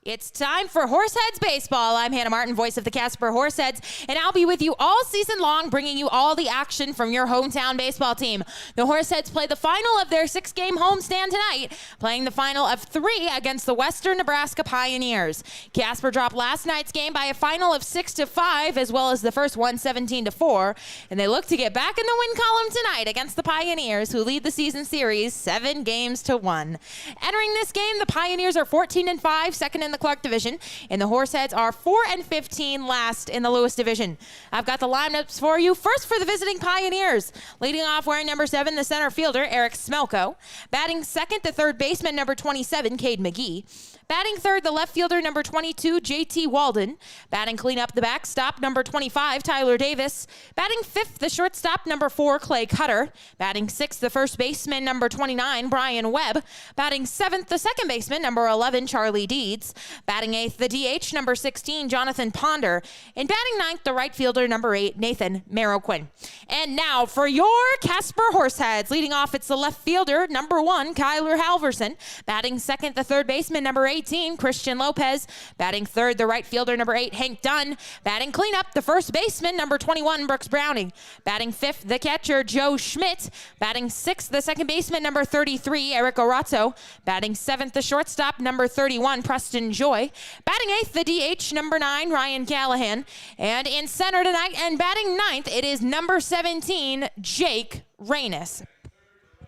It's time for Horseheads Baseball. I'm Hannah Martin, voice of the Casper Horseheads, and I'll be with you all season long, bringing you all the action from your hometown baseball team. The Horseheads play the final of their 6-game homestand tonight, playing the final of 3 against the Western Nebraska Pioneers. Casper dropped last night's game by a final of 6-5, as well as the first one 17-4, and they look to get back in the win column tonight against the Pioneers, who lead the season series 7-1. Entering this game, the Pioneers are 14-5, second in the Clark division, and the Horseheads are 4-15, last in the Lewis division. I've got the lineups for you. First for the visiting Pioneers, leading off wearing number 7, the center fielder, Eric Smelko. Batting second, the third baseman, number 27, Cade Mcgee. Batting third, the left fielder, number 22, JT Walden. Batting cleanup, the backstop, number 25, Tyler Davis. Batting fifth, the shortstop, number 4, Clay Cutter. Batting sixth, the first baseman, number 29, Brian Webb. Batting seventh, the second baseman, number 11, Charlie Deeds. Batting eighth, the DH, number 16, Jonathan Ponder. And batting ninth, the right fielder, number 8, Nathan Marroquin. And now for your Casper Horseheads. Leading off, it's the left fielder, number 1, Kyler Halverson. Batting second, the third baseman, number 18, Christian Lopez. Batting third, the right fielder, number 8, Hank Dunn. Batting cleanup, the first baseman, number 21, Brooks Browning. Batting fifth, the catcher, Joe Schmidt. Batting sixth, the second baseman, number 33, Eric Orazzo. Batting seventh, the shortstop, number 31, Preston Joy. Batting eighth, the DH, number 9, Ryan Callahan. And in center tonight, and batting ninth, it is number 17, Jake Reynes.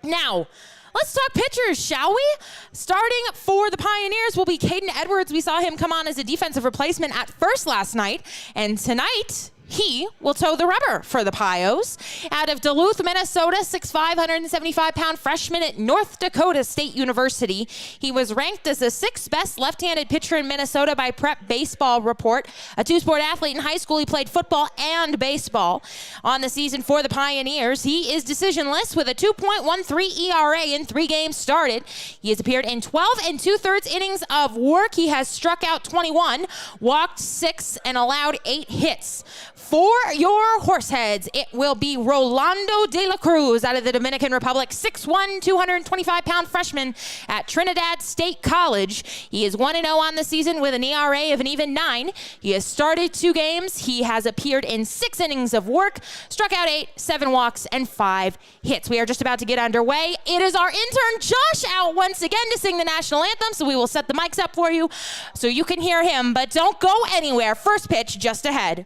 Now, let's talk pitchers, shall we? Starting for the Pioneers will be Caden Edwards. We saw him come on as a defensive replacement at first last night, and tonight he will toe the rubber for the Pios. Out of Duluth, Minnesota, 6'5", 175-pound freshman at North Dakota State University. He was ranked as the 6th best left-handed pitcher in Minnesota by Prep Baseball Report. A two-sport athlete in high school, he played football and baseball. On the season for the Pioneers, he is decisionless with a 2.13 ERA in 3 games started. He has appeared in 12 2/3 innings of work. He has struck out 21, walked 6, and allowed 8 hits. For your Horseheads, it will be Rolando De La Cruz out of the Dominican Republic, 6'1", 225-pound freshman at Trinidad State College. He is 1-0 on the season with an ERA of an even 9. He has started 2 games. He has appeared in 6 innings of work, struck out 8, 7 walks, and 5 hits. We are just about to get underway. It is our intern Josh out once again to sing the national anthem, so we will set the mics up for you so you can hear him, but don't go anywhere. First pitch just ahead.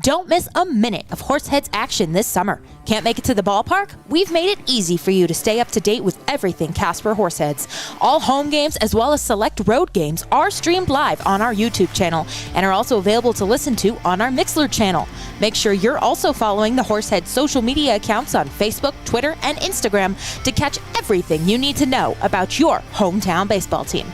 Don't miss a minute of Horseheads action this summer. Can't make it to the ballpark? We've made it easy for you to stay up to date with everything Casper Horseheads. All home games as well as select road games are streamed live on our YouTube channel and are also available to listen to on our Mixlr channel. Make sure you're also following the Horseheads social media accounts on Facebook, Twitter, and Instagram to catch everything you need to know about your hometown baseball team.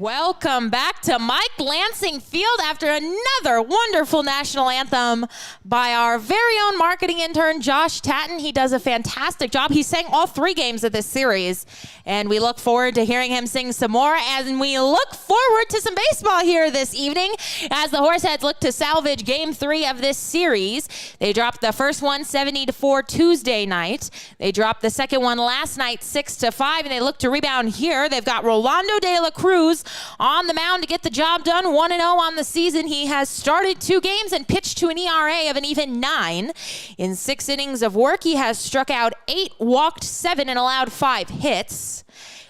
Welcome back to Mike Lansing Field after another wonderful national anthem by our very own marketing intern, Josh Tatton. He does a fantastic job. He sang all 3 games of this series, and we look forward to hearing him sing some more, and we look forward to some baseball here this evening as the Horseheads look to salvage Game 3 of this series. They dropped the first one 70-4 Tuesday night. They dropped the second one last night 6-5, and they look to rebound here. They've got Rolando De La Cruz on the mound to get the job done. 1-0 on the season. He has started 2 games and pitched to an ERA of an even 9. In 6 innings of work, he has struck out 8, walked 7, and allowed 5 hits.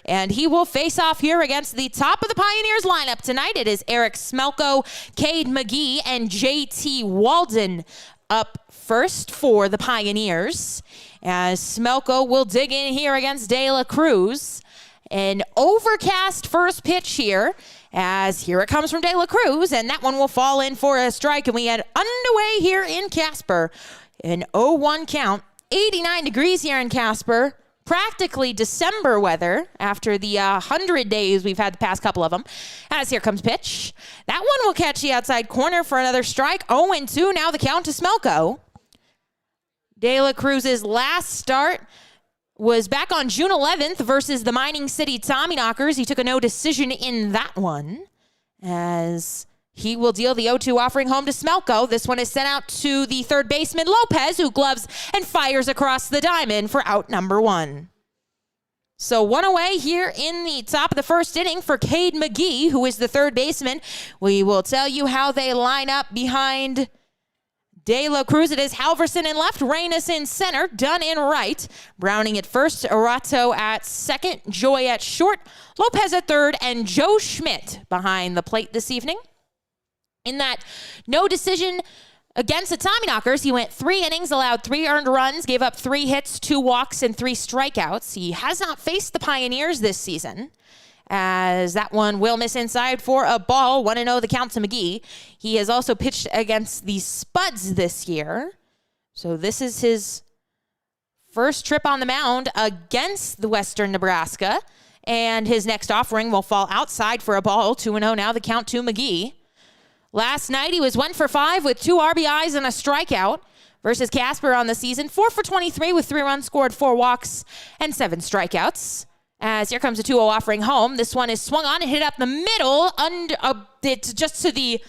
And he will face off here against the top of the Pioneers lineup tonight. It is Eric Smelko, Cade Mcgee, and JT Walden up first for the Pioneers, as Smelko will dig in here against De La Cruz. An overcast first pitch here, as here it comes from De La Cruz, and that one will fall in for a strike, and we head underway here in Casper. An 0-1 count, 89 degrees here in Casper, practically December weather after the 100 days we've had the past couple of them. As here comes pitch. That one will catch the outside corner for another strike. 0-2, now the count to Smelko. De La Cruz's last start was back on June 11th versus the Mining City Tommyknockers. He took a no decision in that one, as he will deal the 0-2 offering home to Smelko. This one is sent out to the third baseman, Lopez, who gloves and fires across the diamond for out number 1. So 1 away here in the top of the first inning for Cade Mcgee, who is the third baseman. We will tell you how they line up behind De La Cruz. It is Halverson in left, Reynes in center, Dunn in right, Browning at first, Arato at second, Joy at short, Lopez at third, and Joe Schmidt behind the plate this evening. In that no decision against the Tommyknockers, he went 3 innings, allowed 3 earned runs, gave up 3 hits, 2 walks, and 3 strikeouts. He has not faced the Pioneers this season, as that one will miss inside for a ball. 1-0 the count to Mcgee. He has also pitched against the Spuds this year, so this is his first trip on the mound against the Western Nebraska, and his next offering will fall outside for a ball. 2-0 now the count to Mcgee. Last night he was 1 for 5 with 2 RBIs and a strikeout versus Casper on the season. 4 for 23 with 3 runs scored, 4 walks, and 7 strikeouts. As here comes a 2-0 offering home. This one is swung on and hit up the middle. It's just to the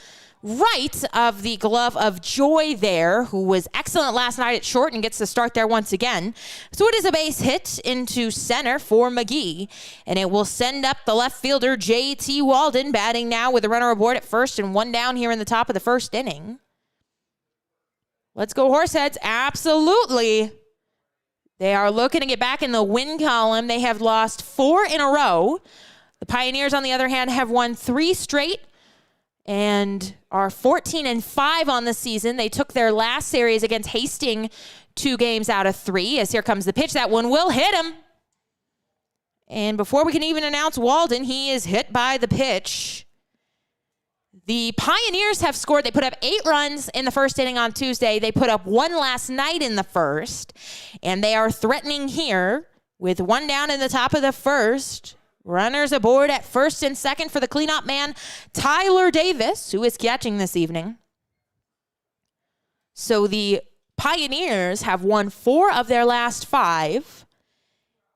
right of the glove of Joy there, who was excellent last night at short and gets the start there once again. So it is a base hit into center for Mcgee, and it will send up the left fielder, JT Walden, batting now with a runner aboard at first and 1 down here in the top of the first inning. Let's go Horseheads. Absolutely. They are looking to get back in the win column. They have lost 4 in a row. The Pioneers, on the other hand, have won 3 straight and are 14-5 on the season. They took their last series against Hastings 2 games out of 3. As here comes the pitch. That one will hit him. And before we can even announce Walden, he is hit by the pitch. The Pioneers have scored. They put up 8 runs in the first inning on Tuesday. They put up 1 last night in the first. And they are threatening here with 1 down in the top of the first. Runners aboard at first and second for the cleanup man, Tyler Davis, who is catching this evening. So the Pioneers have won 4 of their last 5.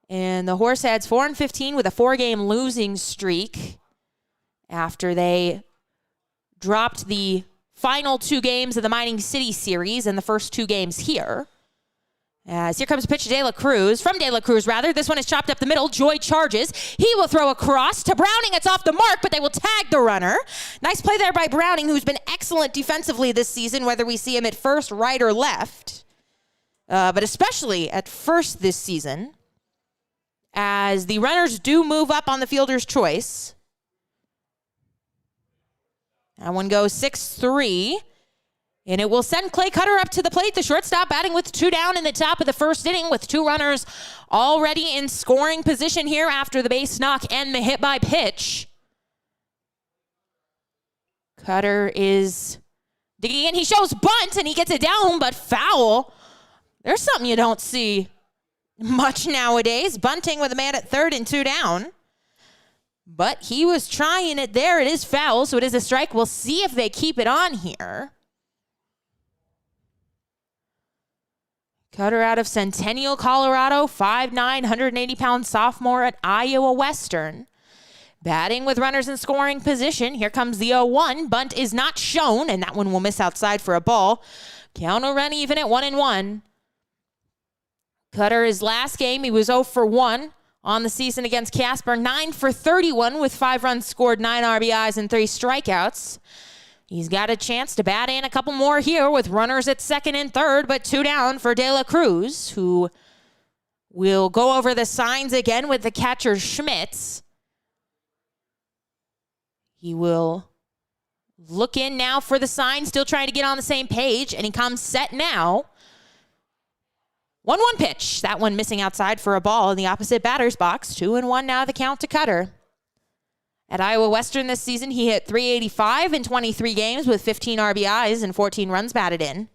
And the Horseheads 4-15 with a 4-game losing streak after they dropped the final 2 games of the Mining City series and the first 2 games here. As here comes a pitch to De La Cruz, from De La Cruz rather. This one is chopped up the middle. Joy charges. He will throw across to Browning. It's off the mark, but they will tag the runner. Nice play there by Browning, who's been excellent defensively this season, whether we see him at first, right, or left. But especially at first this season, as the runners do move up on the fielder's choice. That one goes 6-3. And it will send Clay Cutter up to the plate. The shortstop batting with 2 down in the top of the first inning with 2 runners already in scoring position here after the base knock and the hit by pitch. Cutter is digging in. He shows bunt and he gets it down, but foul. There's something you don't see much nowadays. Bunting with a man at third and 2 down. But he was trying it there. It is foul, so it is a strike. We'll see if they keep it on here. Cutter out of Centennial, Colorado, 5'9", 180-pound sophomore at Iowa Western. Batting with runners in scoring position. Here comes the 0-1. Bunt is not shown, and that one will miss outside for a ball. Count will run even at 1-1. Cutter, his last game, he was 0 for 1 on the season against Casper. 9 for 31 with 5 runs scored, 9 RBIs, and 3 strikeouts. He's got a chance to bat in a couple more here with runners at second and third, but 2 down for De La Cruz, who will go over the signs again with the catcher Schmitz. He will look in now for the sign, still trying to get on the same page, and he comes set now. 1-1 pitch. That one missing outside for a ball in the opposite batter's box. 2-1 now the count to Cutter. At Iowa Western this season, he hit .385 in 23 games with 15 RBIs and 14 runs batted in.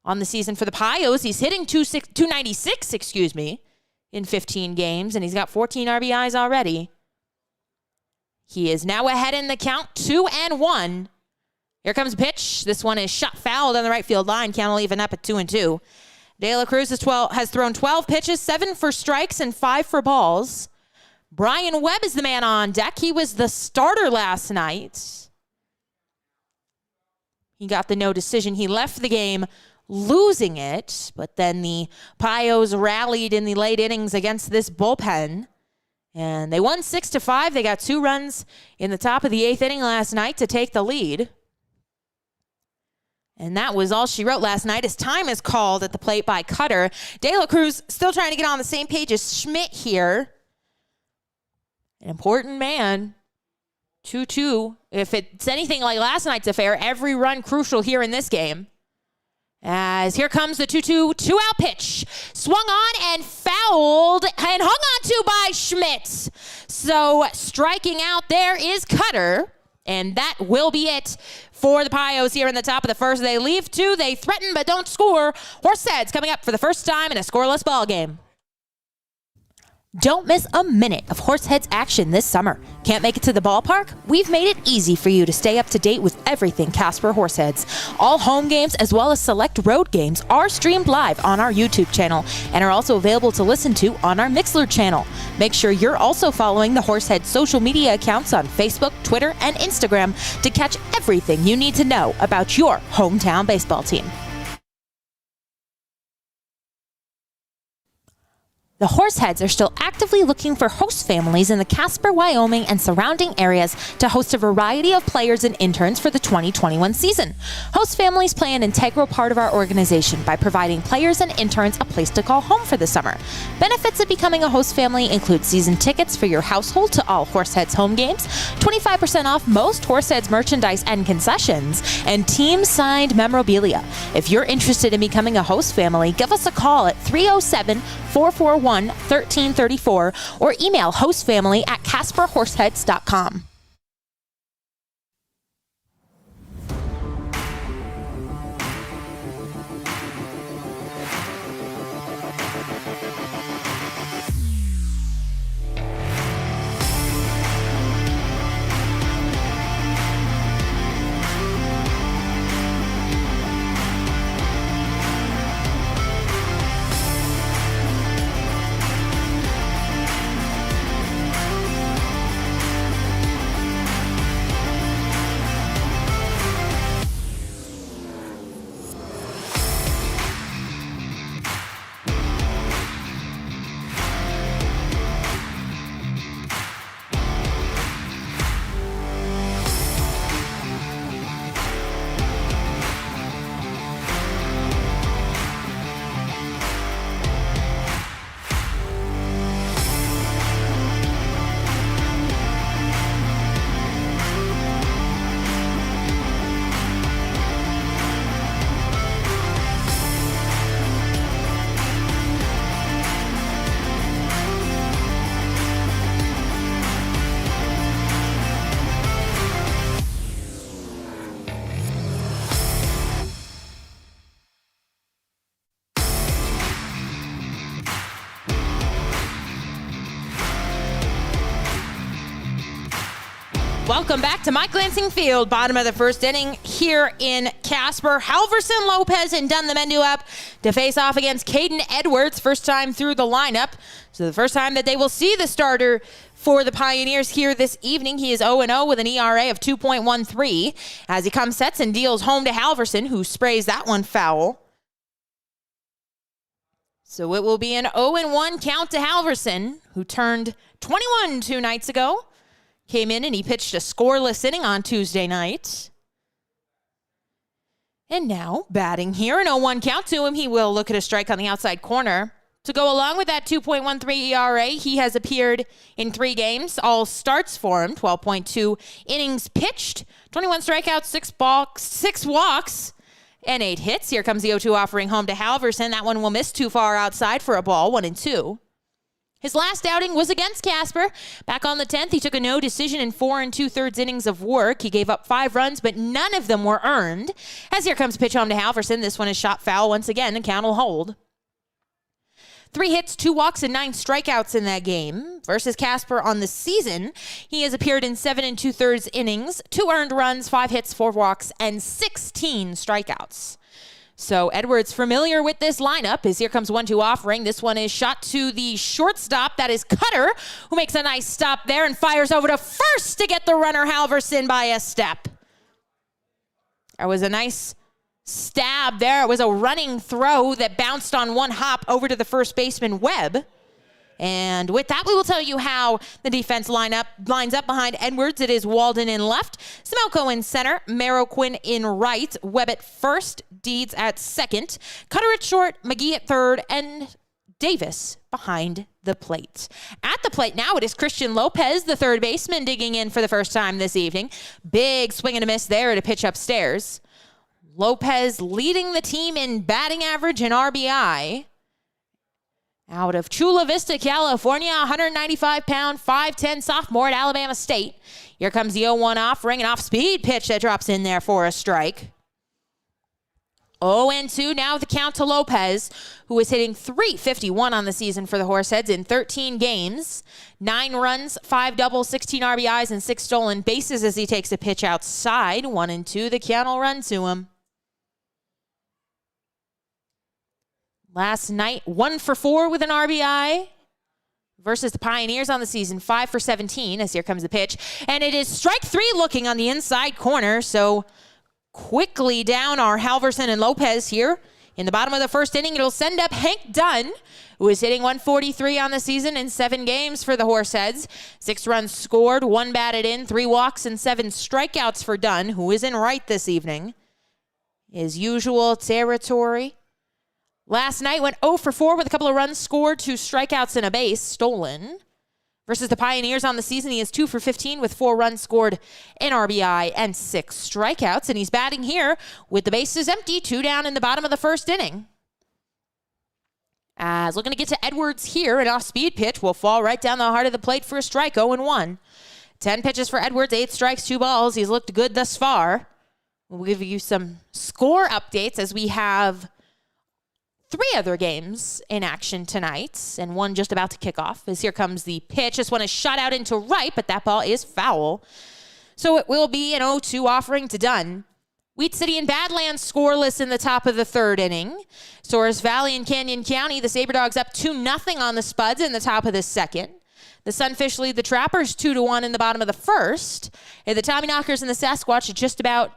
On the season for the Pios, he's hitting .296, in 15 games, and he's got 14 RBIs already. He is now ahead in the count, 2-1. Here comes a pitch. This one is shot foul down the right field line. Count will even up at 2-2. De La Cruz has thrown 12 pitches, 7 for strikes and 5 for balls. Brian Webb is the man on deck. He was the starter last night. He got the no decision. He left the game losing it, but then the Pios rallied in the late innings against this bullpen, and they won 6-5. They got 2 runs in the top of the 8th inning last night to take the lead. And that was all she wrote last night. As time is called at the plate by Cutter. De La Cruz still trying to get on the same page as Schmidt here. An important man. 2-2. If it's anything like last night's affair, every run crucial here in this game. As here comes the 2-2, 2-out pitch. Swung on and fouled and hung on to by Schmidt. So striking out there is Cutter. And that will be it for the Pios here in the top of the first. They leave 2. They threaten but don't score. Horseheads coming up for the first time in a scoreless ball game. Don't miss a minute of Horseheads action this summer. Can't make it to the ballpark? We've made it easy for you to stay up to date with everything Casper Horseheads. All home games as well as select road games are streamed live on our YouTube channel and are also available to listen to on our Mixlr channel. Make sure you're also following the Horseheads social media accounts on Facebook, Twitter, and Instagram to catch everything you need to know about your hometown baseball team. The Horseheads are still actively looking for host families in the Casper, Wyoming, and surrounding areas to host a variety of players and interns for the 2021 season. Host families play an integral part of our organization by providing players and interns a place to call home for the summer. Benefits of becoming a host family include season tickets for your household to all Horseheads home games, 25% off most Horseheads merchandise and concessions, and team-signed memorabilia. If you're interested in becoming a host family, give us a call at 307-441-1334 or email hostfamily@casperhorseheads.com. Welcome back to Mike Lansing Field, bottom of the first inning here in Casper. Halverson, Lopez, and Dunn, the men due up to face off against Caden Edwards, first time through the lineup. So the first time that they will see the starter for the Pioneers here this evening. He is 0-0 with an ERA of 2.13 as he comes, sets, and deals home to Halverson, who sprays that one foul. So it will be an 0-1 count to Halverson, who turned 21 2 nights ago. Came in and he pitched a scoreless inning on Tuesday night. And now, batting here, an 0-1 count to him. He will look at a strike on the outside corner. To go along with that 2.13 ERA, he has appeared in 3 games. All starts for him, 12.2 innings pitched, 21 strikeouts, 6 walks, and 8 hits. Here comes the 0-2 offering home to Halverson. That one will miss too far outside for a ball, 1-2. His last outing was against Casper. Back on the 10th, he took a no decision in 4 2/3 innings of work. He gave up 5 runs, but none of them were earned. As here comes a pitch home to Halverson. This one is shot foul once again, and count will hold. 3 hits, 2 walks, and 9 strikeouts in that game. Versus Casper on the season, he has appeared in 7 2/3 innings, 2 earned runs, 5 hits, 4 walks, and 16 strikeouts. So Edwards familiar with this lineup as here comes 1-2 offering. This one is shot to the shortstop. That is Cutter, who makes a nice stop there and fires over to first to get the runner Halverson by a step. There was a nice stab there. It was a running throw that bounced on one hop over to the first baseman, Webb. And with that, we will tell you how the defense lines up behind Edwards. It is Walden in left, Smelko in center, Marroquin in right, Webb at first, Deeds at second, Cutter at short, Mcgee at third, and Davis behind the plate. At the plate now, it is Christian Lopez, the third baseman, digging in for the first time this evening. Big swing and a miss there to pitch upstairs. Lopez leading the team in batting average and RBI. Out of Chula Vista, California, 195-pound, 5'10" sophomore at Alabama State. Here comes the 0-1 offering, an off-speed pitch that drops in there for a strike. 0-2 now the count to Lopez, who is hitting .351 on the season for the Horseheads in 13 games. 9 runs, 5 doubles, 16 RBIs, and 6 stolen bases as he takes a pitch outside. 1-2, the count will run to him. Last night, 1 for 4 with an RBI versus the Pioneers on the season, 5 for 17 as here comes the pitch. And it is strike 3 looking on the inside corner. So quickly down are Halverson and Lopez here. In the bottom of the first inning, it'll send up Hank Dunn, who is hitting 143 on the season in 7 games for the Horseheads. 6 runs scored, 1 batted in, 3 walks, and 7 strikeouts for Dunn, who is in right this evening. His usual territory. Last night went 0 for 4 with a couple of runs scored, 2 strikeouts and a base stolen. Versus the Pioneers on the season, he is 2 for 15 with 4 runs scored, an RBI, and 6 strikeouts. And he's batting here with the bases empty, 2 down in the bottom of the first inning. As looking to get to Edwards here, an off-speed pitch will fall right down the heart of the plate for a strike, 0-1. 10 pitches for Edwards, 8 strikes, 2 balls. He's looked good thus far. We'll give you some score updates as we have 3 other games in action tonight, and one just about to kick off. As here comes the pitch. This one is shot out into right, but that ball is foul. So it will be an 0-2 offering to Dunn. Wheat City and Badlands scoreless in the top of the 3rd inning. Soares Valley and Canyon County, the SaberDogs up 2-0 on the Spuds in the top of the 2nd. The Sunfish lead the Trappers 2-1 in the bottom of the 1st. And the Tommyknockers and the Sasquatch are just about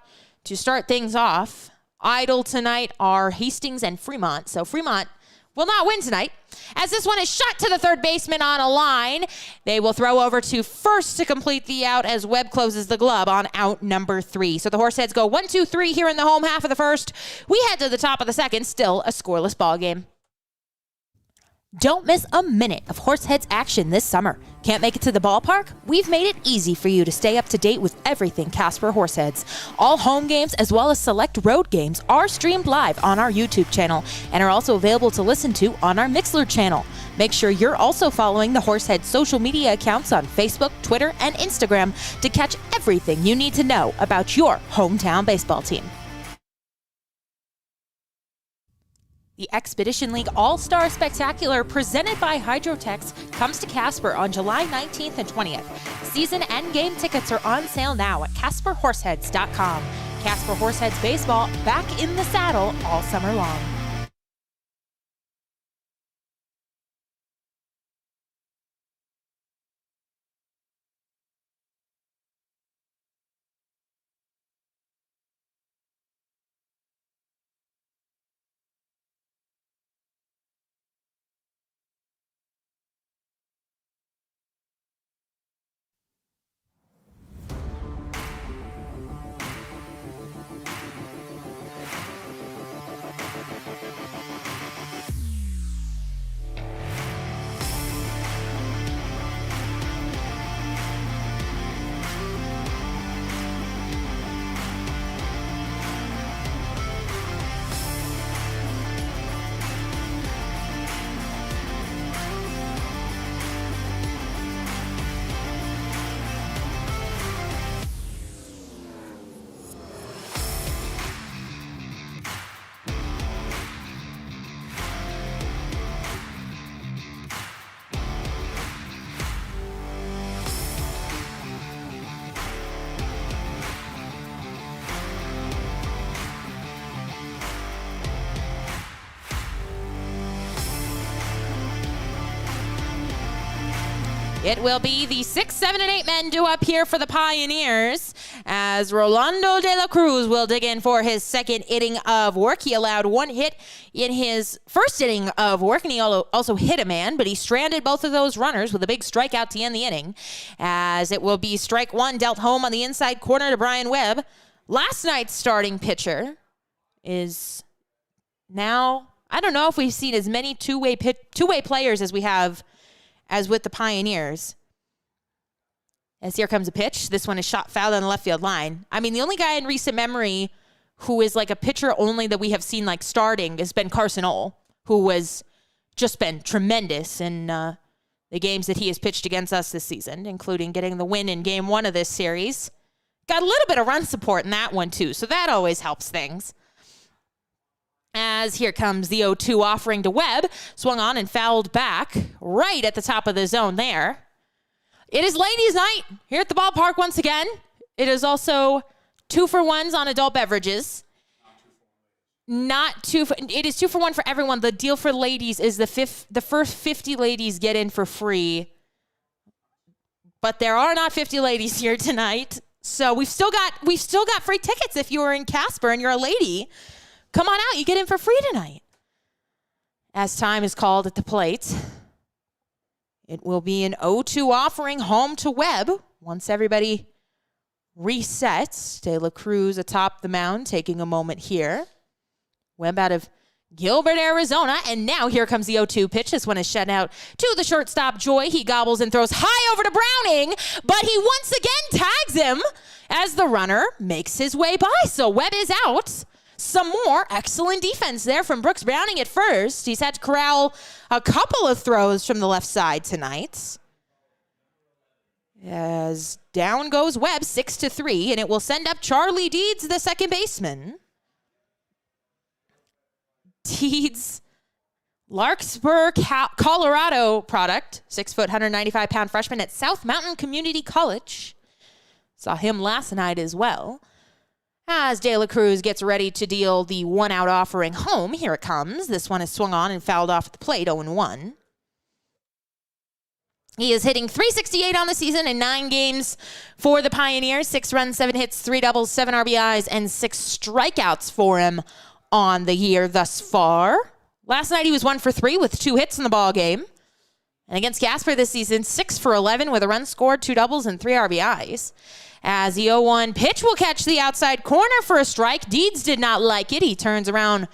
to start things off. Idle tonight are Hastings and Fremont. So Fremont will not win tonight. As this one is shot to the 3rd baseman on a line, they will throw over to first to complete the out as Webb closes the glove on out number 3. So the Horseheads go 1-2-3 here in the home half of the 1st. We head to the top of the 2nd, still a scoreless ball game. Don't miss a minute of Horseheads action this summer. Can't make it to the ballpark? We've made it easy for you to stay up to date with everything Casper Horseheads. All home games as well as select road games are streamed live on our YouTube channel and are also available to listen to on our Mixlr channel. Make sure you're also following the Horseheads social media accounts on Facebook, Twitter, and Instagram to catch everything you need to know about your hometown baseball team. The Expedition League All-Star Spectacular presented by Hydrotex comes to Casper on July 19th and 20th. Season and game tickets are on sale now at CasperHorseheads.com. Casper Horseheads Baseball back in the saddle all summer long. It will be the 6, 7, and 8 men due up here for the Pioneers as Rolando De La Cruz will dig in for his 2nd inning of work. He allowed 1 hit in his 1st inning of work, and he also hit a man, but he stranded both of those runners with a big strikeout to end the inning, as it will be strike 1 dealt home on the inside corner to Brian Webb. Last night's starting pitcher is now, I don't know if we've seen as many two-way players as we have as with the Pioneers. As here comes a pitch. This one is shot foul on the left field line. I mean, the only guy in recent memory who is like a pitcher only that we have seen like starting has been Carson Ohl, who has just been tremendous in the games that he has pitched against us this season, including getting the win in game 1 of this series. Got a little bit of run support in that one too, so that always helps things. As here comes the 0-2 offering to Webb. Swung on and fouled back right at the top of the zone there. It is ladies' night here at the ballpark once again. It is also 2-for-1s on adult beverages. It is 2-for-1 for everyone. The deal for ladies is the first 50 ladies get in for free. But there are not 50 ladies here tonight. So we've still got free tickets if you are in Casper and you're a lady. come on out. You get in for free tonight. As time is called at the plate, it will be an 0-2 offering home to Webb. Once everybody resets, De La Cruz atop the mound, taking a moment here. Webb out of Gilbert, Arizona, and now here comes the 0-2 pitch. This one is shut out to the shortstop, Joy. He gobbles and throws high over to Browning, but he once again tags him as the runner makes his way by. So Webb is out. Some more excellent defense there from Brooks Browning at first. He's had to corral a couple of throws from the left side tonight. As down goes Webb, 6-3, and it will send up Charlie Deeds, the second baseman. Deeds, Larkspur, Colorado product, 6 foot, 195-pound freshman at South Mountain Community College. Saw him last night as well. As De La Cruz gets ready to deal the one-out offering home, here it comes. This one is swung on and fouled off at the plate, 0-1. He is hitting .368 on the season in 9 games for the Pioneers. 6 runs, 7 hits, 3 doubles, 7 RBIs, and 6 strikeouts for him on the year thus far. Last night he was 1 for 3 with 2 hits in the ball game. And against Casper this season, 6 for 11 with a run scored, 2 doubles, and 3 RBIs. As the 0-1 pitch will catch the outside corner for a strike. Deeds did not like it. He turns around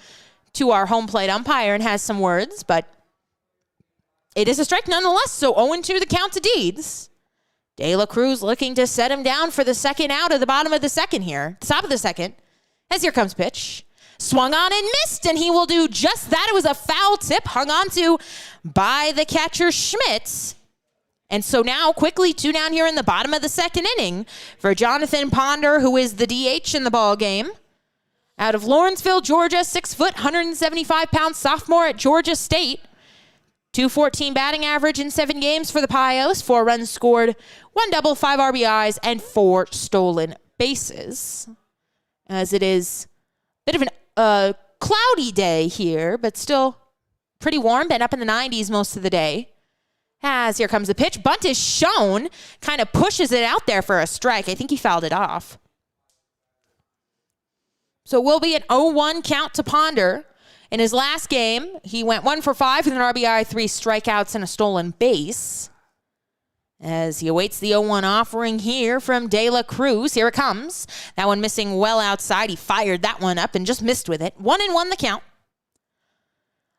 to our home plate umpire and has some words, but it is a strike nonetheless. So 0-2 the count to Deeds. De La Cruz looking to set him down for the second out at the bottom of the second here. Top of the second. As here comes pitch. Swung on and missed, and he will do just that. It was a foul tip hung on to by the catcher Schmitz. And so now quickly 2 down here in the bottom of the second inning for Jonathan Ponder, who is the DH in the ball game. Out of Lawrenceville, Georgia, 6 foot, 175-pound sophomore at Georgia State. .214 batting average in 7 games for the Pios. 4 runs scored, 1 double, 5 RBIs, and 4 stolen bases. As it is a bit of an cloudy day here, but still pretty warm. Been up in the 90s most of the day. As here comes the pitch. Bunt is shown. Kind of pushes it out there for a strike. I think he fouled it off. So we'll be an 0-1 count to Ponder. In his last game, he went 1 for 5 with an RBI, 3 strikeouts, and a stolen base. As he awaits the 0-1 offering here from De La Cruz. Here it comes. That one missing well outside. He fired that one up and just missed with it. 1-1 the count.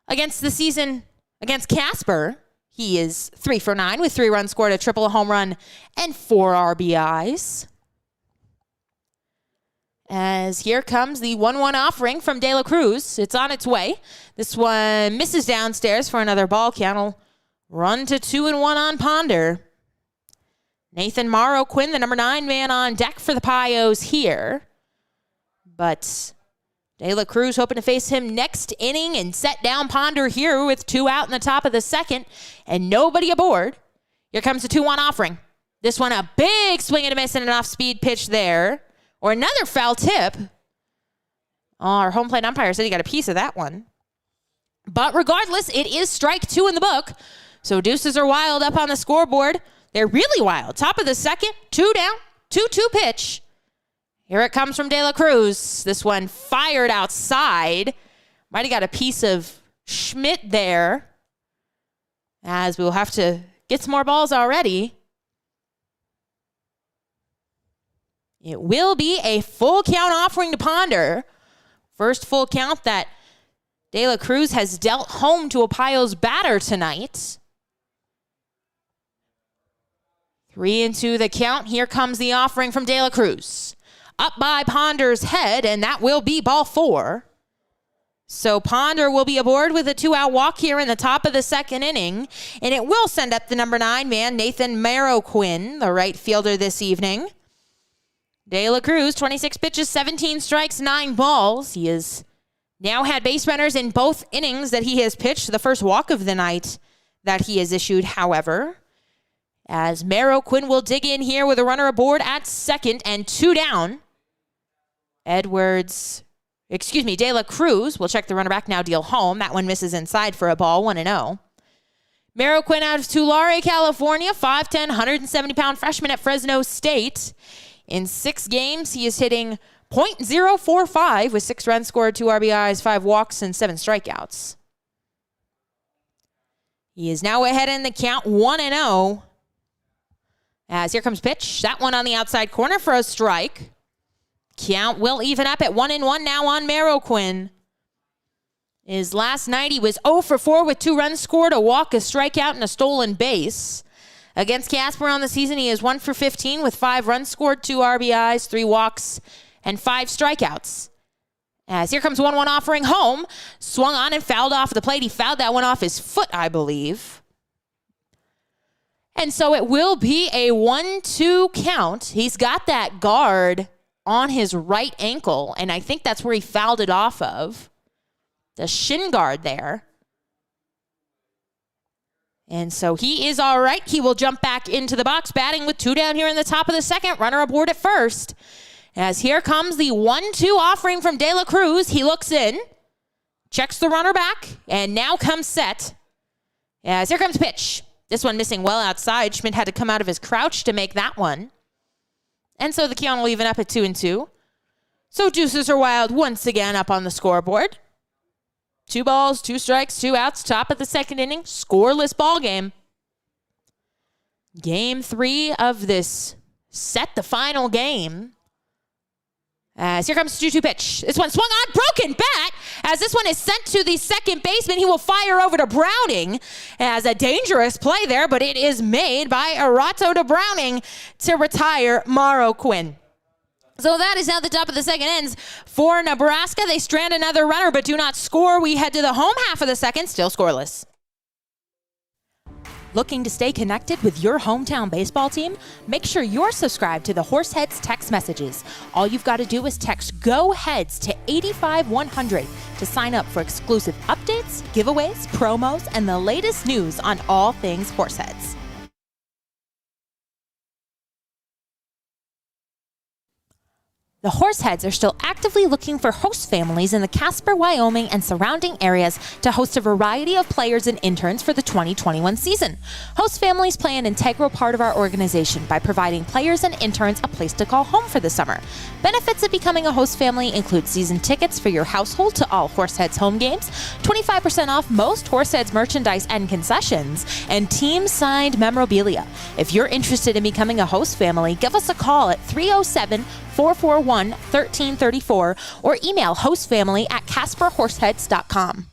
Against the season, against Casper, he is 3 for 9 with 3 runs scored, a triple, a home run, and 4 RBIs. As here comes the 1-1 offering from De La Cruz. It's on its way. This one misses downstairs for another ball count. Run to 2-1 on Ponder. Nathan Marroquin, the number 9 man on deck for the Pios here. But De La Cruz hoping to face him next inning and set down Ponder here with 2 out in the top of the second and nobody aboard. Here comes the 2-1 offering. This one a big swing and a miss and an off-speed pitch there. Or another foul tip. Our home plate umpire said he got a piece of that one. But regardless, it is strike 2 in the book. So deuces are wild up on the scoreboard. They're really wild. Top of the second, 2 down, 2-2 pitch. Here it comes from De La Cruz. This one fired outside. Might have got a piece of Schmidt there. As we'll have to get some more balls already. It will be a full count offering to Ponder. First full count that De La Cruz has dealt home to a Pios batter tonight. 3-2 the count. Here comes the offering from De La Cruz. Up by Ponder's head, and that will be ball 4. So Ponder will be aboard with a 2-out walk here in the top of the second inning, and it will send up the number 9 man, Nathan Marroquin, the right fielder this evening. De La Cruz, 26 pitches, 17 strikes, 9 balls. He has now had base runners in both innings that he has pitched. The first walk of the night that he has issued, however. As Marroquin will dig in here with a runner aboard at second and 2 down. De La Cruz will check the runner back, now deal home. That one misses inside for a ball, 1-0. Marroquin out of Tulare, California, 5'10", 170-pound freshman at Fresno State. In 6 games, he is hitting .045 with 6 runs scored, 2 RBIs, 5 walks, and 7 strikeouts. He is now ahead in the count, 1-0. As here comes pitch. That one on the outside corner for a strike. Count will even up at 1-1 now on Marroquin. His last night, he was 0 for 4 with 2 runs scored, a walk, a strikeout, and a stolen base. Against Casper on the season, he is 1 for 15 with 5 runs scored, 2 RBIs, 3 walks, and 5 strikeouts. As here comes 1-1 offering home. Swung on and fouled off the plate. He fouled that one off his foot, I believe. And so it will be a 1-2 count. He's got that guard on his right ankle, and I think that's where he fouled it off of. The shin guard there. And so he is all right. He will jump back into the box, batting with 2 down here in the top of the second. Runner aboard at first. As here comes the 1-2 offering from De La Cruz. He looks in, checks the runner back, and now comes set. As here comes pitch. This one missing well outside. Schmidt had to come out of his crouch to make that one. And so the count will even up at 2-2. So Deuces are Wild once again up on the scoreboard. 2 balls, 2 strikes, 2 outs, top of the second inning, scoreless ball game. Game 3 of this set, the final game. As here comes the 2-2 pitch. This one swung on, broken bat. As this one is sent to the second baseman, he will fire over to Browning. As a dangerous play there, but it is made by Rolando to Browning to retire Marroquin. So that is how the top of the second ends for Nebraska. They strand another runner, but do not score. We head to the home half of the second, still scoreless. Looking to stay connected with your hometown baseball team? Make sure you're subscribed to the Horseheads text messages. All you've got to do is text GO-HEADS to 85100 to sign up for exclusive updates, giveaways, promos, and the latest news on all things Horseheads. The Horseheads are still actively looking for host families in the Casper, Wyoming, and surrounding areas to host a variety of players and interns for the 2021 season. Host families play an integral part of our organization by providing players and interns a place to call home for the summer. Benefits of becoming a host family include season tickets for your household to all Horseheads home games, 25% off most Horseheads merchandise and concessions, and team-signed memorabilia. If you're interested in becoming a host family, give us a call at 307-441-1334 or email hostfamily@casperhorseheads.com.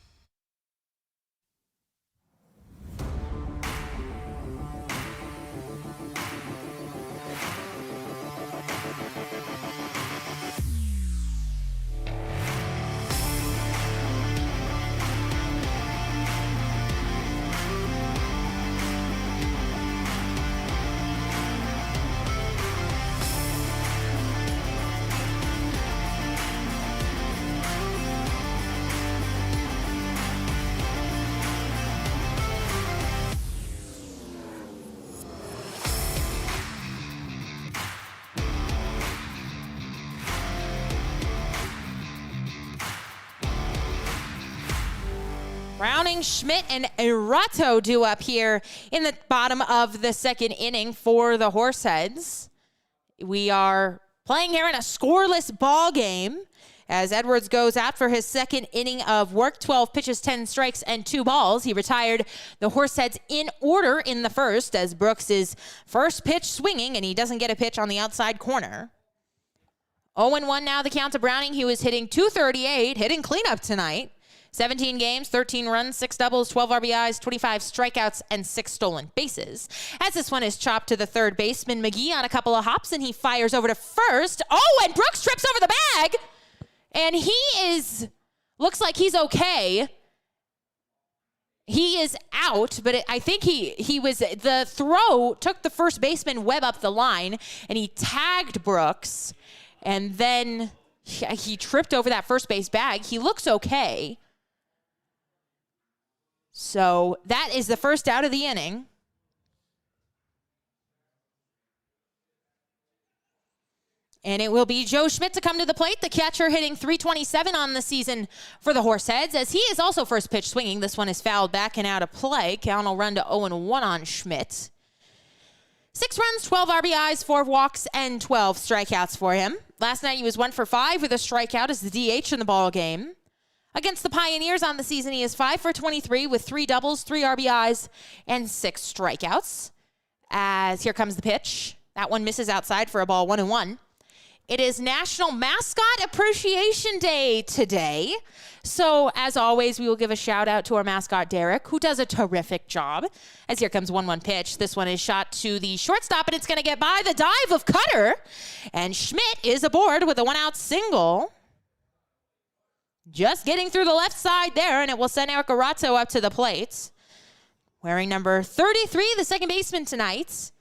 Browning, Schmidt, and Erato do up here in the bottom of the second inning for the Horseheads. We are playing here in a scoreless ball game as Edwards goes out for his second inning of work, 12 pitches, 10 strikes, and 2 balls. He retired the Horseheads in order in the first as Brooks is first pitch swinging, and he doesn't get a pitch on the outside corner. 0-1 now the count to Browning. He was hitting .238, hitting cleanup tonight. 17 games, 13 runs, 6 doubles, 12 RBIs, 25 strikeouts, and 6 stolen bases. As this one is chopped to the third baseman, Mcgee on a couple of hops, and he fires over to first. Oh, and Brooks trips over the bag, and looks like he's okay. He is out, but I think the throw took the first baseman Webb up the line, and he tagged Brooks, and then he tripped over that first base bag. He looks okay. So that is the first out of the inning. And it will be Joe Schmidt to come to the plate, the catcher hitting .327 on the season for the Horseheads, as he is also first pitch swinging. This one is fouled back and out of play. Count will run to 0-1 on Schmidt. 6 runs, 12 RBIs, 4 walks, and 12 strikeouts for him. Last night he was 1 for 5 with a strikeout as the DH in the ball game. Against the Pioneers on the season, he is 5 for 23 with 3 doubles, 3 RBIs, and 6 strikeouts. As here comes the pitch. That one misses outside for a ball, 1-1. It is National Mascot Appreciation Day today. So, as always, we will give a shout out to our mascot, Derek, who does a terrific job. As here comes 1-1 pitch. This one is shot to the shortstop, and it's going to get by the dive of Cutter. And Schmidt is aboard with a 1-out single. Just getting through the left side there, and it will send Eric Arato up to the plate. Wearing number 33, the second baseman tonight,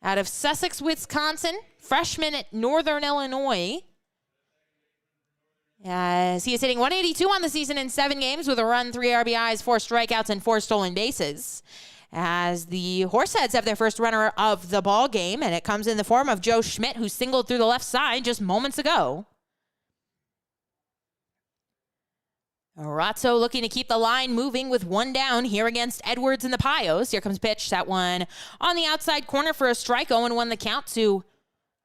out of Sussex, Wisconsin, freshman at Northern Illinois. As he is hitting 182 on the season in 7 games with a run, 3 RBIs, 4 strikeouts, and 4 stolen bases. As the Horseheads have their first runner of the ball game, and it comes in the form of Joe Schmidt, who singled through the left side just moments ago. Arato looking to keep the line moving with 1 down here against Edwards and the Pios. Here comes pitch. That one on the outside corner for a strike. 0-1 the count to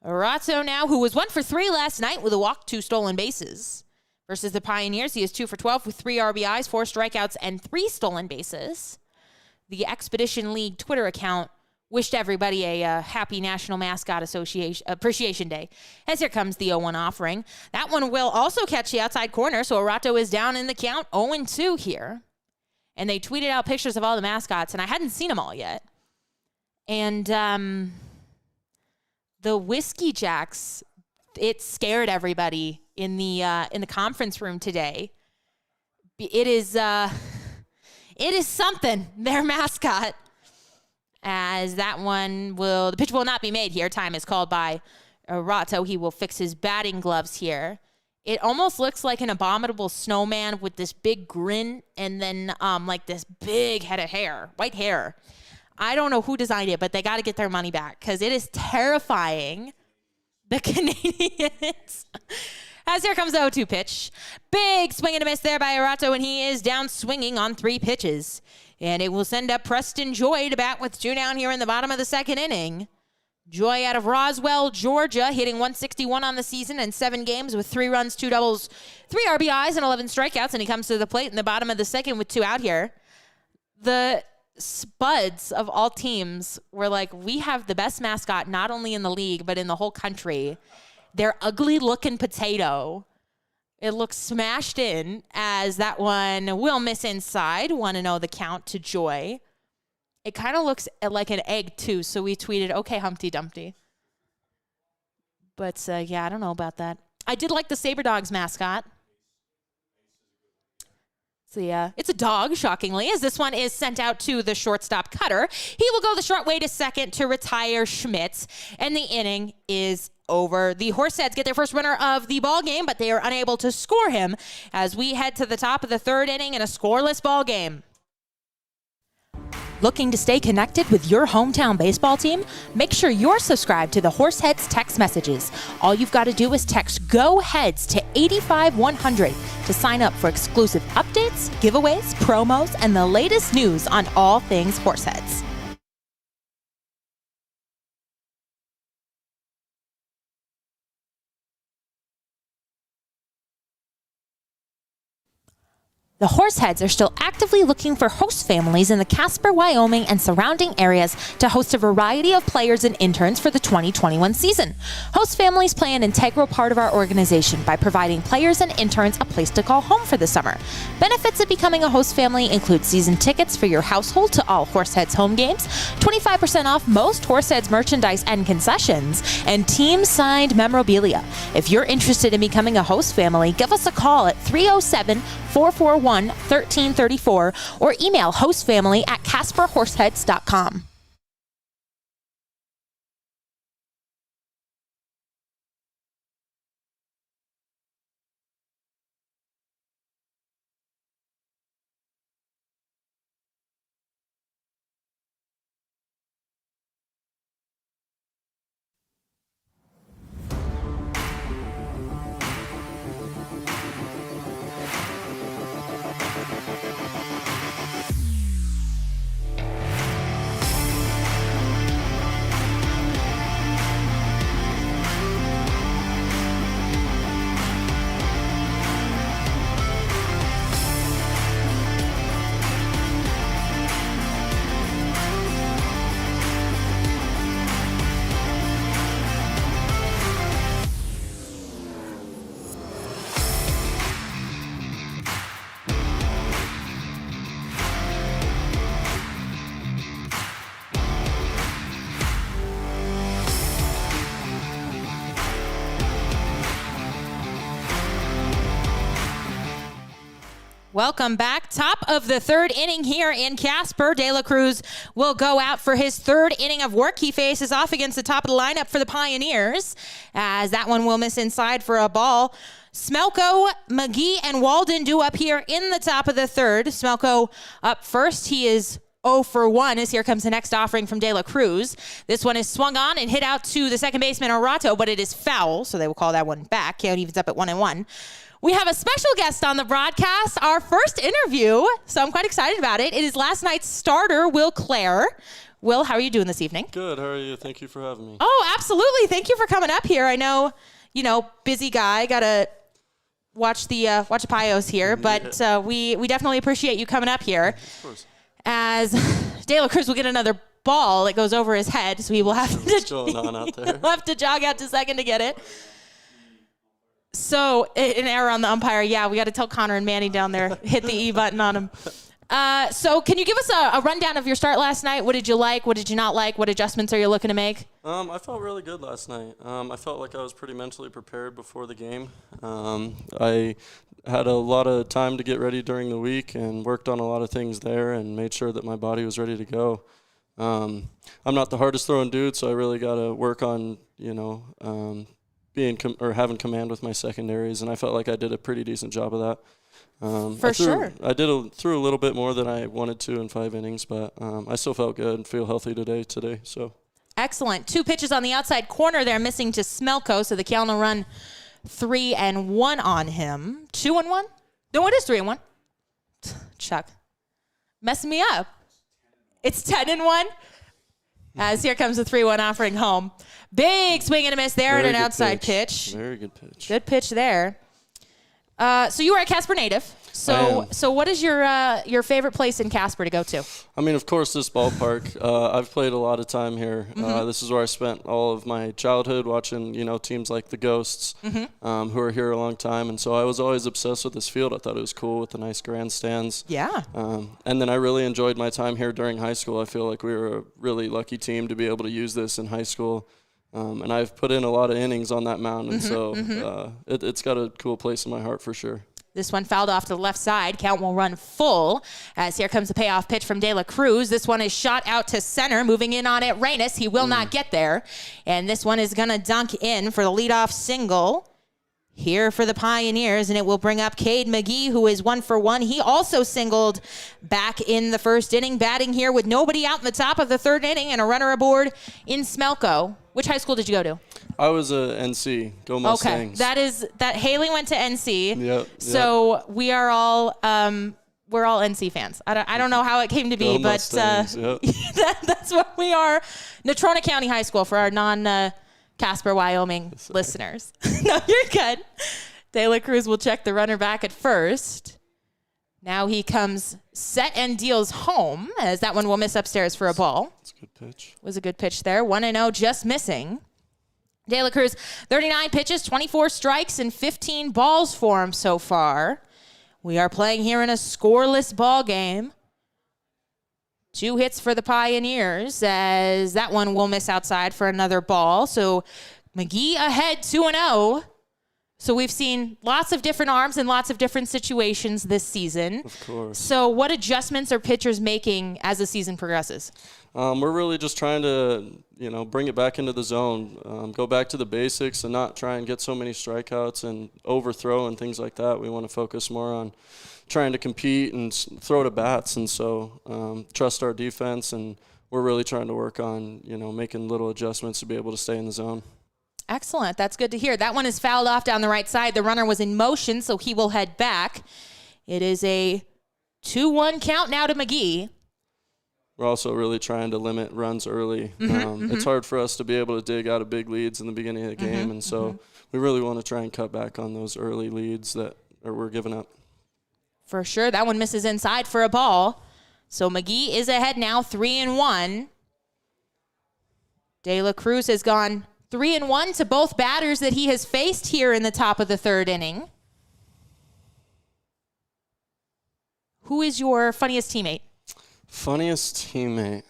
Arato now, who was 1 for 3 last night with a walk, 2 stolen bases. Versus the Pioneers, he is 2 for 12 with 3 RBIs, 4 strikeouts, and 3 stolen bases. The Expedition League Twitter account wished everybody a happy National Mascot Appreciation Day. As here comes the 0-1 offering. That one will also catch the outside corner, so Arato is down in the count, 0-2 here. And they tweeted out pictures of all the mascots, and I hadn't seen them all yet. And the Whiskey Jacks, it scared everybody in the conference room today. It is something, their mascot. As that one the pitch will not be made here. Time is called by Arato. He will fix his batting gloves here. It almost looks like an abominable snowman with this big grin and then like this big head of hair, white hair. I don't know who designed it, but they got to get their money back because it is terrifying. The Canadians. As here comes the 0-2 pitch. Big swing and a miss there by Arato, and he is down swinging on 3 pitches. And it will send up Preston Joy to bat with 2 down here in the bottom of the 2nd inning. Joy out of Roswell, Georgia, hitting 161 on the season in 7 games with 3 runs, 2 doubles, 3 RBIs, and 11 strikeouts. And he comes to the plate in the bottom of the 2nd with 2 out here. The Spuds of all teams were like, we have the best mascot not only in the league, but in the whole country. Their ugly-looking potato. It looks smashed in as that one will miss inside. 1-0 the count to Joy. It kind of looks like an egg, too, so we tweeted, okay, Humpty Dumpty. But, yeah, I don't know about that. I did like the Saber Dogs mascot. So, yeah, it's a dog, shockingly, as this one is sent out to the shortstop Cutter. He will go the short way to second to retire Schmitz, and the inning is over. The Horseheads get their first runner of the ball game, but they are unable to score him as we head to the top of the 3rd inning in a scoreless ball game. Looking to stay connected with your hometown baseball team? Make sure you're subscribed to the Horseheads text messages. All you've got to do is text Go Heads to 85100 to sign up for exclusive updates, giveaways, promos, and the latest news on all things Horseheads. The Horseheads are still actively looking for host families in the Casper, Wyoming, and surrounding areas to host a variety of players and interns for the 2021 season. Host families play an integral part of our organization by providing players and interns a place to call home for the summer. Benefits of becoming a host family include season tickets for your household to all Horseheads home games, 25% off most Horseheads merchandise and concessions, and team-signed memorabilia. If you're interested in becoming a host family, give us a call at 307-441-1334 or email hostfamily@casperhorseheads.com. Welcome back. Top of the third inning here in Casper. De La Cruz will go out for his third inning of work. He faces off against the top of the lineup for the Pioneers, as that one will miss inside for a ball. Smelko, Mcgee, and Walden due up here in the top of the third. Smelko up first. He is 0 for 1 as here comes the next offering from De La Cruz. This one is swung on and hit out to the second baseman, Arato, but it is foul, so they will call that one back. Count evens up at 1-1. We have a special guest on the broadcast, our first interview, so I'm quite excited about it. It is last night's starter, Will Clare. Will, how are you doing this evening? Good. How are you? Thank you for having me. Oh, absolutely. Thank you for coming up here. I know, busy guy, got to watch the Pios here, but we definitely appreciate you coming up here. Of course. As De La Cruz will get another ball, it goes over his head, so he will have What's going on out there? he'll have to jog out to second to get it. So, an error on the umpire. Yeah, we got to tell Connor and Manny down there, hit the E button on him. So, can you give us a rundown of your start last night? What did you like? What did you not like? What adjustments are you looking to make? I felt really good last night. I felt like I was pretty mentally prepared before the game. I had a lot of time to get ready during the week and worked on a lot of things there and made sure that my body was ready to go. I'm not the hardest throwing dude, so I really got to work on, having command with my secondaries, and I felt like I did a pretty decent job of that. I threw a little bit more than I wanted to in 5 innings, but I still felt good and feel healthy today. So excellent. 2 pitches on the outside corner there, missing to Smelko, so the Callahan will run 3-1 on him. 2-1? No, it is 3-1. Chuck, messing me up. It's 10-1. As here comes the 3-1 offering home. Big swing and a miss there and an outside pitch. Very good pitch. Good pitch there. So you are a Casper native. So what is your favorite place in Casper to go to? I mean, of course, this ballpark. I've played a lot of time here. This is where I spent all of my childhood watching, teams like the Ghosts, who are here a long time. And so I was always obsessed with this field. I thought it was cool with the nice grandstands. Yeah. And then I really enjoyed my time here during high school. I feel like we were a really lucky team to be able to use this in high school. And I've put in a lot of innings on that mound. And so it's got a cool place in my heart for sure. This one fouled off to the left side. Count will run full as here comes the payoff pitch from De La Cruz. This one is shot out to center. Moving in on it, Reynes. He will not get there. And this one is going to dunk in for the leadoff single here for the Pioneers, and it will bring up Cade Mcgee, who is 1 for 1. He also singled back in the first inning, batting here with nobody out in the top of the third inning and a runner aboard in Smelko. Which high school did you go to? I was a NC. Go Mustangs. Okay, that Haley went to NC. Yep. So we are all we're all NC fans. I don't know how it came to be, Go but Mustangs, yep. that's what we are. Natrona County High School for our non-Casper, Wyoming listeners. No, you're good. De La Cruz will check the runner back at first. Now he comes set and deals home, as that one will miss upstairs for a ball. That's a good pitch. Was a good pitch there. 1-0, just missing. De La Cruz, 39 pitches, 24 strikes, and 15 balls for him so far. We are playing here in a scoreless ball game. 2 hits for the Pioneers, as that one will miss outside for another ball. So Mcgee ahead 2-0. So we've seen lots of different arms in lots of different situations this season. Of course. So what adjustments are pitchers making as the season progresses? We're really just trying to, bring it back into the zone, go back to the basics and not try and get so many strikeouts and overthrow and things like that. We want to focus more on trying to compete and throw to bats. And so trust our defense, and we're really trying to work on, making little adjustments to be able to stay in the zone. Excellent. That's good to hear. That one is fouled off down the right side. The runner was in motion, so he will head back. It is a 2-1 count now to Mcgee. We're also really trying to limit runs early. It's hard for us to be able to dig out of big leads in the beginning of the game, and so we really want to try and cut back on those early leads that we're giving up. For sure. That one misses inside for a ball. So Mcgee is ahead now, 3-1. De La Cruz has gone 3-1 to both batters that he has faced here in the top of the third inning. Who is your funniest teammate? Funniest teammate?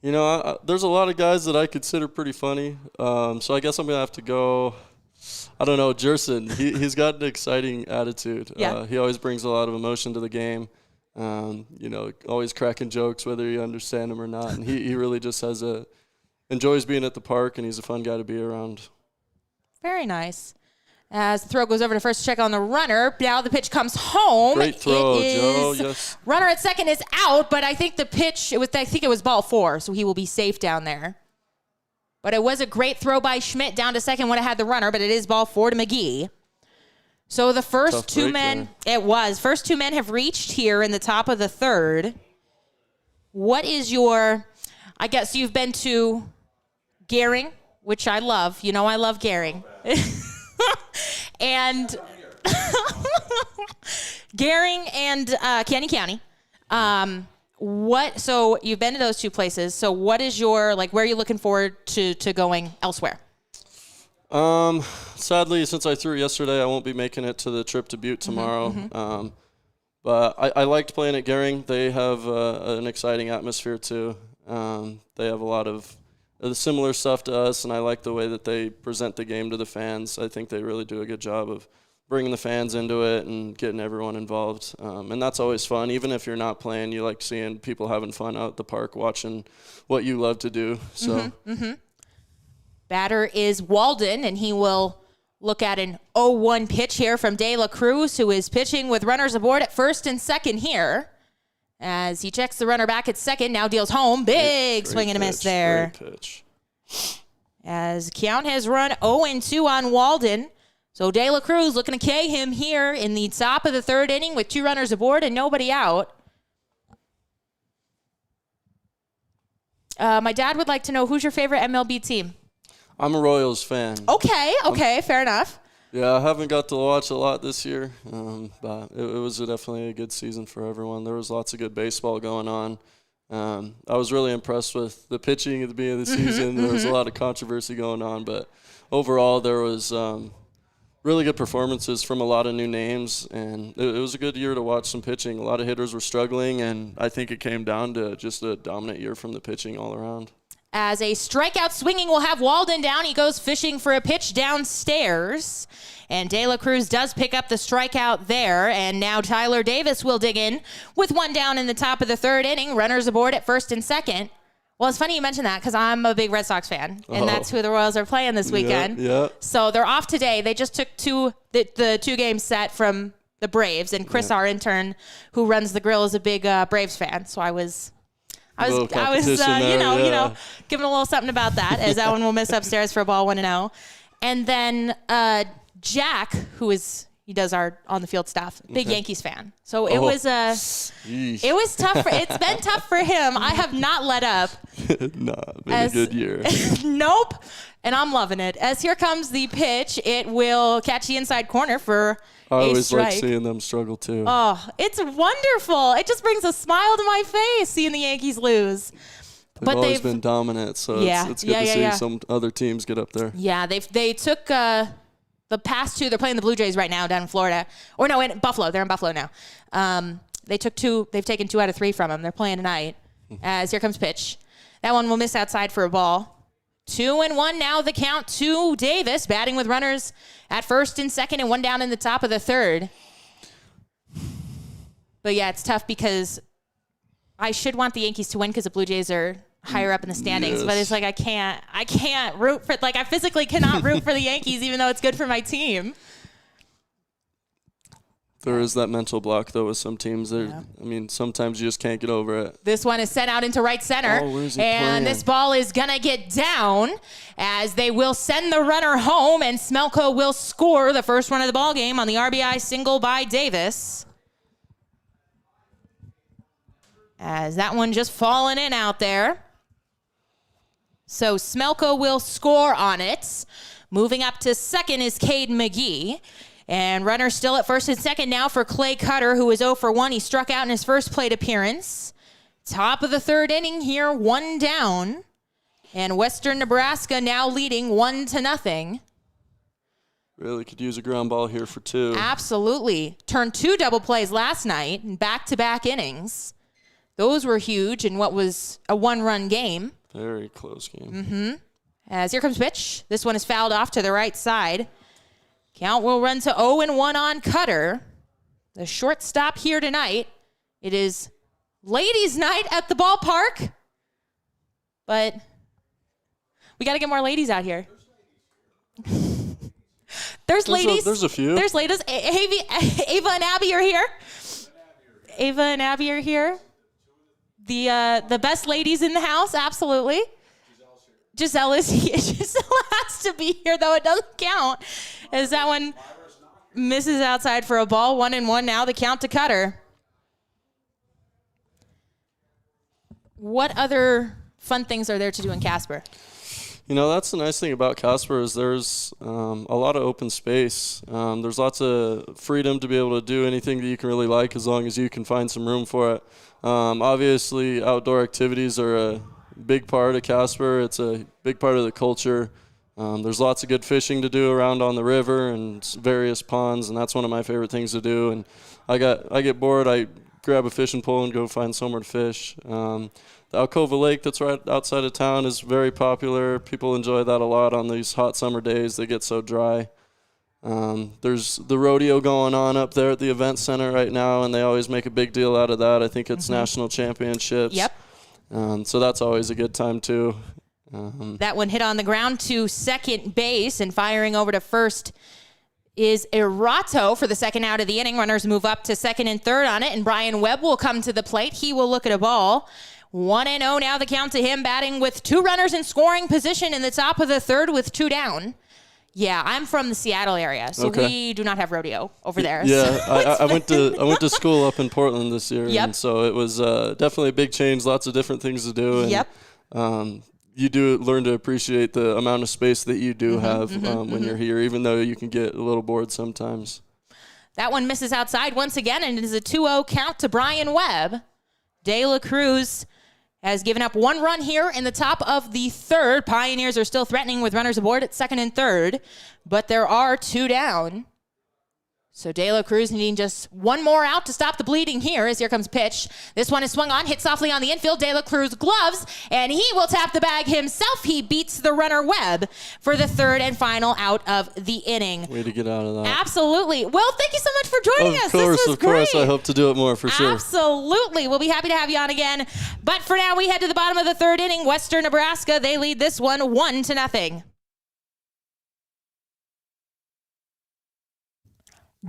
There's a lot of guys that I consider pretty funny. So I guess I'm going to have to go I don't know, Jerson. He's got an exciting attitude. Yeah. He always brings a lot of emotion to the game. Always cracking jokes, whether you understand him or not. And he really just enjoys being at the park, and he's a fun guy to be around. Very nice. As the throw goes over to first, check on the runner. Now the pitch comes home. Great throw, Joe. Yes. Runner at second is out, but I think the pitch, I think it was ball 4, so he will be safe down there. But it was a great throw by Schmidt down to second when it had the runner, but it is ball 4 to McGee. So the first two men, first two men have reached here in the top of the third. What is I guess you've been to Gehring, which I love. You know I love Gehring. And Gehring and Canyon County. So you've been to those two places. So what is where are you looking forward to going elsewhere? Sadly, since I threw yesterday, I won't be making it to the trip to Butte tomorrow. But I liked playing at Gehring. They have an exciting atmosphere too. They have a lot of similar stuff to us, and I like the way that they present the game to the fans. I think they really do a good job of bringing the fans into it and getting everyone involved. And that's always fun. Even if you're not playing, you like seeing people having fun out at the park watching what you love to do. So. Batter is Walden, and he will look at an 0-1 pitch here from De La Cruz, who is pitching with runners aboard at first and second here. As he checks the runner back at second, now deals home. Big swing and a miss there. Great pitch. As count has run 0-2 on Walden. So De La Cruz looking to K him here in the top of the third inning with 2 runners aboard and nobody out. My dad would like to know, who's your favorite MLB team? I'm a Royals fan. Okay, fair enough. Yeah, I haven't got to watch a lot this year, but it was definitely a good season for everyone. There was lots of good baseball going on. I was really impressed with the pitching at the beginning of the season. There was a lot of controversy going on, but overall there was really good performances from a lot of new names, and it was a good year to watch some pitching. A lot of hitters were struggling, and I think it came down to just a dominant year from the pitching all around. As a strikeout swinging will have Walden down. He goes fishing for a pitch downstairs. And De La Cruz does pick up the strikeout there. And now Tyler Davis will dig in with 1 down in the top of the third inning. Runners aboard at first and second. Well, it's funny you mentioned that because I'm a big Red Sox fan. And that's who the Royals are playing this weekend. Yeah. So they're off today. They just took the 2-game set from the Braves. And Chris, our intern, who runs the grill, is a big Braves fan. So I was giving a little something about that, as that one will miss upstairs for a ball 1-0. And then Jack, he does our on the field stuff, big Yankees fan. So it was tough. It's been tough for him. I have not let up. Been a good year. Nope. And I'm loving it. As here comes the pitch, it will catch the inside corner for I always strike. like seeing them struggle too. Oh, it's wonderful. It just brings a smile to my face seeing the Yankees lose. They've always been dominant, so it's good to see some other teams get up there. Yeah, they took the past 2. They're playing the Blue Jays right now down in Florida. Or no, in Buffalo. They're in Buffalo now. They've taken 2 out of 3 from them. They're playing tonight. As here comes pitch. That one will miss outside for a ball. 2-1 now the count to Davis, batting with runners at first and second and 1 down in the top of the third. But yeah, it's tough because I should want the Yankees to win because the Blue Jays are higher up in the standings. Yes. But it's like I can't root for, I physically cannot root for the Yankees even though it's good for my team. There is that mental block, though, with some teams. I mean, sometimes you just can't get over it. This one is sent out into right center. Where's he playing? This ball is going to get down as they will send the runner home, and Smelko will score the first run of the ball game on the RBI single by Davis. As that one just falling in out there. So Smelko will score on it. Moving up to second is Cade Mcgee. And runner still at first and second now for Clay Cutter, who is 0 for 1. He struck out in his first plate appearance. Top of the third inning here, 1 down. And Western Nebraska now leading 1-0. Really could use a ground ball here for 2. Absolutely. Turned 2 double plays last night in back-to-back innings. Those were huge in what was a 1-run game. Very close game. As here comes pitch. This one is fouled off to the right side. Count will run to 0-1 on Cutter. The shortstop here tonight. It is ladies' night at the ballpark, but we got to get more ladies out here. There's ladies. There's a few. There's ladies. Ava and Abby are here. Ava and Abby are here. The best ladies in the house, absolutely. Giselle is here. Giselle has to be here, though it doesn't count. As that one misses outside for a ball. 1-1 now. The count to Cutter. What other fun things are there to do in Casper? You know, that's the nice thing about Casper is there's a lot of open space. There's lots of freedom to be able to do anything that you can really like as long as you can find some room for it. Obviously, outdoor activities are a big part of Casper. It's a big part of the culture. There's lots of good fishing to do around on the river and various ponds, and that's one of my favorite things to do. And I get bored, I grab a fishing pole and go find somewhere to fish. The Alcova Lake that's right outside of town is very popular. People enjoy that a lot on these hot summer days. They get so dry. There's the rodeo going on up there at the event center right now, and they always make a big deal out of that. I think it's national championships. Yep. So that's always a good time, too. That one hit on the ground to second base, and firing over to first is Erato for the second out of the inning. Runners move up to second and third on it, and Brian Webb will come to the plate. He will look at a ball. 1-0 now, the count to him, batting with two runners in scoring position in the top of the third with two down. Yeah, I'm from the Seattle area, so we do not have rodeo over there. Yeah, I went to school up in Portland this year, Yep. and so it was definitely a big change. Lots of different things to do. And, Yep. You do learn to appreciate the amount of space that you do have when you're here, even though you can get a little bored sometimes. That one misses outside once again, and it is a 2-0 count to Brian Webb. De La Cruz has given up one run here in the top of the third. Pioneers are still threatening with runners aboard at second and third, but there are two down. So De La Cruz needing just one more out to stop the bleeding here as here comes pitch. This one is swung on, hit softly on the infield. De La Cruz gloves, and he will tap the bag himself. He beats the runner Webb for the third and final out of the inning. Way to get out of that. Absolutely. Well, thank you so much for joining us. Of course. I hope to do it more for sure. Absolutely. We'll be happy to have you on again. But for now, we head to the bottom of the third inning. Western Nebraska, they lead this one 1-0.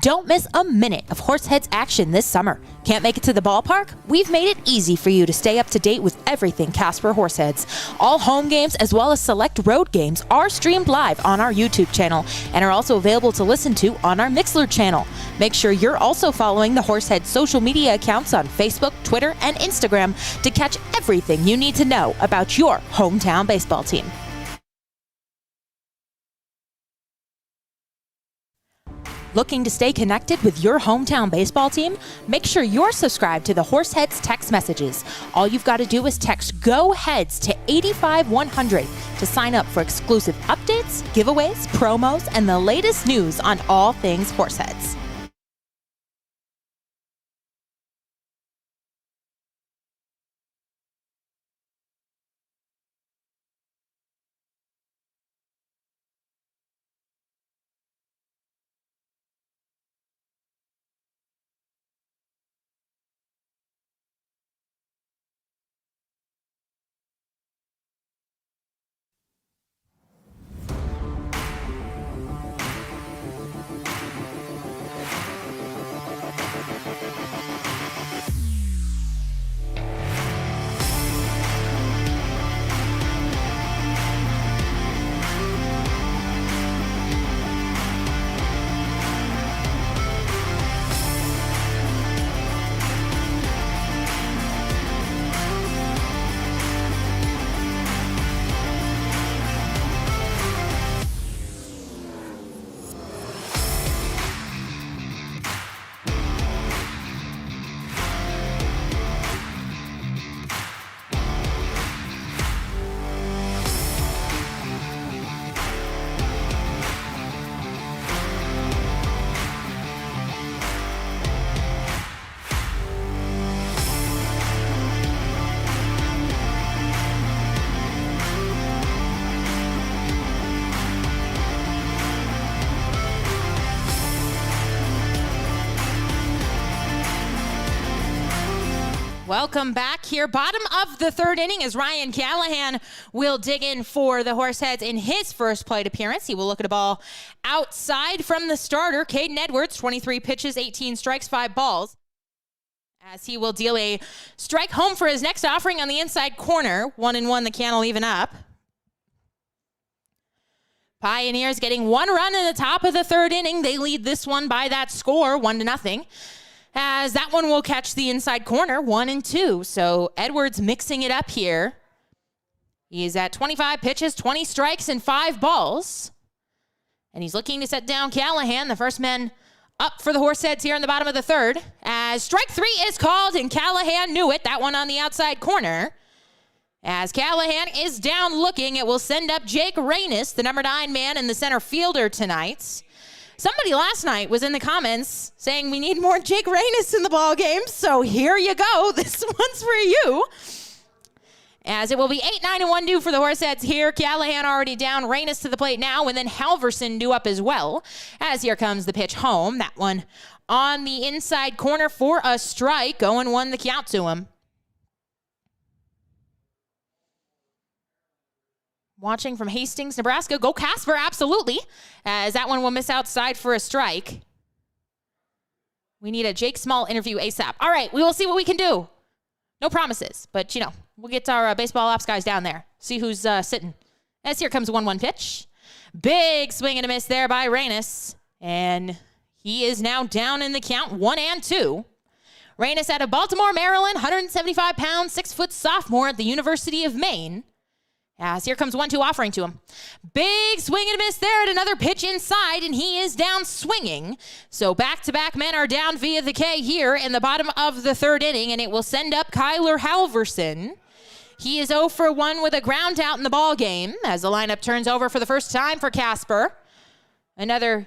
Don't miss a minute of Horseheads action this summer. Can't make it to the ballpark? We've made it easy for you to stay up to date with everything Casper Horseheads. All home games as well as select road games are streamed live on our YouTube channel and are also available to listen to on our Mixlr channel. Make sure you're also following the Horseheads social media accounts on Facebook, Twitter, and Instagram to catch everything you need to know about your hometown baseball team. Looking to stay connected with your hometown baseball team? Make sure you're subscribed to the Horseheads text messages. All you've got to do is text Go Heads to 85100 to sign up for exclusive updates, giveaways, promos, and the latest news on all things Horseheads. Welcome back here. Bottom of the third inning as Ryan Callahan will dig in for the Horseheads in his first plate appearance. He will look at a ball outside from the starter, Caden Edwards, 23 pitches, 18 strikes, 5 balls. As he will deal a strike home for his next offering on the inside corner. 1-1, the count will even up. Pioneers getting 1 run in the top of the third inning. They lead this one by that score, 1-0. As that one will catch the inside corner, 1-2. So Edwards mixing it up here. He's at 25 pitches, 20 strikes, and 5 balls. And he's looking to set down Callahan, the first man up for the Horseheads here in the bottom of the third. As strike 3 is called, and Callahan knew it. That one on the outside corner. As Callahan is down looking, it will send up Jake Reynes, the number 9 man and the center fielder tonight. Somebody last night was in the comments saying we need more Jake Reynes in the ball game, so here you go. This one's for you. As it will be 8-9-1 due for the Horseheads here. Callahan already down, Reynes to the plate now, and then Halverson due up as well. As here comes the pitch home. That one on the inside corner for a strike. 0-1 the count to him. Watching from Hastings, Nebraska. Go Casper, absolutely. As that one will miss outside for a strike. We need a Jake Small interview ASAP. All right, we will see what we can do. No promises, but, you know, we'll get our baseball ops guys down there. See who's sitting. As here comes a 1-1 pitch. Big swing and a miss there by Reynes. And he is now down in the count, 1-2. Reynes out of Baltimore, Maryland, 175 pounds, 6-foot sophomore at the University of Maine. As here comes 1-2 offering to him. Big swing and a miss there at another pitch inside, and he is down swinging. So back-to-back men are down via the K here in the bottom of the third inning, and it will send up Kyler Halverson. He is 0 for 1 with a ground out in the ball game as the lineup turns over for the first time for Casper. Another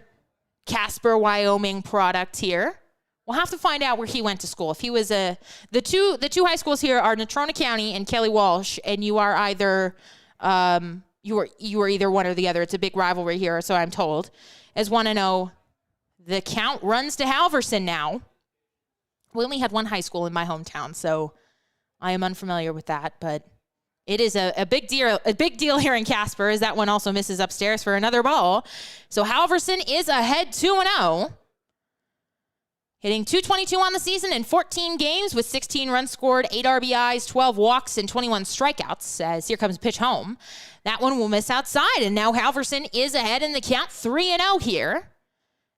Casper, Wyoming product here. We'll have to find out where he went to school. If he was the two high schools here are Natrona County and Kelly Walsh, and you are either you are either one or the other. It's a big rivalry here, so I'm told. As 1-0, the count runs to Halverson now. We only had one high school in my hometown, so I am unfamiliar with that, but it is a big deal here in Casper, as that one also misses upstairs for another ball. So Halverson is ahead 2-0. Hitting .222 on the season in 14 games with 16 runs scored, 8 RBIs, 12 walks, and 21 strikeouts. As here comes pitch home. That one will miss outside, and now Halverson is ahead in the count, 3-0 here.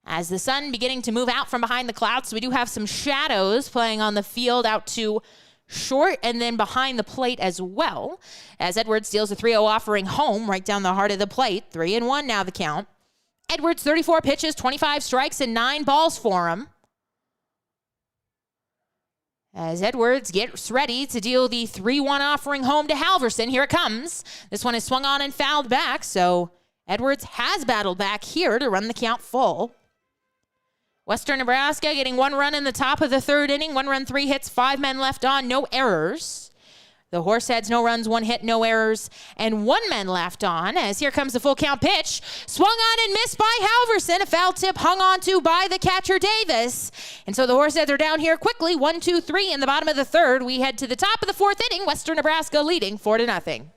As the sun beginning to move out from behind the clouds, so we do have some shadows playing on the field out to short and then behind the plate as well. As Edwards deals a 3-0 offering home right down the heart of the plate. 3-1 now the count. Edwards, 34 pitches, 25 strikes, and 9 balls for him. As Edwards gets ready to deal the 3-1 offering home to Halverson. Here it comes. This one is swung on and fouled back, so Edwards has battled back here to run the count full. Western Nebraska getting 1 run in the top of the third inning. 1 run, 3 hits, 5 men left on, no errors. The Horseheads, no runs, 1 hit, no errors, and 1 man left on. As here comes the full count pitch. Swung on and missed by Halverson. A foul tip hung on to by the catcher Davis. And so the Horseheads are down here quickly. 1-2-3 in the bottom of the third. We head to the top of the fourth inning. Western Nebraska leading 4-0.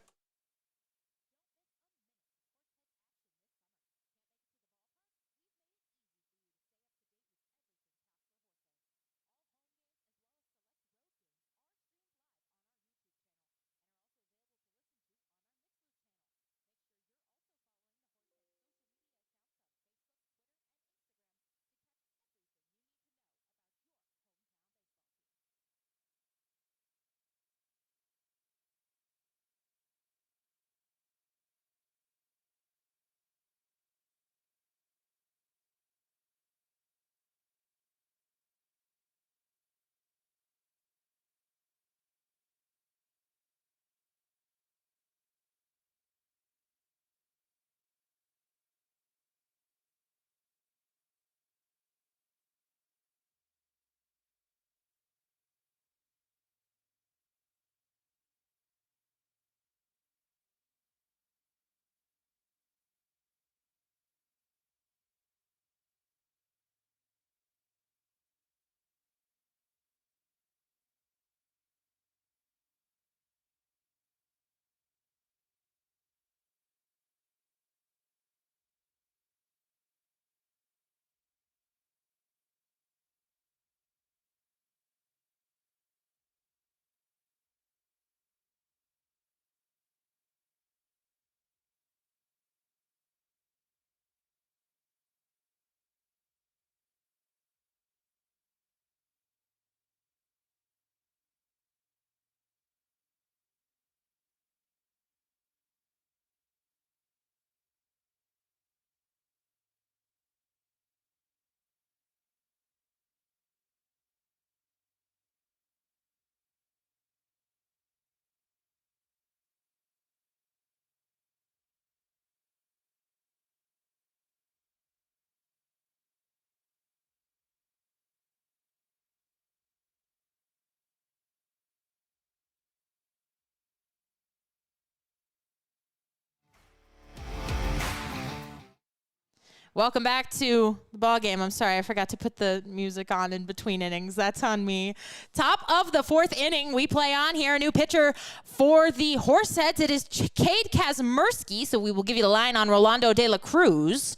Welcome back to the ball game. I'm sorry, I forgot to put the music on in between innings. That's on me. Top of the fourth inning, we play on here. A new pitcher for the Horseheads. It is Cade Mcgee, so we will give you the line on Rolando De La Cruz,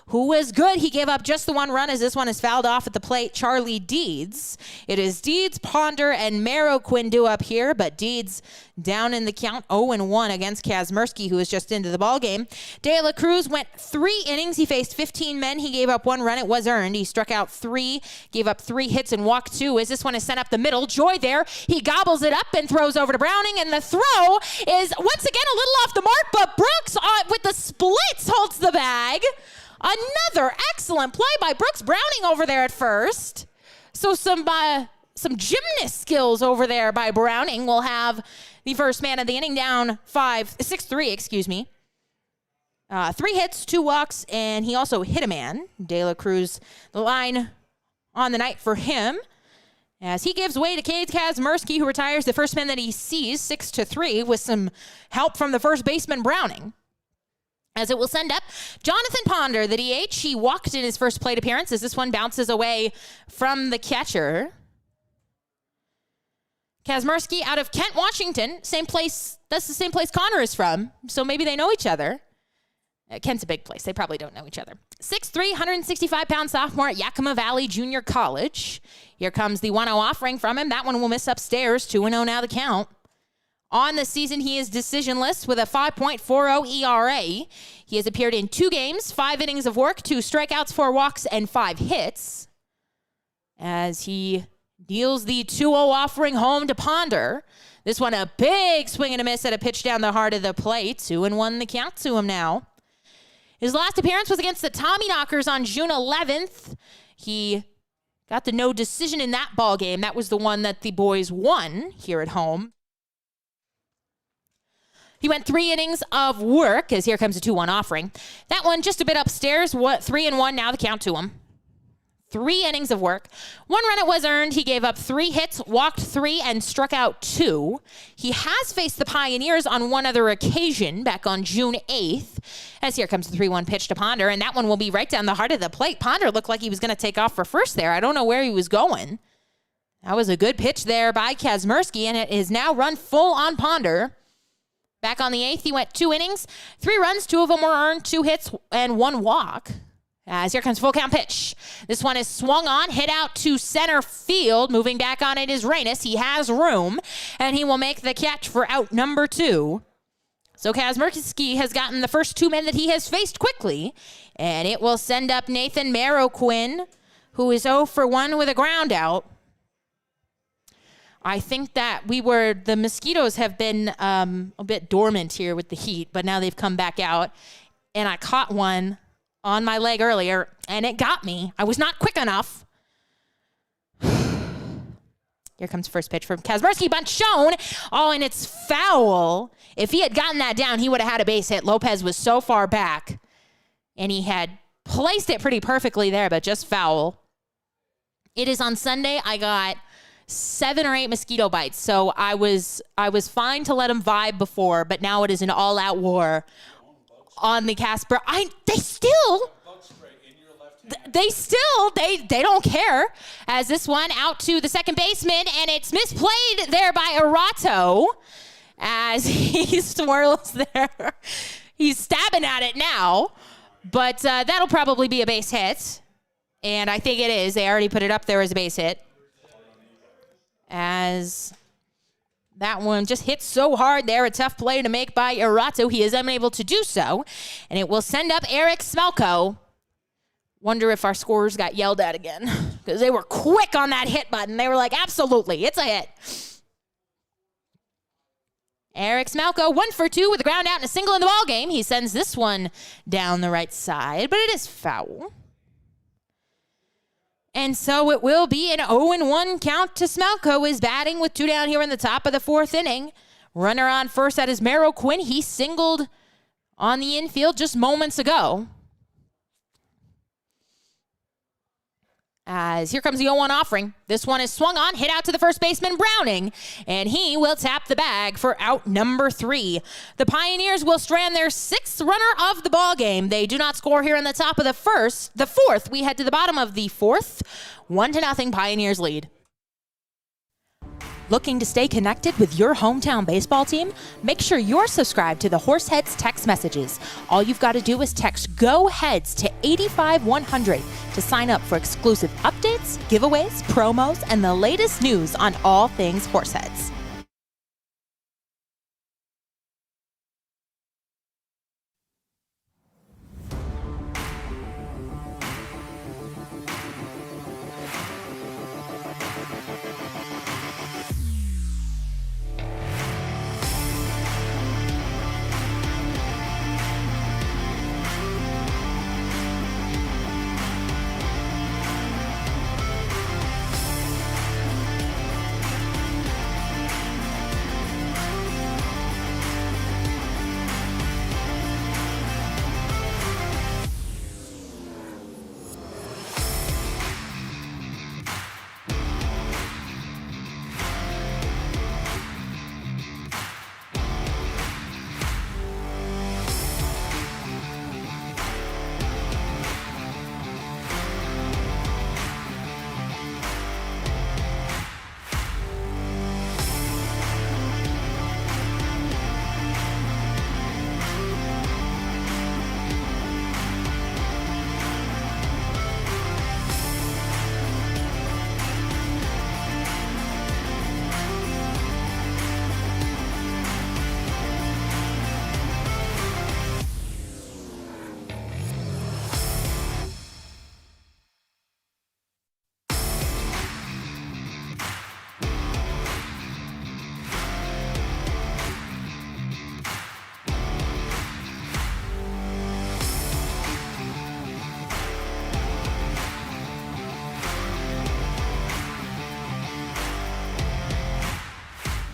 who was good. He gave up just the one run as this one is fouled off at the plate. Charlie Deeds. It is Deeds, Ponder, and Marroquin due up here, but Deeds down in the count 0-1 against Mcgee, who is just into the ball game. De La Cruz went 3 innings. He faced 15 men. He gave up 1 run. It was earned. He struck out 3, gave up 3 hits and walked 2 as this one is sent up the middle. Joy there. He gobbles it up and throws over to Browning, and the throw is once again a little off the mark, but Brooks with the splits holds the bag. Another excellent play by Brooks Browning over there at first. So some gymnast skills over there by Browning will have the first man of the inning down 6-3, excuse me. 3 hits, 2 walks, and he also hit a man. De La Cruz, the line on the night for him, as he gives way to Cade Mcgee, who retires the first man that he sees 6-3 with some help from the first baseman Browning. As it will send up Jonathan Ponder, the DH. He walked in his first plate appearance as this one bounces away from the catcher. Mcgee out of Kent, Washington. Same place. That's the same place Connor is from, so maybe they know each other. Kent's a big place. They probably don't know each other. 6'3", 165-pound sophomore at Yakima Valley Junior College. Here comes the 1-0 offering from him. That one will miss upstairs. 2-0 now the count. On the season, he is decisionless with a 5.40 ERA. He has appeared in 2 games, 5 innings of work, 2 strikeouts, 4 walks, and 5 hits. As he deals the 2-0 offering home to Ponder. This one a big swing and a miss at a pitch down the heart of the plate. 2-1 the count to him now. His last appearance was against the Tommyknockers on June 11th. He got the no decision in that ball game. That was the one that the boys won here at home. He went 3 innings of work, as here comes a 2-1 offering. That one just a bit upstairs. 3-1 now the count to him. 3 innings of work. 1 run it was earned. He gave up 3 hits, walked 3, and struck out 2. He has faced the Pioneers on one other occasion back on June 8th. As here comes the 3-1 pitch to Ponder, and that one will be right down the heart of the plate. Ponder looked like he was going to take off for first there. I don't know where he was going. That was a good pitch there by Mcgee, and it is now run full on Ponder. Back on the 8th, he went 2 innings, 3 runs, 2 of them were earned, 2 hits, and 1 walk. As here comes full count pitch. This one is swung on, hit out to center field. Moving back on it is Reynes. He has room, and he will make the catch for out number 2. So Mcgee has gotten the first 2 men that he has faced quickly, and it will send up Nathan Marroquin, who is 0 for 1 with a ground out. I think that the Mosquitoes have been a bit dormant here with the heat, but now they've come back out. And I caught one on my leg earlier, and it got me. I was not quick enough. Here comes first pitch from Mcgee, bunt shown. Oh, and it's foul. If he had gotten that down, he would have had a base hit. Lopez was so far back, and he had placed it pretty perfectly there, but just foul. It is on Sunday. I got 7 or 8 mosquito bites. So I was fine to let them vibe before, but now it is an all-out war on the Casper. They don't care, as this one out to the second baseman, and it's misplayed there by Arato as he swirls there. He's stabbing at it now, but that'll probably be a base hit, and I think it is. They already put it up there as a base hit. As that one just hits so hard there, a tough play to make by Arato. He is unable to do so, and it will send up Eric Smelko. Wonder if our scorers got yelled at again, because they were quick on that hit button. They were like, absolutely, it's a hit. Eric Smelko, 1 for 2 with a ground out and a single in the ball game. He sends this one down the right side, but it is foul. And so it will be an 0-1 count to Smelko, is batting with 2 down here in the top of the 4th inning. Runner on first, that is Marroquin. He singled on the infield just moments ago. As here comes the 0-1 offering. This one is swung on, hit out to the first baseman, Browning, and he will tap the bag for out number 3. The Pioneers will strand their 6th runner of the ball game. They do not score here in the top of the 4th. We head to the bottom of the 4th. 1-0 Pioneers lead. Looking to stay connected with your hometown baseball team? Make sure you're subscribed to the Horseheads text messages. All you've got to do is text Go Heads to 85100 to sign up for exclusive updates, giveaways, promos, and the latest news on all things Horseheads.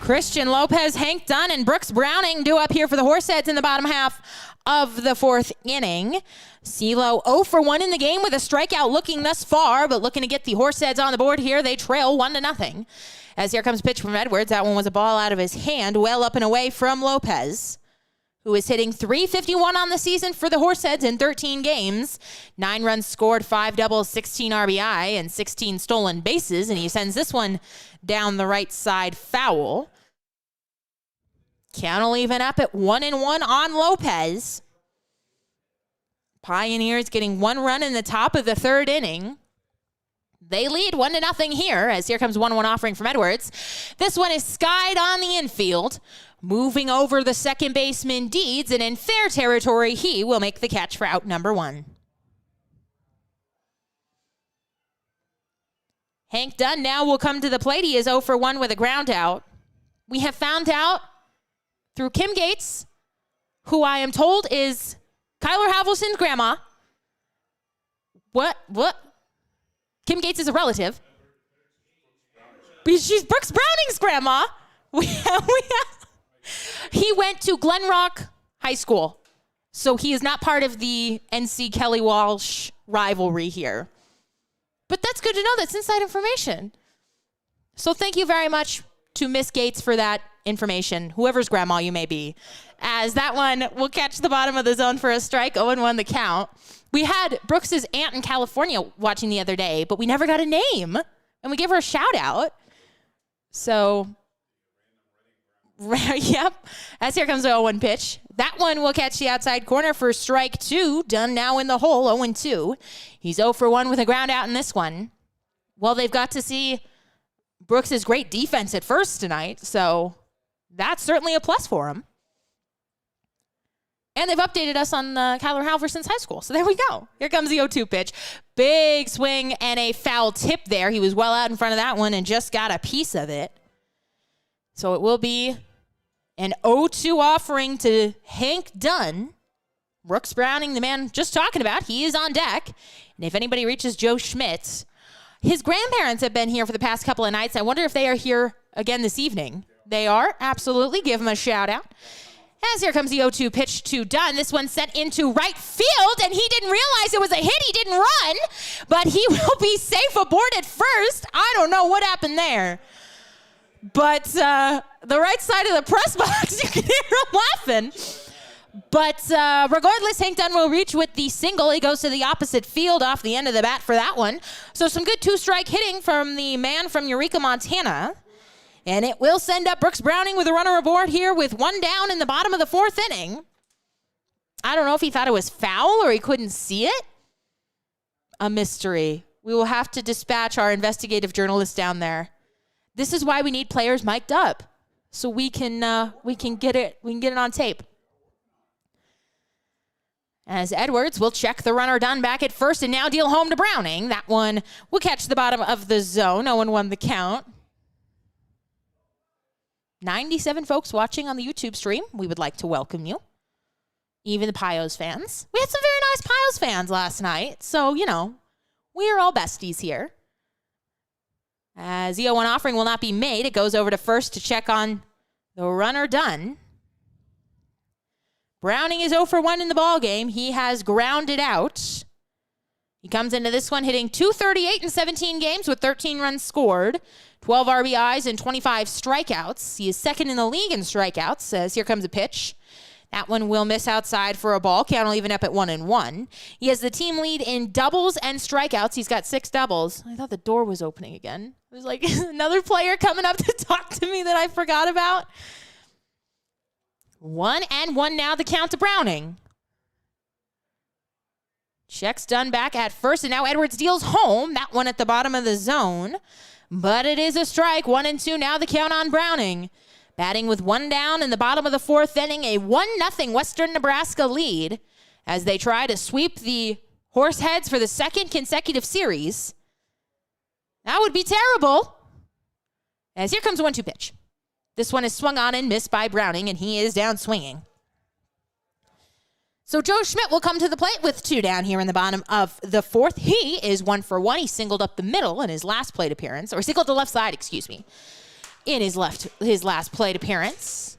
Christian Lopez, Hank Dunn, and Brooks Browning due up here for the Horseheads in the bottom half of the 4th inning. CeeLo 0 for 1 in the game with a strikeout looking thus far, but looking to get the Horseheads on the board here. They trail 1-0. As here comes a pitch from Edwards. That one was a ball out of his hand, well up and away from Lopez, who is hitting .351 on the season for the Horseheads in 13 games. 9 runs scored, 5 doubles, 16 RBI, and 16 stolen bases, and he sends this one down the right side foul. Count will even up at 1-1 on Lopez. Pioneers getting 1 run in the top of the 3rd inning. They lead 1-0 here, as here comes 1-1 offering from Edwards. This one is skied on the infield. Moving over the second baseman Deeds, and in fair territory, he will make the catch for out number 1. Hank Dunn now will come to the plate. He is 0 for 1 with a ground out. We have found out through Kim Gates, who I am told is Kyler Halverson's grandma. What? Kim Gates is a relative. She's Brooks Browning's grandma. He went to Glen Rock High School, so he is not part of the NC Kelly Walsh rivalry here. But that's good to know. That's inside information. So thank you very much to Miss Gates for that information, whoever's grandma you may be, as that one will catch the bottom of the zone for a strike. 0-1 the count. We had Brooks's aunt in California watching the other day, but we never got a name, and we gave her a shout out. So, yep, as here comes the 0-1 pitch. That one will catch the outside corner for strike 2. Dunn now in the hole, 0-2. He's 0 for 1 with a ground out in this one. Well, they've got to see Brooks's great defense at first tonight, so that's certainly a plus for him. And they've updated us on Kyler Halverson's high school, so there we go. Here comes the 0-2 pitch. Big swing and a foul tip there. He was well out in front of that one and just got a piece of it. So it will be an 0-2 offering to Hank Dunn. Brooks Browning, the man just talking about, he is on deck. And if anybody reaches Joe Schmidt, his grandparents have been here for the past couple of nights. I wonder if they are here again this evening. They are, absolutely. Give them a shout out. As here comes the 0-2 pitch to Dunn. This one sent into right field, and he didn't realize it was a hit. He didn't run, but he will be safe aboard at first. I don't know what happened there. But the right side of the press box, you can hear him laughing. But regardless, Hank Dunn will reach with the single. He goes to the opposite field off the end of the bat for that one. So some good two-strike hitting from the man from Eureka, Montana. And it will send up Brooks Browning with a runner aboard here with one down in the bottom of the fourth inning. I don't know if he thought it was foul or he couldn't see it. A mystery. We will have to dispatch our investigative journalist down there. This is why we need players mic'd up, so we can get it on tape. As Edwards will check the runner Dunn back at first and now deal home to Browning. That one will catch the bottom of the zone. No one won the count. 97 folks watching on the YouTube stream. We would like to welcome you. Even the Pios fans. We had some very nice Pios fans last night. So, we are all besties here. As the 0-1 offering will not be made, it goes over to first to check on the runner Dunn. Browning is 0 for 1 in the ballgame. He has grounded out. He comes into this one hitting .238 in 17 games with 13 runs scored, 12 RBIs, and 25 strikeouts. He is second in the league in strikeouts, as here comes a pitch. That one will miss outside for a ball. Count will even up at 1-1. He has the team lead in doubles and strikeouts. He's got 6 doubles. I thought the door was opening again. It was like another player coming up to talk to me that I forgot about. 1-1 now, the count to Browning. Checks Dunn back at first, and now Edwards deals home. That one at the bottom of the zone. But it is a strike. 1-2 now, the count on Browning. Batting with one down in the bottom of the fourth inning, a 1-0 Western Nebraska lead as they try to sweep the Horseheads for the second consecutive series. That would be terrible. As here comes a 1-2 pitch. This one is swung on and missed by Browning, and he is down swinging. So Joe Schmidt will come to the plate with 2 down here in the bottom of the fourth. He is 1 for 1. He singled up the middle in his last plate appearance, or singled the left side, in his last plate appearance.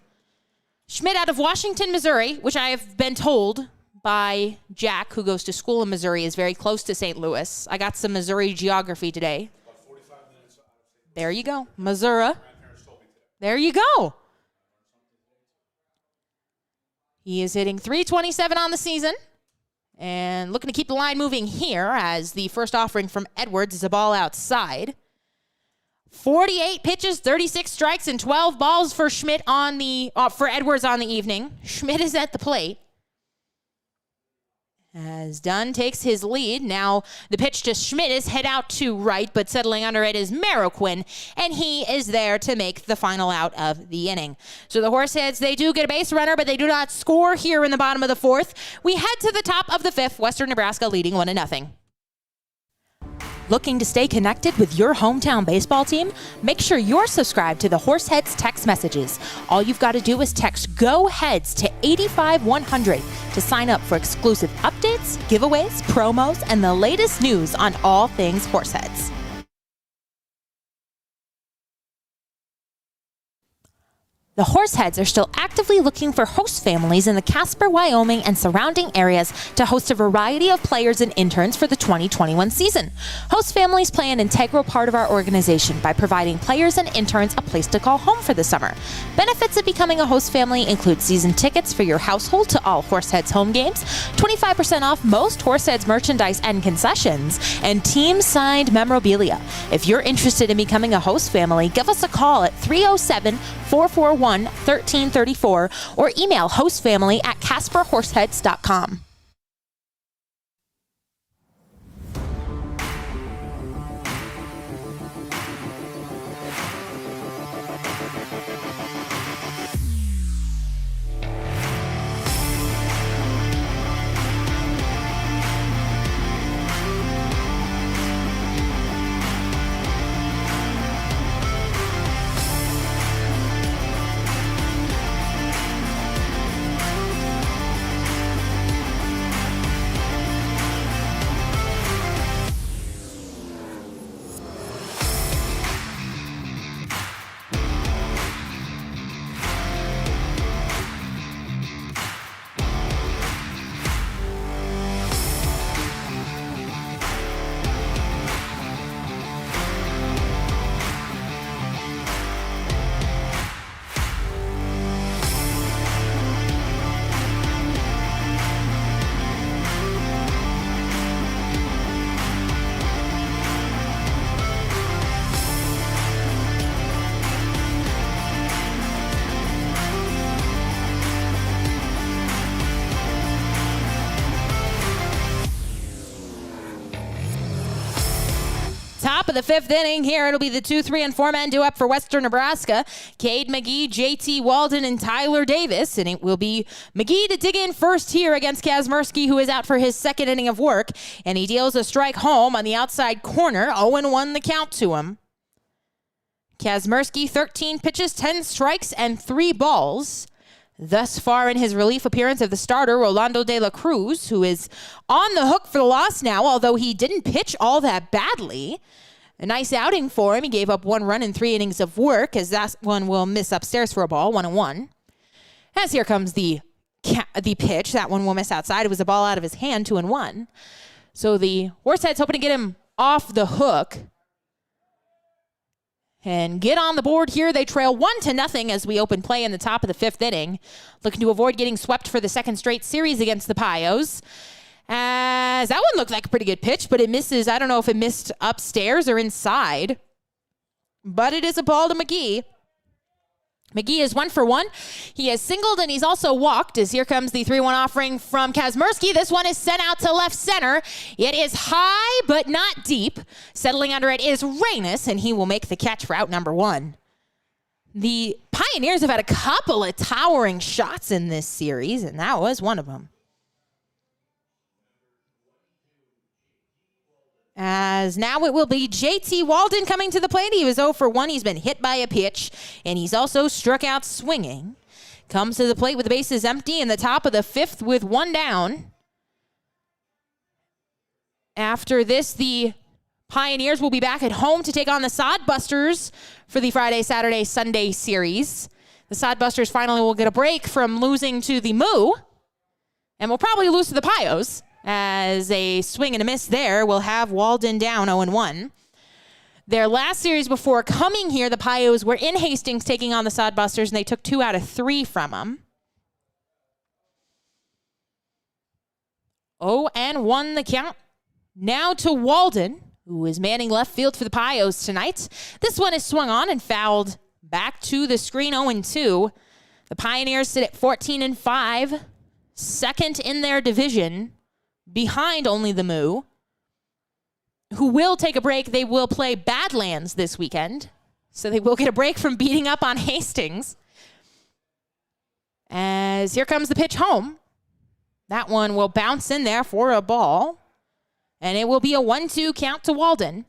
Schmidt out of Washington, Missouri, which I have been told by Jack, who goes to school in Missouri, is very close to St. Louis. I got some Missouri geography today. About 45 minutes. There you go, Missouri. There you go. He is hitting .327 on the season and looking to keep the line moving here as the first offering from Edwards is a ball outside. 48 pitches, 36 strikes, and 12 balls for Schmidt for Edwards on the evening. Schmidt is at the plate. As Dunn takes his lead, now the pitch to Schmidt is head out to right, but settling under it is Marroquin, and he is there to make the final out of the inning. So the Horseheads, they do get a base runner, but they do not score here in the bottom of the fourth. We head to the top of the fifth, Western Nebraska leading 1-0. Looking to stay connected with your hometown baseball team? Make sure you're subscribed to the Horseheads text messages. All you've got to do is text GO HEADS to 85100 to sign up for exclusive updates, giveaways, promos, and the latest news on all things Horseheads. The Horseheads are still actively looking for host families in the Casper, Wyoming, and surrounding areas to host a variety of players and interns for the 2021 season. Host families play an integral part of our organization by providing players and interns a place to call home for the summer. Benefits of becoming a host family include season tickets for your household to all Horseheads home games, 25% off most Horseheads merchandise and concessions, and team-signed memorabilia. If you're interested in becoming a host family, give us a call at 307-441-1334 or email hostfamily@casperhorseheads.com. Top of the fifth inning here. It'll be the 2, 3, and 4-man due up for Western Nebraska. Cade Mcgee, JT Walden, and Tyler Davis. And it will be Mcgee to dig in first here against Kazmersky, who is out for his second inning of work. And he deals a strike home on the outside corner. 0-1 the count to him. Kazmersky, 13 pitches, 10 strikes, and 3 balls. Thus far in his relief appearance of the starter, Rolando De La Cruz, who is on the hook for the loss now, although he didn't pitch all that badly. A nice outing for him. He gave up 1 run in 3 innings of work, as that one will miss upstairs for a ball, 1-1. As here comes the pitch. That one will miss outside. It was a ball out of his hand, 2-1. So the Horseheads hoping to get him off the hook and get on the board here. They trail 1-0 as we open play in the top of the fifth inning. Looking to avoid getting swept for the second straight series against the Pios. As that one looked like a pretty good pitch, but it misses. I don't know if it missed upstairs or inside. But it is a ball to Mcgee. Mcgee is 1 for 1. He has singled and he's also walked as here comes the 3-1 offering from Kazmersky. This one is sent out to left center. It is high but not deep. Settling under it is Reynes, and he will make the catch for out number 1. The Pioneers have had a couple of towering shots in this series, and that was one of them. As now it will be JT Walden coming to the plate. He was 0 for 1. He's been hit by a pitch, and he's also struck out swinging. Comes to the plate with the bases empty in the top of the fifth with 1 down. After this, the Pioneers will be back at home to take on the Sodbusters for the Friday, Saturday, Sunday series. The Sodbusters finally will get a break from losing to the Moo, and will probably lose to the Pios. As a swing and a miss there, will have Walden down 0-1. Their last series before coming here, the Pios were in Hastings taking on the Sodbusters, and they took 2 out of 3 from them. 0-1 the count. Now to Walden, who is manning left field for the Pios tonight. This one is swung on and fouled back to the screen, 0-2. The Pioneers sit at 14-5, second in their division, behind only the Moo, who will take a break. They will play Badlands this weekend, so they will get a break from beating up on Hastings. As here comes the pitch home. That one will bounce in there for a ball, and it will be a 1-2 count to Walden.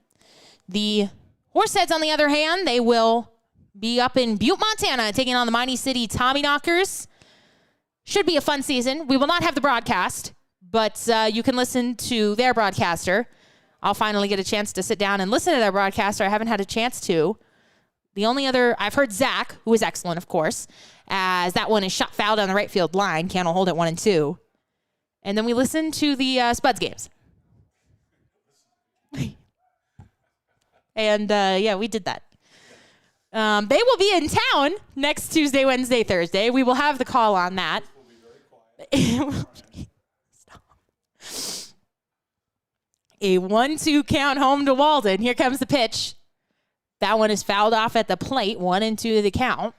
The Horseheads, on the other hand, they will be up in Butte, Montana, taking on the Mighty City Tommyknockers. Should be a fun season. We will not have the broadcast, but you can listen to their broadcaster. I'll finally get a chance to sit down and listen to their broadcaster. I haven't had a chance to. The only other, I've heard Zach, who is excellent, of course, as that one is shot fouled on the right field line. Can't hold it 1-2. And then we listen to the Spuds games. And yeah, we did that. They will be in town next Tuesday, Wednesday, Thursday. We will have the call on that. A 1-2 count home to Walden. Here comes the pitch. That one is fouled off at the plate. 1-2 the count.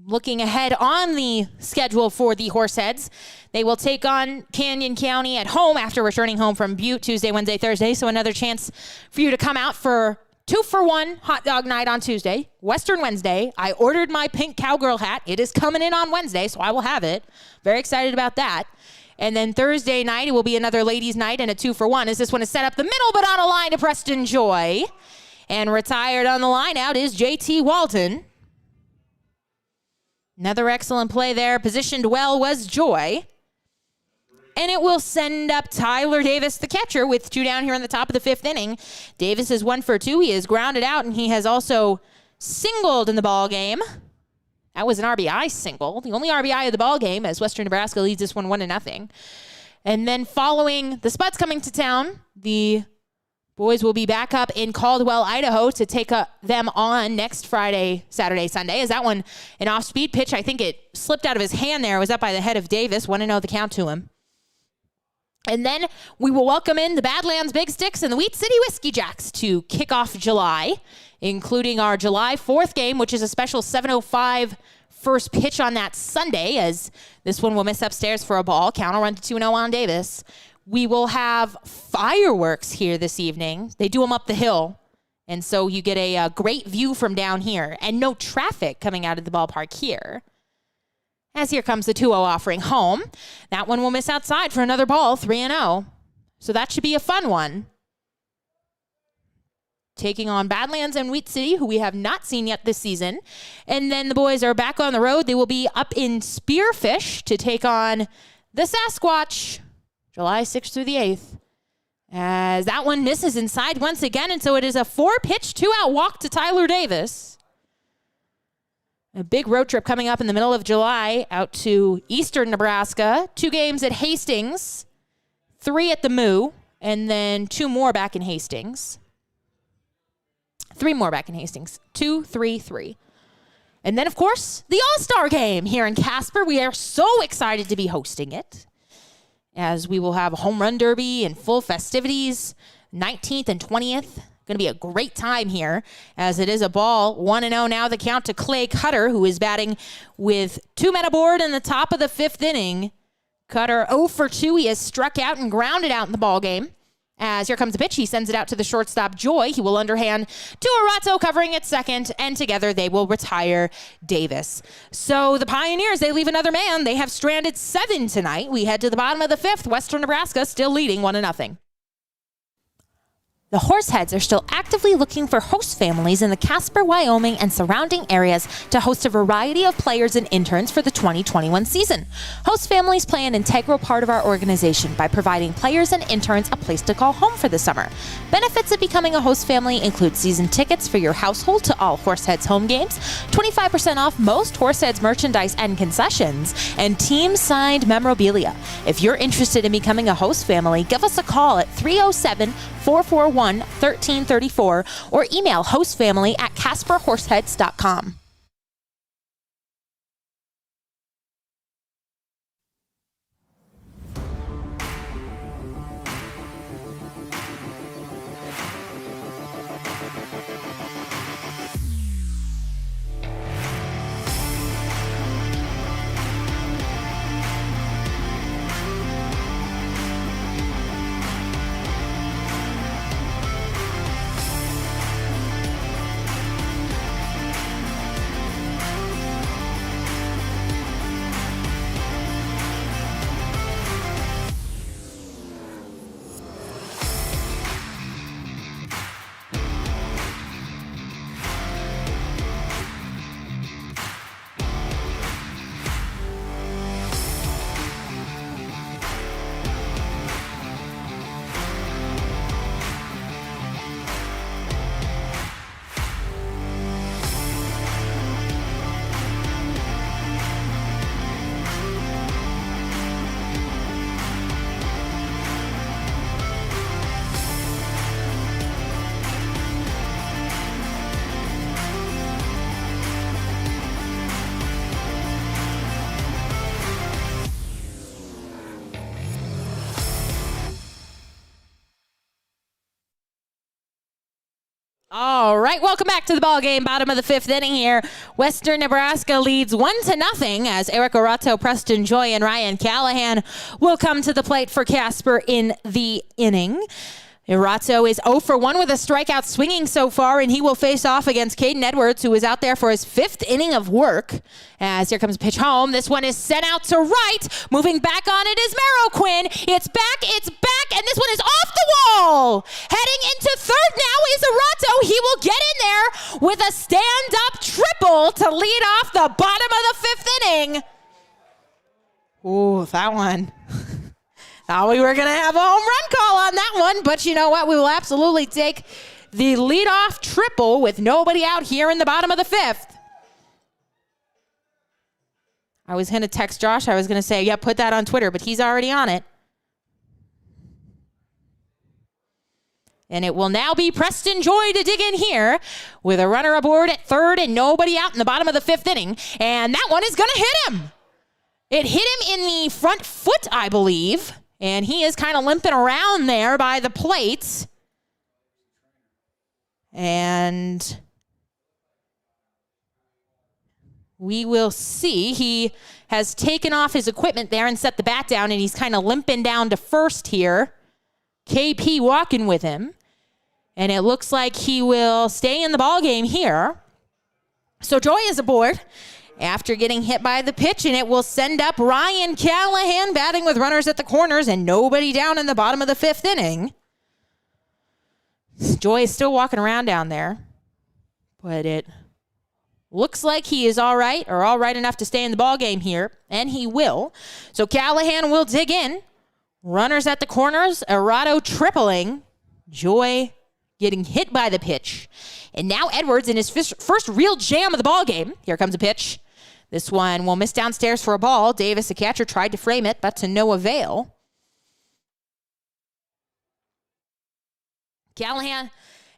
Looking ahead on the schedule for the Horseheads, they will take on Canyon County at home after returning home from Butte Tuesday, Wednesday, Thursday. So another chance for you to come out for 2-for-1 hot dog night on Tuesday. Western Wednesday. I ordered my pink cowgirl hat. It is coming in on Wednesday, so I will have it. Very excited about that. And then Thursday night, it will be another ladies' night and a 2-for-1 as this one is set up the middle, but on a line to Preston Joy. And retired on the line out is JT Walden. Another excellent play there. Positioned well was Joy. And it will send up Tyler Davis, the catcher, with 2 down here in the top of the fifth inning. Davis is 1 for 2. He is grounded out, and he has also singled in the ball game. That was an RBI single, the only RBI of the ball game, as Western Nebraska leads this one 1-0. And then following the Spuds coming to town, the boys will be back up in Caldwell, Idaho to take them on next Friday, Saturday, Sunday. Is that one an off-speed pitch? I think it slipped out of his hand there. It was up by the head of Davis. 1-0 the count to him. And then we will welcome in the Badlands Big Sticks and the Wheat City Whiskey Jacks to kick off July, including our July 4th game, which is a special 7:05 first pitch on that Sunday, as this one will miss upstairs for a ball. Counter run to 2-0 on Davis. We will have fireworks here this evening. They do them up the hill. And so you get a great view from down here and no traffic coming out of the ballpark here. As here comes the 2-0 offering home. That one will miss outside for another ball, 3-0. So that should be a fun one. Taking on Badlands and Wheat City, who we have not seen yet this season. And then the boys are back on the road. They will be up in Spearfish to take on the Sasquatch, July 6th through the 8th. As that one misses inside once again, and so it is a 4-pitch, 2-out walk to Tyler Davis. A big road trip coming up in the middle of July out to eastern Nebraska. 2 games at Hastings, 3 at the Moo, and then 2 more back in Hastings. 3 more back in Hastings. 2, 3, 3. And then, of course, the All-Star Game here in Casper. We are so excited to be hosting it, as we will have a home run derby and full festivities, 19th and 20th. Going to be a great time here, as it is a ball. 1-0 now, the count to Clay Cutter, who is batting with 2 men aboard in the top of the 5th inning. Cutter 0 for 2. He has struck out and grounded out in the ball game. As here comes the pitch, he sends it out to the shortstop, Joy. He will underhand to Arato covering at second, and together they will retire Davis. So the Pioneers, they leave another man. They have stranded 7 tonight. We head to the bottom of the 5th. Western Nebraska still leading 1-0. The Horseheads are still actively looking for host families in the Casper, Wyoming, and surrounding areas to host a variety of players and interns for the 2021 season. Host families play an integral part of our organization by providing players and interns a place to call home for the summer. Benefits of becoming a host family include season tickets for your household to all Horseheads home games, 25% off most Horseheads merchandise and concessions, and team-signed memorabilia. If you're interested in becoming a host family, give us a call at 307-441-1334 or email hostfamily@casperhorseheads.com. All right, welcome back to the ball game. Bottom of the 5th inning here. Western Nebraska leads 1-0 as Eric Arato, Preston Joy, and Ryan Callahan will come to the plate for Casper in the inning. Arato is 0 for 1 with a strikeout swinging so far, and he will face off against Caden Edwards, who is out there for his 5th inning of work. As here comes a pitch home. This one is sent out to right. Moving back on it is Marroquin. It's back, and this one is off the wall. Heading into third now is Arato. He will get in there with a stand-up triple to lead off the bottom of the 5th inning. Ooh, that one. Thought we were going to have a home run call on that one, but you know what? We will absolutely take the leadoff triple with nobody out here in the bottom of the 5th. I was going to text Josh. I was going to say, yeah, put that on Twitter, but he's already on it. And it will now be Preston Joy to dig in here with a runner aboard at third and nobody out in the bottom of the 5th inning. And that one is going to hit him. It hit him in the front foot, I believe. And he is kind of limping around there by the plate. And We will see. He has taken off his equipment there and set the bat down, and he's kind of limping down to first here. KP walking with him. And it looks like he will stay in the ball game here. So Joy is aboard after getting hit by the pitch, and it will send up Ryan Callahan batting with runners at the corners and nobody down in the bottom of the 5th inning. Joy is still walking around down there, but it looks like he is all right, or all right enough to stay in the ball game here, and he will. So Callahan will dig in. Runners at the corners, Arado tripling. Joy getting hit by the pitch. And now Edwards in his first real jam of the ball game. Here comes a pitch. This one will miss downstairs for a ball. Davis, the catcher, tried to frame it, but to no avail. Callahan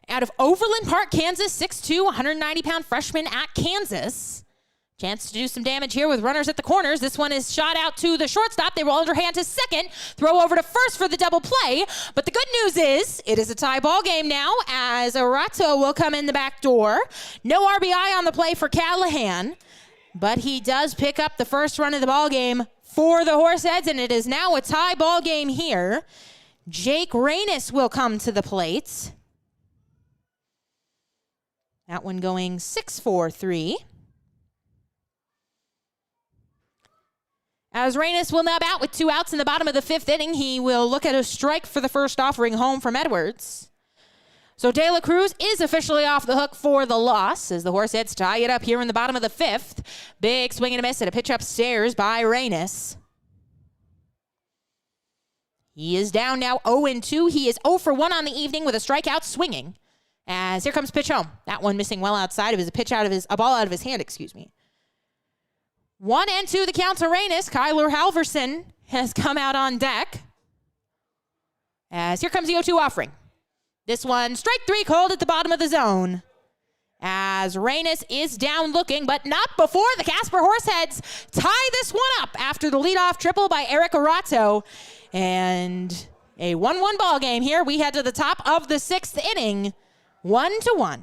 out of Overland Park, Kansas, 6'2", 190-pound freshman at Kansas. Chance to do some damage here with runners at the corners. This one is shot out to the shortstop. They will underhand to second. Throw over to first for the double play. But the good news is it is a tie ball game now as Arato will come in the back door. No RBI on the play for Callahan, but he does pick up the first run of the ball game for the Horseheads, and it is now a tie ball game here. Jake Reynes will come to the plate. That one going 6-4-3. As Reynes will nub out with 2 outs in the bottom of the 5th inning, he will look at a strike for the first offering home from Edwards. So De La Cruz is officially off the hook for the loss as the Horseheads tie it up here in the bottom of the 5th. Big swing and a miss and a pitch upstairs by Reynes. He is down now 0-2. He is 0 for 1 on the evening with a strikeout swinging. As here comes pitch home. That one missing well outside of his a ball out of his hand, 1-2 the count to Reynes. Kyler Halverson has come out on deck. As here comes the 0-2 offering. This one, strike 3 called at the bottom of the zone. As Reynes is down looking, but not before the Casper Horseheads tie this one up after the leadoff triple by Eric Arato. And a 1-1 ball game here. We head to the top of the 6th inning, 1-1.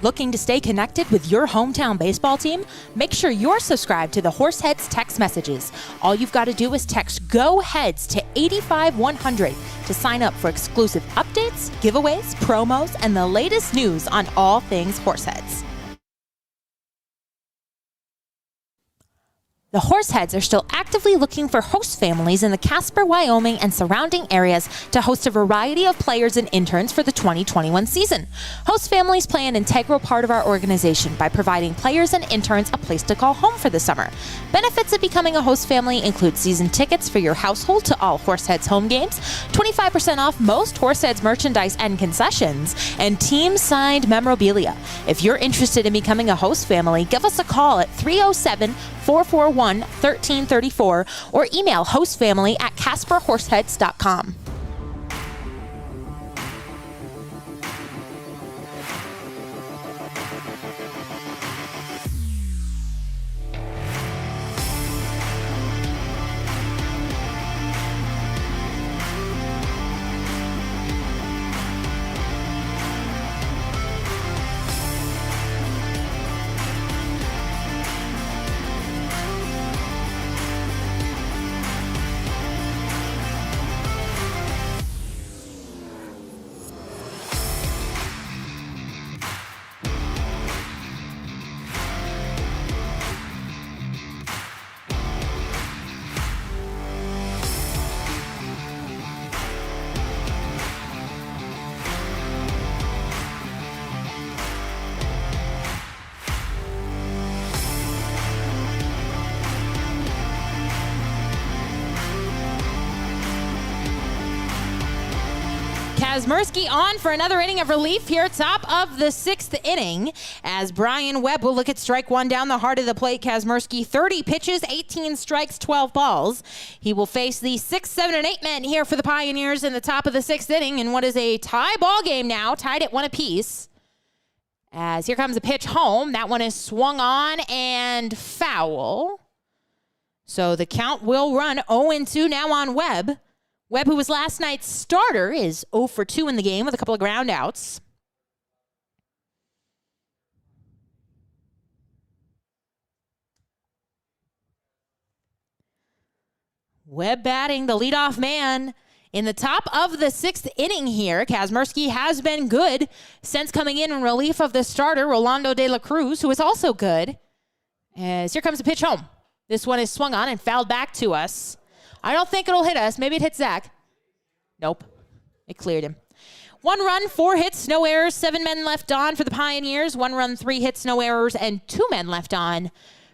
Looking to stay connected with your hometown baseball team? Make sure you're subscribed to the Horseheads text messages. All you've got to do is text GO HEADS to 85100 to sign up for exclusive updates, giveaways, promos, and the latest news on all things Horseheads. The Horseheads are still actively looking for host families in the Casper, Wyoming, and surrounding areas to host a variety of players and interns for the 2021 season. Host families play an integral part of our organization by providing players and interns a place to call home for the summer. Benefits of becoming a host family include season tickets for your household to all Horseheads home games, 25% off most Horseheads merchandise and concessions, and team-signed memorabilia. If you're interested in becoming a host family, give us a call at 307-441-1334 or email hostfamily@casperhorseheads.com. Mcgee on for another inning of relief here, top of the 6th inning, as Brian Webb will look at strike 1 down the heart of the plate. Mcgee, 30 pitches, 18 strikes, 12 balls. He will face the 6, 7, and 8 men here for the Pioneers in the top of the 6th inning in what is a tie ball game now, tied at 1 apiece. As here comes a pitch home. That one is swung on and foul. So the count will run 0-2 now on Webb. Webb, who was last night's starter, is 0 for 2 in the game with a couple of ground outs. Webb batting, the leadoff man. In the top of the 6th inning here, Kazmersky has been good since coming in relief of the starter, Rolando De La Cruz, who is also good. As here comes the pitch home. This one is swung on and fouled back to us. I don't think it'll hit us. Maybe it hits Zach. Nope. It cleared him. 1 run, 4 hits, no errors, 7 men left on for the Pioneers. 1 run, 3 hits, no errors, and 2 men left on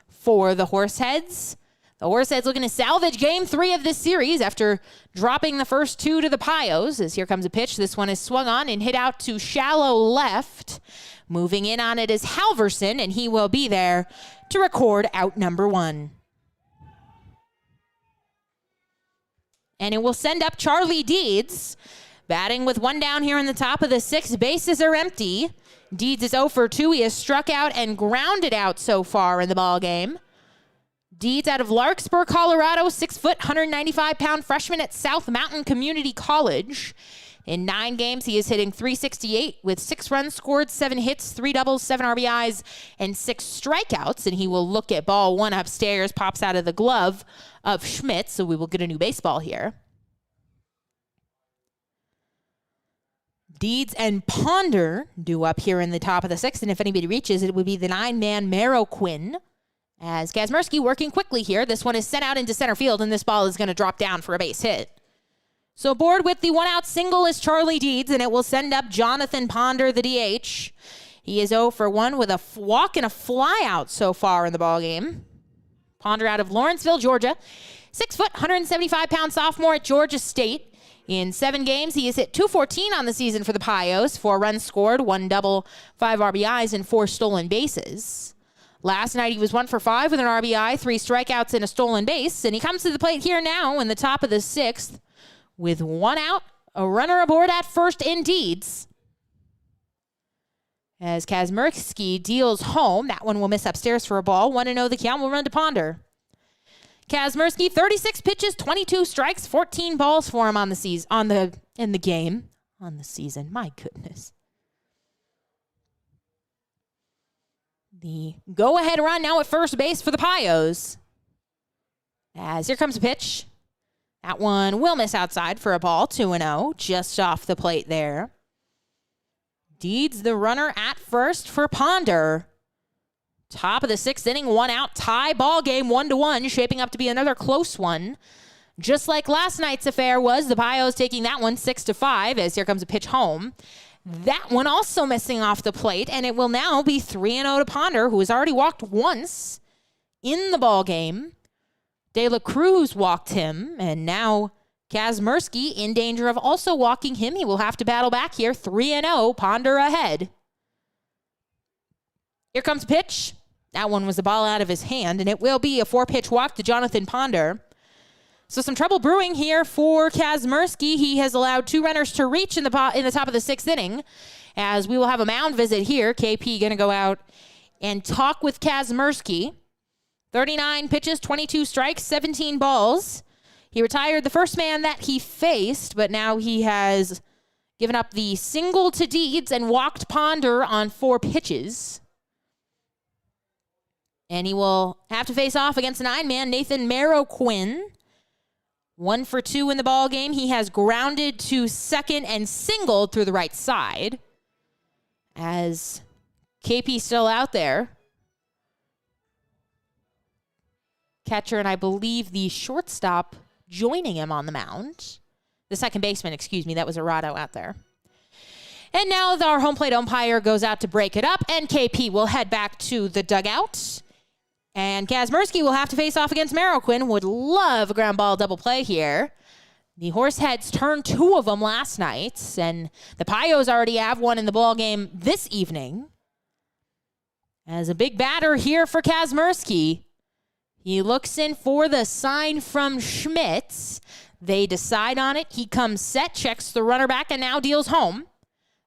for the Horseheads. The Horseheads looking to salvage game 3 of this series after dropping the first 2 to the Pios. As here comes a pitch. This one is swung on and hit out to shallow left. Moving in on it is Halverson, and he will be there to record out number 1. And it will send up Charlie Deeds, batting with 1 down here in the top of the 6th. Bases are empty. Deeds is 0 for 2. He has struck out and grounded out so far in the ball game. Deeds out of Larkspur, Colorado, 6 foot, 195-pound freshman at South Mountain Community College. In 9 games, he is hitting .368 with 6 runs scored, 7 hits, 3 doubles, 7 RBIs, and 6 strikeouts. And he will look at ball 1 upstairs, pops out of the glove of Schmidt. So we will get a new baseball here. Deeds and Ponder due up here in the top of the 6th. And if anybody reaches, it would be the 9-man Marroquin. As Kazmersky working quickly here. This one is sent out into center field, and this ball is going to drop down for a base hit. So aboard with the 1-out single is Charlie Deeds, and it will send up Jonathan Ponder, the DH. He is 0 for 1 with a walk and a fly out so far in the ballgame. Ponder out of Lawrenceville, Georgia. 6 foot, 175-pound sophomore at Georgia State. In 7 games, he has hit .214 on the season for the Pios. 4 runs scored, 1 double, 5 RBIs, and 4 stolen bases. Last night, he was 1 for 5 with an RBI, 3 strikeouts, and a stolen base. And he comes to the plate here now in the top of the 6th with 1 out, a runner aboard at first in Deeds. As Kazmersky deals home, that one will miss upstairs for a ball. 1-0, the count will run to Ponder. Kazmersky, 36 pitches, 22 strikes, 14 balls for him on the season, in the game. On the season, my goodness. The go-ahead run now at first base for the Pios. As here comes a pitch. That one will miss outside for a ball. 2-0, just off the plate there. Deeds the runner at first for Ponder. Top of the 6th inning, 1 out, tie ball game, 1-1, shaping up to be another close one. Just like last night's affair was, the Pios taking that one 6-5 as here comes a pitch home. That one also missing off the plate, and it will now be 3-0 to Ponder, who has already walked once in the ball game. De La Cruz walked him, and now Kazmersky in danger of also walking him. He will have to battle back here. 3-0, Ponder ahead. Here comes a pitch. That one was a ball out of his hand, and it will be a 4-pitch walk to Jonathan Ponder. So some trouble brewing here for Kazmersky. He has allowed 2 runners to reach in the top of the 6th inning. As we will have a mound visit here. KP going to go out and talk with Kazmersky. 39 pitches, 22 strikes, 17 balls. He retired the first man that he faced, but now he has given up the single to Deeds and walked Ponder on 4 pitches. And he will have to face off against 9-man Nathan Marroquin. 1 for 2 in the ball game. He has grounded to second and singled through the right side. As KP still out there. Catcher and I believe the shortstop joining him on the mound. The second baseman, excuse me, that was Arado out there. And now our home plate umpire goes out to break it up, and KP will head back to the dugout. And Kazmersky will have to face off against Marroquin. Would love a ground ball double play here. The Horseheads turned 2 of them last night, and the Pios already have 1 in the ball game this evening. As a big batter here for Kazmersky. He looks in for the sign from Schmidt. They decide on it. He comes set, checks the runner back, and now deals home.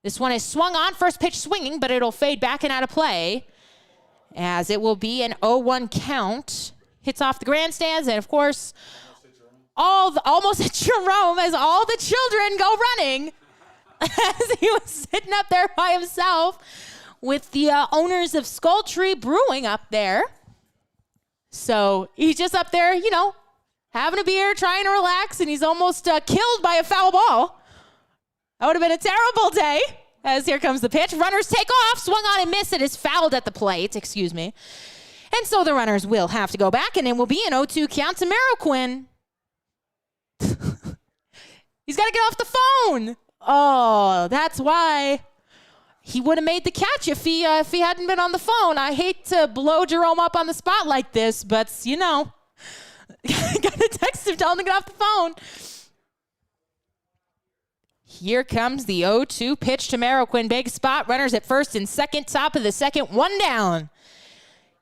This one is swung on, first pitch swinging, but it'll fade back and out of play. As it will be an 0-1 count. Hits off the grandstands, and of course, almost at Jerome as all the children go running. As he was sitting up there by himself with the owners of Skull Tree Brewing up there. So he's just up there, having a beer, trying to relax, and he's almost killed by a foul ball. That would have been a terrible day. As here comes the pitch. Runners take off, swung on and missed. It is fouled at the plate, And so the runners will have to go back, and it will be an 0-2 count to Marroquin. He's got to get off the phone. Oh, that's why he would have made the catch if he hadn't been on the phone. I hate to blow Jerome up on the spot like this, but, got to text him, tell him to get off the phone. Here comes the 0-2 pitch to Marroquin. Big spot. Runners at first and second. Top of the second. One down.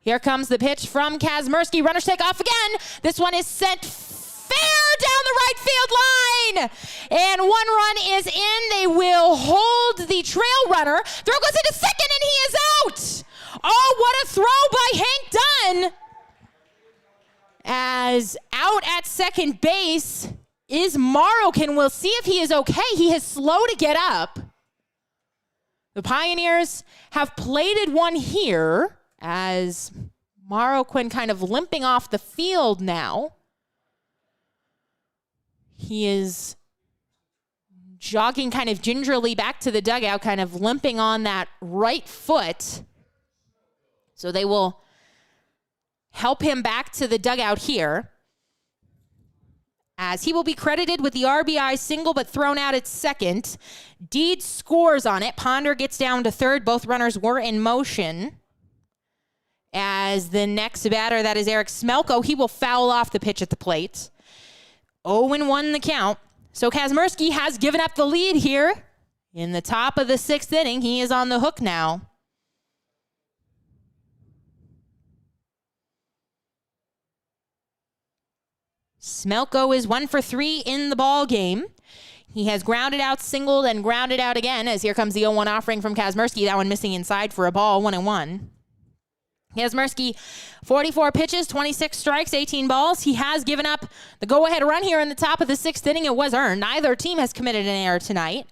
Here comes the pitch from Kazmersky. Runners take off again. This one is sent fair down the right field line. And one run is in. They will hold the trail runner. Throw goes into second, and he is out. Oh, what a throw by Hank Dunn. As out at second base is Marroquin. We'll see if he is okay. He is slow to get up. The Pioneers have plated one here as Marroquin kind of limping off the field now. He is jogging kind of gingerly back to the dugout, kind of limping on that right foot. So they will help him back to the dugout here, as he will be credited with the RBI single but thrown out at second. Deed scores on it. Ponder gets down to third. Both runners were in motion. As the next batter, that is Eric Smelko, he will foul off the pitch at the plate. 0-1 the count. So Kazmersky has given up the lead here in the top of the sixth inning. He is on the hook now. Smelko is 1 for 3 in the ball game. He has grounded out, singled, and grounded out again, as here comes the 0-1 offering from Kazmersky. That one missing inside for a ball, 1-1. Kazmersky, 44 pitches, 26 strikes, 18 balls. He has given up the go-ahead run here in the top of the sixth inning. It was earned. Neither team has committed an error tonight.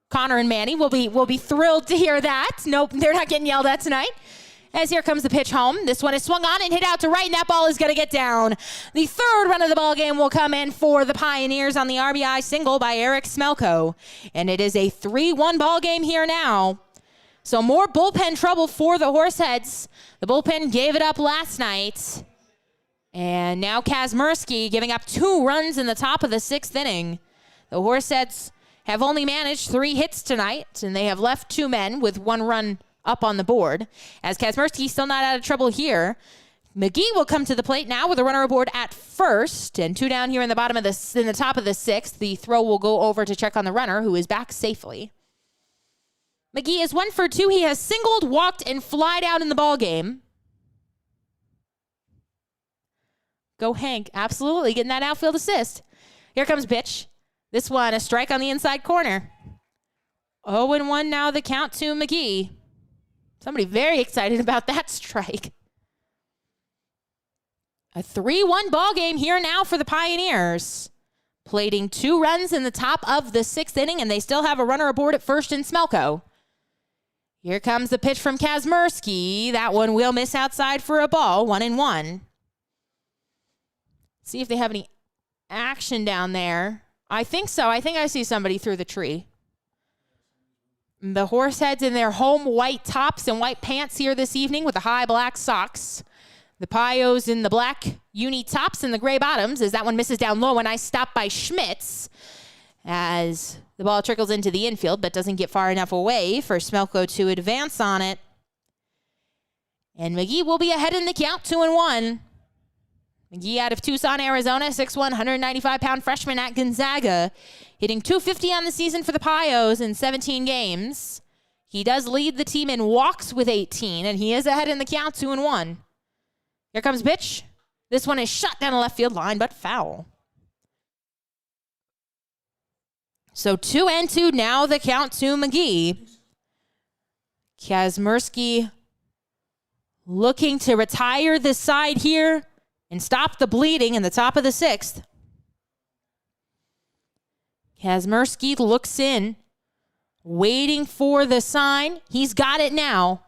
Connor and Manny will be thrilled to hear that. Nope, they're not getting yelled at tonight. As here comes the pitch home. This one is swung on and hit out to right, and that ball is going to get down. The third run of the ball game will come in for the Pioneers on the RBI single by Eric Smelko. And it is a 3-1 ball game here now. So more bullpen trouble for the Horseheads. The bullpen gave it up last night. And now Kazmersky giving up 2 runs in the top of the sixth inning. The Horseheads have only managed 3 hits tonight, and they have left 2 men with 1 run up on the board. As Kazmersky still not out of trouble here. Mcgee will come to the plate now with a runner aboard at first, and 2 down here in the top of the sixth. The throw will go over to check on the runner, who is back safely. Mcgee is 1 for 2. He has singled, walked, and flied out in the ball game. Go Hank, absolutely getting that outfield assist. Here comes pitch. This one, a strike on the inside corner. 0-1 now the count to Mcgee. Somebody very excited about that strike. A 3-1 ball game here now for the Pioneers. Plating 2 runs in the top of the sixth inning, and they still have a runner aboard at first in Smelko. Here comes the pitch from Kazmersky. That one will miss outside for a ball, 1-1. See if they have any action down there. I think so. I think I see somebody through the tree. The Horseheads in their home white tops and white pants here this evening with the high black socks. The Pios in the black uni tops and the gray bottoms, as that one misses down low. A nice stop by Schmitz as the ball trickles into the infield, but doesn't get far enough away for Smelko to advance on it. And Mcgee will be ahead in the count, 2-1. Mcgee out of Tucson, Arizona, 6'1", 195-pound freshman at Gonzaga, hitting .250 on the season for the Pios in 17 games. He does lead the team in walks with 18, and he is ahead in the count, 2-1. Here comes pitch. This one is shot down the left field line, but foul. So 2-2 now the count to Mcgee. Kazmersky looking to retire this side here and stop the bleeding in the top of the sixth. Kazmersky looks in, waiting for the sign. He's got it now.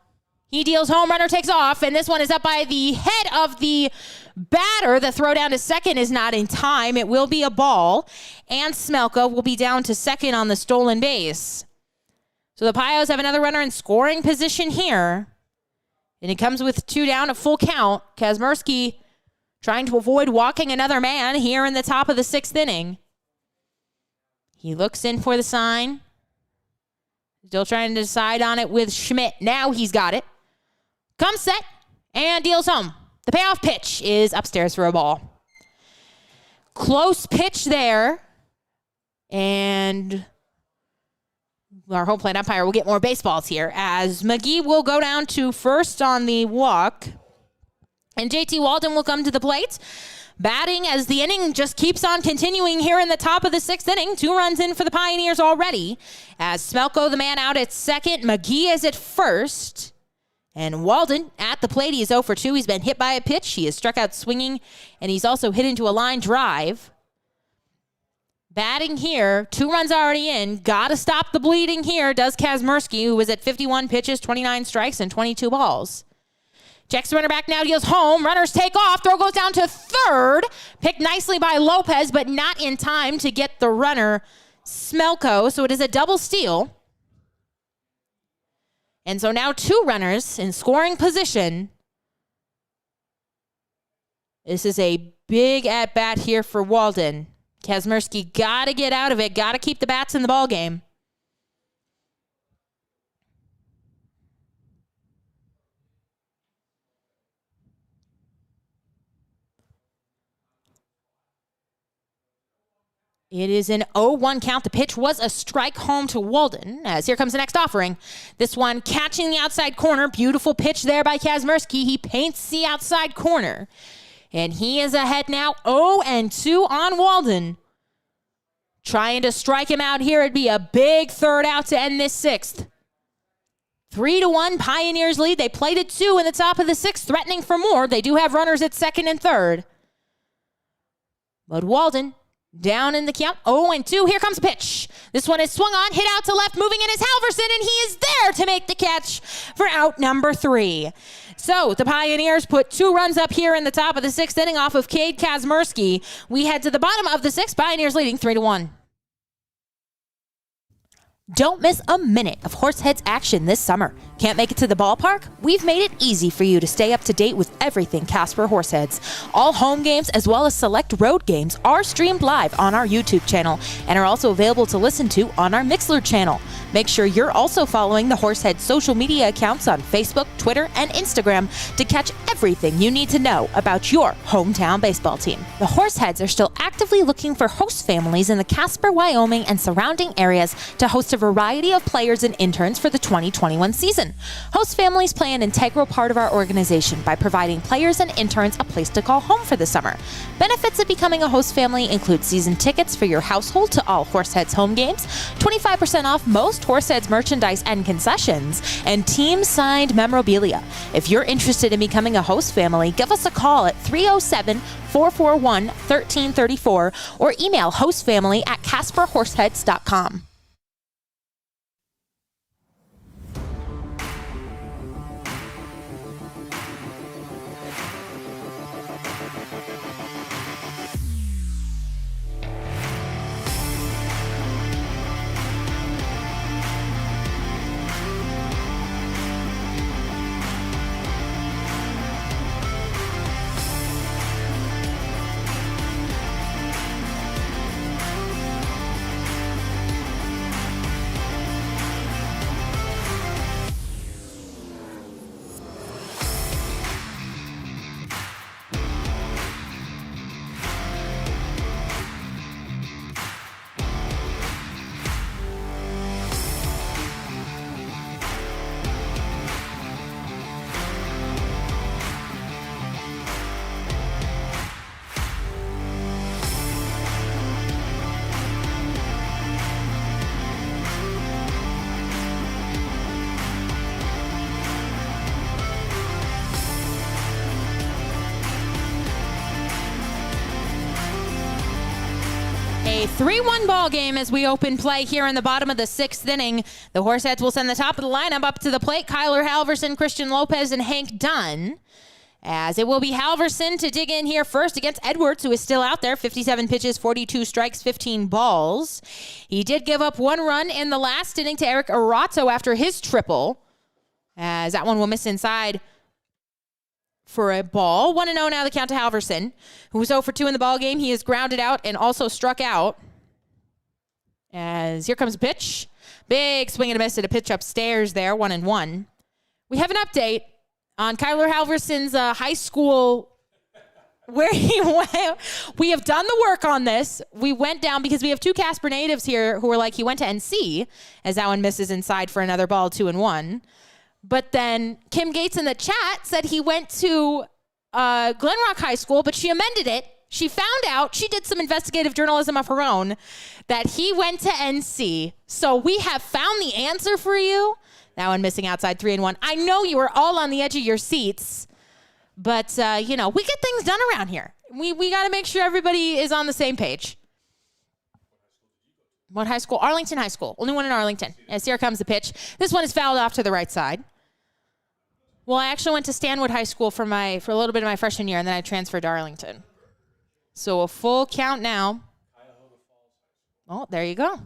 He deals home, runner takes off, and this one is up by the head of the batter. The throw down to second is not in time. It will be a ball, and Smelko will be down to second on the stolen base. So the Pios have another runner in scoring position here, and it comes with 2 down at full count. Kazmersky trying to avoid walking another man here in the top of the 6th inning. He looks in for the sign. Still trying to decide on it with Schmidt. Now he's got it. Comes set and deals home. The payoff pitch is upstairs for a ball. Close pitch there. And our home plate umpire will get more baseballs here as Mcgee will go down to first on the walk. And JT Walden will come to the plate, batting as the inning just keeps on continuing here in the top of the 6th inning. 2 runs in for the Pioneers already. As Smelko, the man out at second, Mcgee is at first. And Walden at the plate. He is 0 for 2. He's been hit by a pitch. He is struck out swinging, and he's also hit into a line drive. Batting here, 2 runs already in. Got to stop the bleeding here, does Kazmersky, who was at 51 pitches, 29 strikes, and 22 balls. Checks the runner back now, deals home. Runners take off. Throw goes down to third. Picked nicely by Lopez, but not in time to get the runner, Smelko. So it is a double steal. And so now 2 runners in scoring position. This is a big at-bat here for Walden. Kazmersky got to get out of it. Got to keep the bats in the ball game. It is an 0-1 count. The pitch was a strike home to Walden, as here comes the next offering. This one catching the outside corner. Beautiful pitch there by Kazmersky. He paints the outside corner. And he is ahead now 0-2 on Walden. Trying to strike him out here. It'd be a big third out to end this 6th. 3-1 Pioneers lead. They played at 2 in the top of the 6th, threatening for more. They do have runners at second and third. But Walden down in the count, 0-2. Here comes a pitch. This one is swung on, hit out to left, moving in is Halverson, and he is there to make the catch for out number 3. So the Pioneers put 2 runs up here in the top of the 6th inning off of Cade Kazmersky. We head to the bottom of the 6th, Pioneers leading 3-1. Don't miss a minute of Horseheads action this summer. Can't make it to the ballpark? We've made it easy for you to stay up to date with everything Casper Horseheads. All home games as well as select road games are streamed live on our YouTube channel and are also available to listen to on our Mixlr channel. Make sure you're also following the Horseheads social media accounts on Facebook, Twitter, and Instagram to catch everything you need to know about your hometown baseball team. The Horseheads are still actively looking for host families in the Casper, Wyoming, and surrounding areas to host a variety of players and interns for the 2021 season. Host families play an integral part of our organization by providing players and interns a place to call home for the summer. Benefits of becoming a host family include season tickets for your household to all Horseheads home games, 25% off most Horseheads merchandise and concessions, and team-signed memorabilia. If you're interested in becoming a host family, give us a call at 307-441-1334 or email hostfamily@casperhorseheads.com. A 3-1 ball game as we open play here in the bottom of the 6th inning. The Horseheads will send the top of the lineup up to the plate. Kyler Halverson, Christian Lopez, and Hank Dunn. As it will be Halverson to dig in here first against Edwards, who is still out there. 57 pitches, 42 strikes, 15 balls. He did give up 1 run in the last inning to Eric Arato after his triple. As that one will miss inside for a ball. 1-0 now the count to Halverson, who was 0 for 2 in the ball game. He is grounded out and also struck out. As here comes a pitch. Big swing and a miss at a pitch upstairs there, 1-1. We have an update on Kyler Halverson's high school where he went. We have done the work on this. We went down because we have 2 Casper natives here who are like, he went to NC, as that one misses inside for another ball, 2-1. But then Kim Gates in the chat said he went to Glen Rock High School, but she amended it. She found out, she did some investigative journalism of her own, that he went to NC. So we have found the answer for you. That one missing outside, 3-1. I know you were all on the edge of your seats, but, we get things done around here. We got to make sure everybody is on the same page. What high school? Arlington High School. Only one in Arlington. As here comes the pitch. This one is fouled off to the right side. Well, I actually went to Stanwood High School for a little bit of my freshman year, and then I transferred to Arlington. So a full count now. Oh, there you go.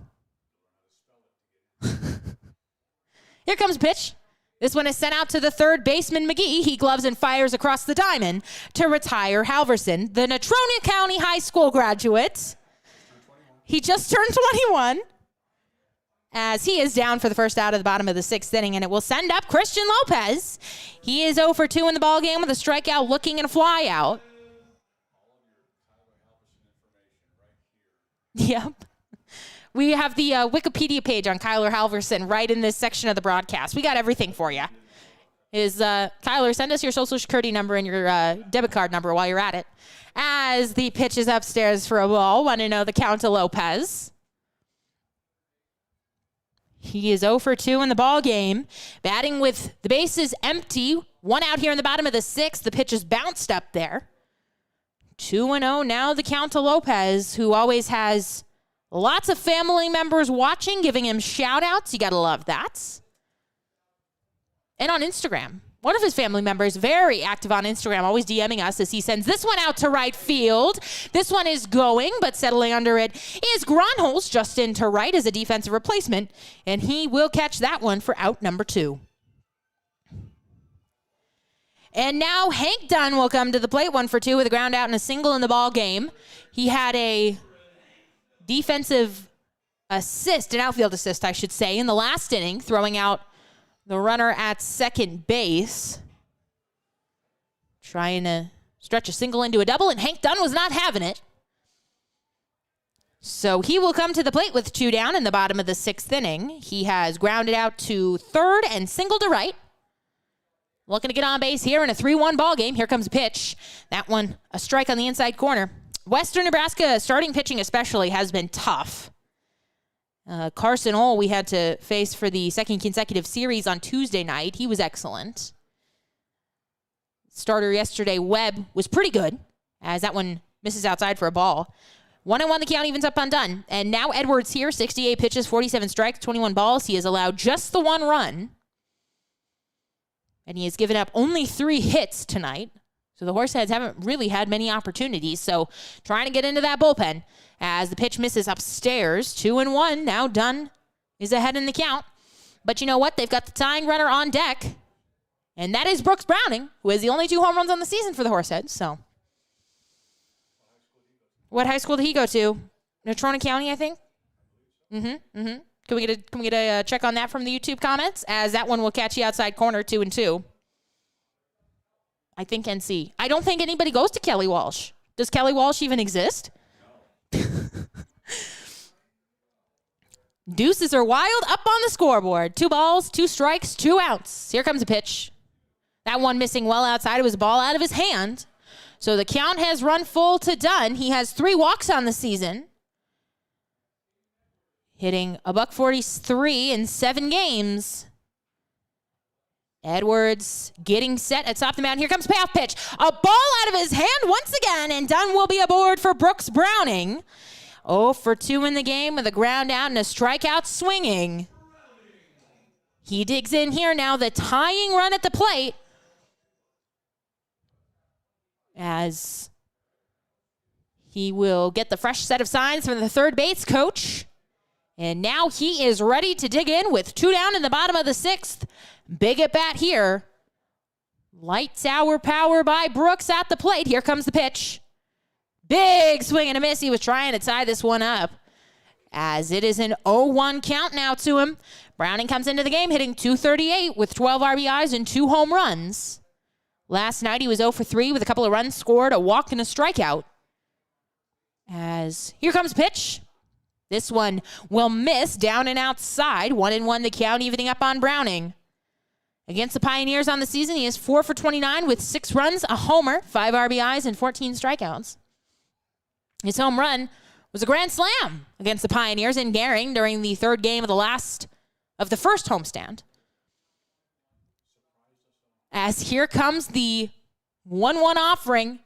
Here comes a pitch. This one is sent out to the third baseman, Mcgee. He gloves and fires across the diamond to retire Halverson, the Natrona County High School graduate. He just turned 21. As he is down for the first out of the bottom of the 6th inning, and it will send up Christian Lopez. He is 0 for 2 in the ballgame with a strikeout looking and a fly out. Yep. We have the Wikipedia page on Kyler Halverson right in this section of the broadcast. We got everything for you. Kyler, send us your social security number and your debit card number while you're at it. As the pitch is upstairs for a ball, 1-0 the count to Lopez. He is 0 for 2 in the ball game. Batting with the bases empty. 1 out here in the bottom of the 6th. The pitch is bounced up there. 2-0 now the count to Lopez, who always has lots of family members watching, giving him shout-outs. You got to love that. And on Instagram. One of his family members, very active on Instagram, always DMing us as he sends this one out to right field. This one is going, but settling under it is Gronholz, just into right as a defensive replacement, and he will catch that one for out number 2. And now Hank Dunn will come to the plate, 1 for 2 with a ground out and a single in the ball game. He had a defensive assist, an outfield assist, I should say, in the last inning, throwing out the runner at second base, trying to stretch a single into a double, and Hank Dunn was not having it. So he will come to the plate with 2 down in the bottom of the 6th inning. He has grounded out to third and single to right. Looking to get on base here in a 3-1 ball game. Here comes a pitch. That one, a strike on the inside corner. Western Nebraska starting pitching especially has been tough. Carson Ohl we had to face for the second consecutive series on Tuesday night. He was excellent. Starter yesterday, Webb, was pretty good, as that one misses outside for a ball. 1-1 the count, evens up on Dunn. And now Edwards here, 68 pitches, 47 strikes, 21 balls. He has allowed just the 1 run. And he has given up only 3 hits tonight. So the Horseheads haven't really had many opportunities. So trying to get into that bullpen as the pitch misses upstairs. 2-1. Now Dunn is ahead in the count. But you know what? They've got the tying runner on deck. And that is Brooks Browning, who has the only 2 home runs on the season for the Horseheads. So what high school did he go to? Natrona County, I think. Can we get a check on that from the YouTube comments? As that one will catch you outside corner, 2-2. I think NC. I don't think anybody goes to Kelly Walsh. Does Kelly Walsh even exist? No. Deuces are wild up on the scoreboard. 2 balls, 2 strikes, 2 outs. Here comes a pitch. That one missing well outside. It was a ball out of his hand. So the count has run full to Dunn. He has 3 walks on the season. Hitting a .143 in 7 games. Edwards getting set at top of the mound. Here comes payoff pitch. A ball out of his hand once again, and Dunn will be aboard for Brooks Browning. 0 for 2 in the game with a ground out and a strikeout swinging. He digs in here now, the tying run at the plate. as he will get the fresh set of signs from the third base coach. And now he is ready to dig in with 2 down in the bottom of the 6th. Big at bat here. Light tower power by Brooks at the plate. Here comes the pitch. Big swing and a miss. He was trying to tie this one up, as it is an 0-1 count now to him. Browning comes into the game hitting .238 with 12 RBIs and 2 home runs. Last night he was 0 for 3 with a couple of runs scored, a walk and a strikeout. As here comes pitch. This one will miss, down and outside. 1-1 the count, evening up on Browning. Against the Pioneers on the season, he is 4 for 29 with 6 runs, a homer, 5 RBIs, and 14 strikeouts. His home run was a grand slam against the Pioneers in Gehring during the 3rd game of the first homestand. As here comes the 1-1 offering.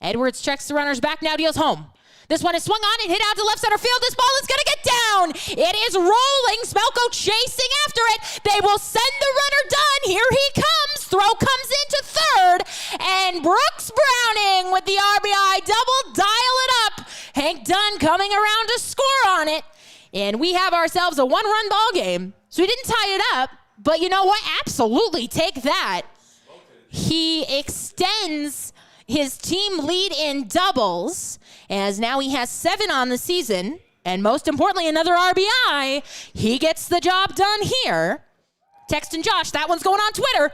Edwards checks the runners back, now deals home. This one is swung on and hit out to left center field. This ball is going to get down. It is rolling. Smelko chasing after it. They will send the runner done. Here he comes. Throw comes into third. And Brooks Browning with the RBI double. Dial it up. Hank Dunn coming around to score on it. And we have ourselves a 1-run ball game. So we didn't tie it up. But you know what? Absolutely take that. He extends his team lead in doubles, as now he has 7 on the season, and most importantly, another RBI. He gets the job done here. Texting Josh, that one's going on Twitter.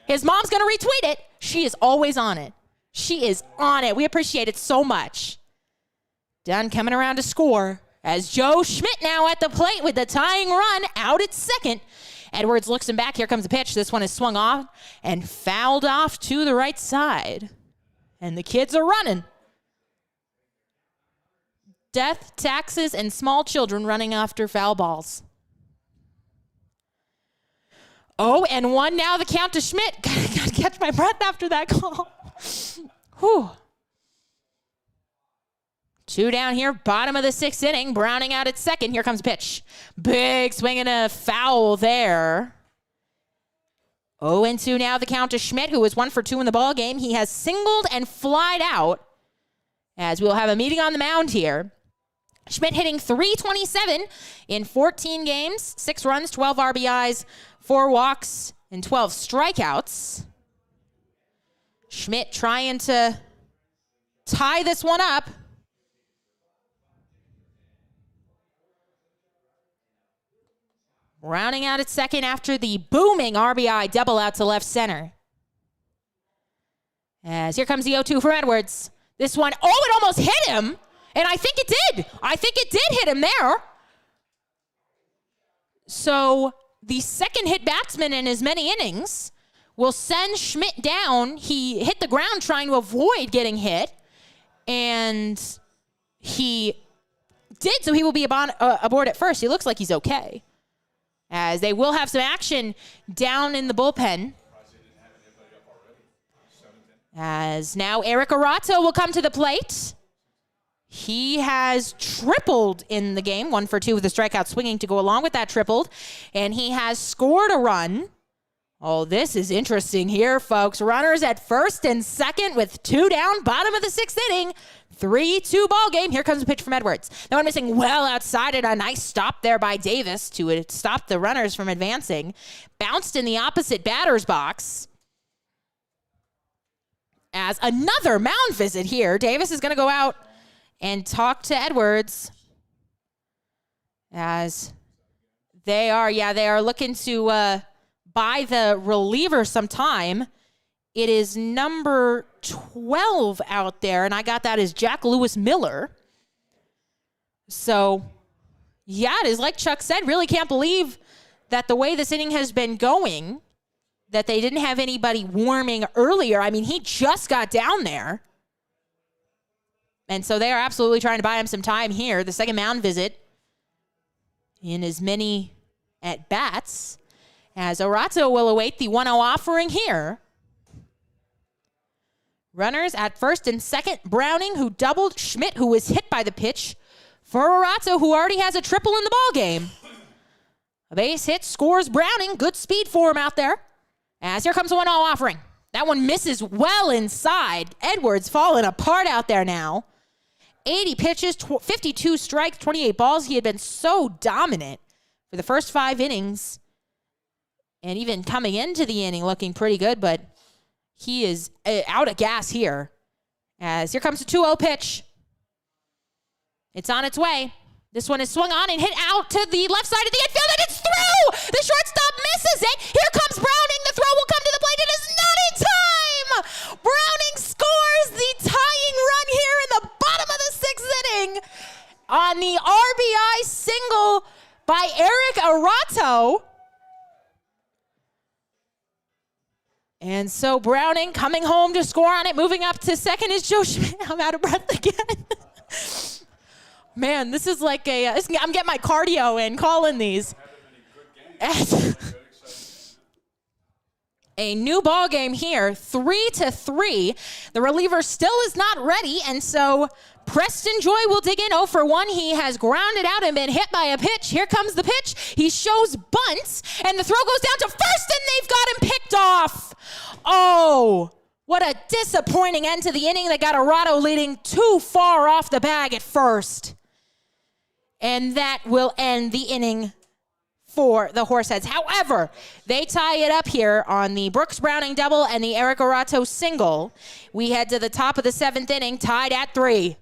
His mom's going to retweet it. She is always on it. She is on it. We appreciate it so much. Dunn coming around to score, as Joe Schmidt now at the plate with the tying run out at second. Edwards looks him back. Here comes the pitch. This one is swung off and fouled off to the right side. And the kids are running. Death, taxes, and small children running after foul balls. 0-1 now the count to Schmidt. Gotta catch my breath after that call. Whew. 2 down here, bottom of the 6th inning. Browning out at second. Here comes pitch. Big swing and a foul there. 0-2 now the count to Schmidt, who was 1 for 2 in the ball game. He has singled and flied out, as we'll have a meeting on the mound here. Schmidt hitting .327 in 14 games, 6 runs, 12 RBIs, 4 walks, and 12 strikeouts. Schmidt trying to tie this one up. Rounding out at second after the booming RBI double out to left center. As here comes the 0-2 from Edwards. This one, it almost hit him. And I think it did. I think it did hit him there. So the second hit batsman in as many innings will send Schmidt down. He hit the ground trying to avoid getting hit. And he did, so he will be aboard at first. He looks like he's okay, as they will have some action down in the bullpen. As now Eric Arato will come to the plate. He has tripled in the game, 1 for 2 with a strikeout swinging to go along with that tripled. And he has scored a run. Oh, this is interesting here, folks. Runners at first and second with 2 down, bottom of the 6th inning. 3-2 ball game. Here comes a pitch from Edwards. That one missing well outside it. A nice stop there by Davis to stop the runners from advancing. Bounced in the opposite batter's box. As another mound visit here. Davis is going to go out and talk to Edwards. As they are looking to buy the reliever some time. It is number 12 out there, and I got that as Jack Lewis Miller. So, yeah, it is like Chuck said, really can't believe that the way this inning has been going, that they didn't have anybody warming earlier. I mean, he just got down there. And so they are absolutely trying to buy him some time here. The second mound visit in as many at-bats, as Arato will await the 1-0 offering here. Runners at first and second. Browning, who doubled. Schmidt, who was hit by the pitch. For Arato, who already has a triple in the ballgame. A base hit scores Browning. Good speed for him out there. As here comes the 1-0 offering. That one misses well inside. Edwards falling apart out there now. 80 pitches, 52 strikes, 28 balls. He had been so dominant for the first 5 innings. And even coming into the inning looking pretty good, but he is out of gas here. As here comes the 2-0 pitch. It's on its way. This one is swung on and hit out to the left side of the infield, and it's through! The shortstop misses it. Here comes Browning. The throw will come to the plate. It is not in time! Browning scores the tying run here in the bottom of the 6th inning on the RBI single by Eric Arato. And so Browning coming home to score on it. Moving up to second is Joe Schmidt. I'm out of breath again. Man, this is like I'm getting my cardio in calling these. A new ball game here, 3-3. The reliever still is not ready, and so Preston Joy will dig in 0 for 1. He has grounded out and been hit by a pitch. Here comes the pitch. He shows bunts, and the throw goes down to first, and they've got him picked off. Oh, what a disappointing end to the inning. They got Arato leading too far off the bag at first. And that will end the inning for the Horseheads. However, they tie it up here on the Brooks Browning double and the Eric Arato single. We head to the top of the 7th inning, tied at 3.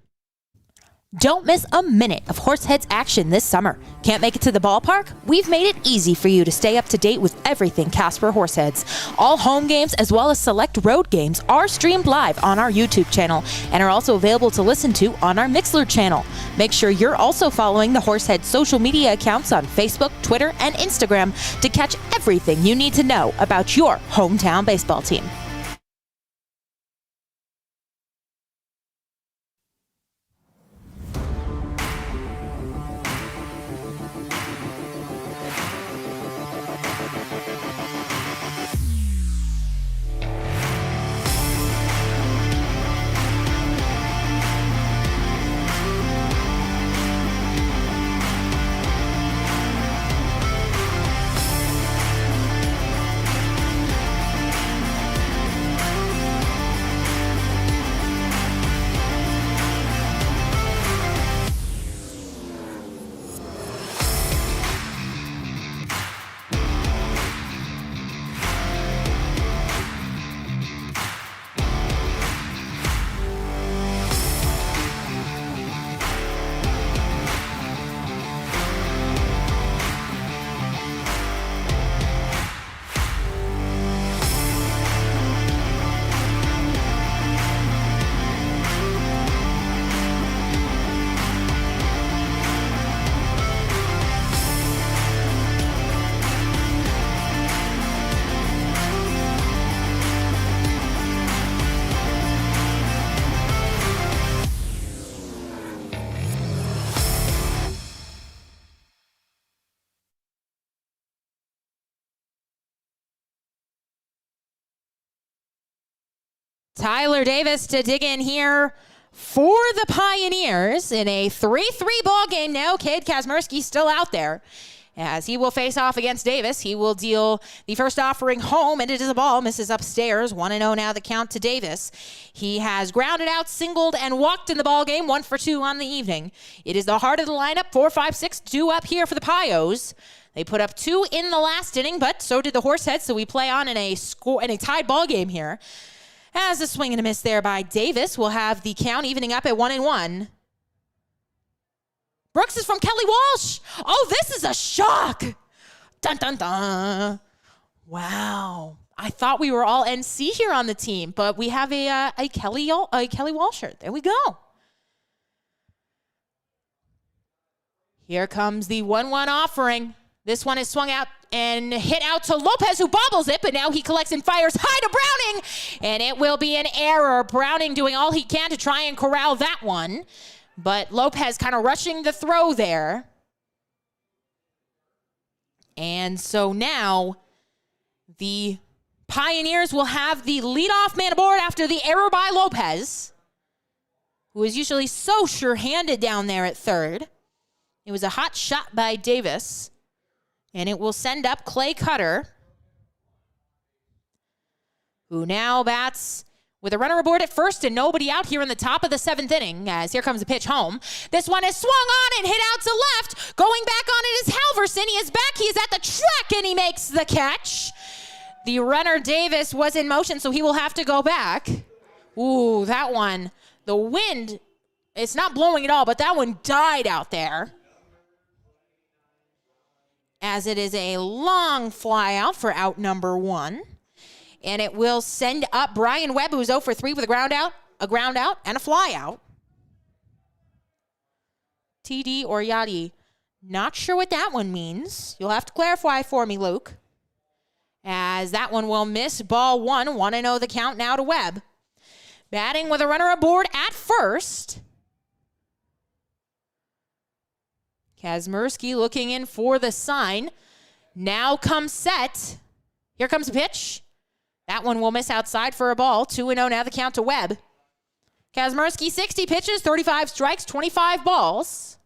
Don't miss a minute of Horseheads action this summer. Can't make it to the ballpark? We've made it easy for you to stay up to date with everything Casper Horseheads. All home games as well as select road games are streamed live on our YouTube channel and are also available to listen to on our Mixlr channel. Make sure you're also following the Horseheads social media accounts on Facebook, Twitter, and Instagram to catch everything you need to know about your hometown baseball team. Tyler Davis to dig in here for the Pioneers in a 3-3 ball game now. Cade Kazmersky still out there as he will face off against Davis. He will deal the first offering home, and it is a ball. Misses upstairs. 1-0 now the count to Davis. He has grounded out, singled, and walked in the ball game. 1 for 2 on the evening. It is the heart of the lineup. 4-5-6 due up here for the Pios. They put up 2 in the last inning, but so did the Horseheads. So we play on in a tied ball game here. As a swing and a miss there by Davis, we'll have the count evening up at 1-1. Brooks is from Kelly Walsh. Oh, this is a shock. Dun, dun, dun. Wow. I thought we were all NC here on the team, but we have a Kelly Walsh shirt. There we go. Here comes the 1-1 offering. This one is swung out and hit out to Lopez, who bobbles it, but now he collects and fires high to Browning, and it will be an error. Browning doing all he can to try and corral that one, but Lopez kind of rushing the throw there. And so now the Pioneers will have the leadoff man aboard after the error by Lopez, who is usually so sure-handed down there at third. It was a hot shot by Davis. And it will send up Clay Cutter, who now bats with a runner aboard at first and nobody out here in the top of the 7th inning, as here comes a pitch home. This one is swung on and hit out to left. Going back on it is Halverson. He is back. He is at the track, and he makes the catch. The runner, Davis, was in motion, so he will have to go back. Ooh, that one. The wind, it's not blowing at all, but that one died out there, as it is a long fly out for out number 1. And it will send up Brian Webb, who's 0 for 3 with a ground out, and a fly out. TD or Yachty. Not sure what that one means. You'll have to clarify for me, Luke. As that one will miss ball 1. 1-0 the count now to Webb. Batting with a runner aboard at first. Kazmersky looking in for the sign. Now comes set. Here comes a pitch. That one will miss outside for a ball. 2-0 now the count to Webb. Kazmersky, 60 pitches, 35 strikes, 25 balls.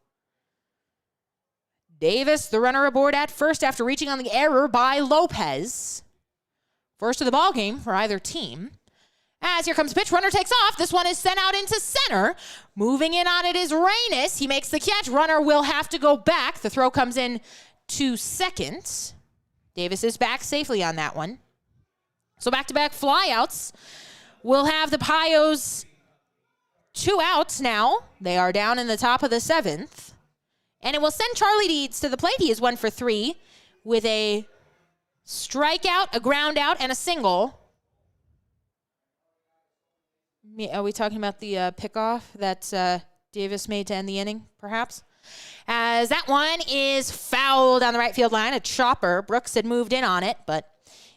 Davis, the runner aboard at first after reaching on the error by Lopez. First of the ball game for either team. As here comes a pitch, runner takes off. This one is sent out into center. Moving in on it is Reynes. He makes the catch. Runner will have to go back. The throw comes in to second. Davis is back safely on that one. So back-to-back flyouts. We'll have the Pios 2 outs now. They are down in the top of the 7th. And it will send Charlie Deeds to the plate. He is 1 for 3 with a strikeout, a ground out, and a single. Are we talking about the pickoff that Davis made to end the inning, perhaps? As that one is fouled on the right field line. A chopper. Brooks had moved in on it, but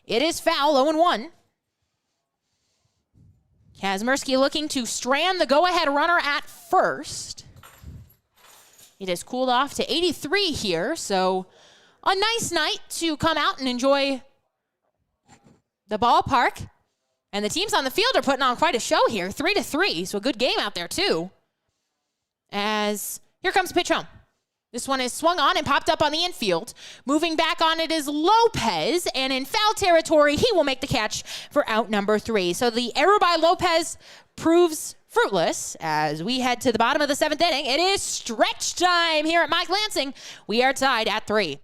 it is foul, 0-1. Kazmersky looking to strand the go-ahead runner at first. It has cooled off to 83 here, so a nice night to come out and enjoy the ballpark. And the teams on the field are putting on quite a show here, 3-3, so a good game out there too. As here comes a pitch home. This one is swung on and popped up on the infield. Moving back on it is Lopez, and in foul territory, he will make the catch for out number 3. So the error by Lopez proves fruitless as we head to the bottom of the 7th inning. It is stretch time here at Mike Lansing. We are tied at 3.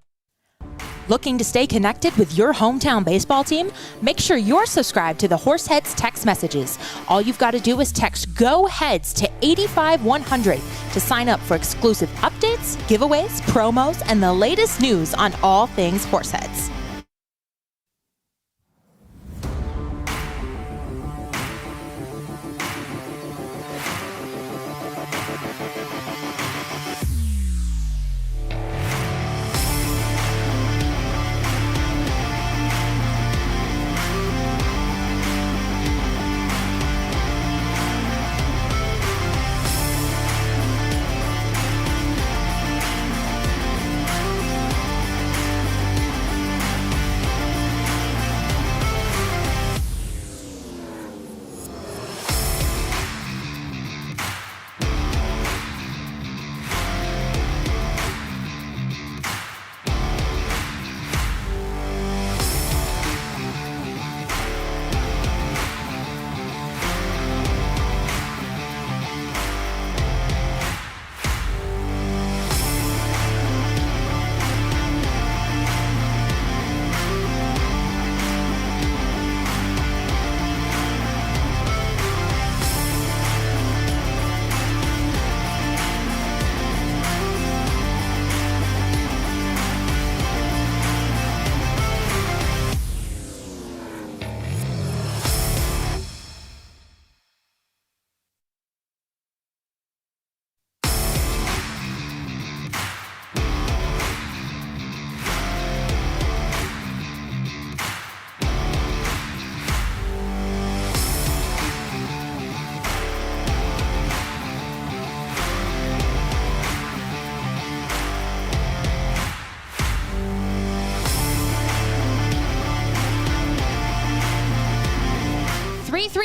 Looking to stay connected with your hometown baseball team? Make sure you're subscribed to the Horseheads text messages. All you've got to do is text GO HEADS to 85100 to sign up for exclusive updates, giveaways, promos, and the latest news on all things Horseheads.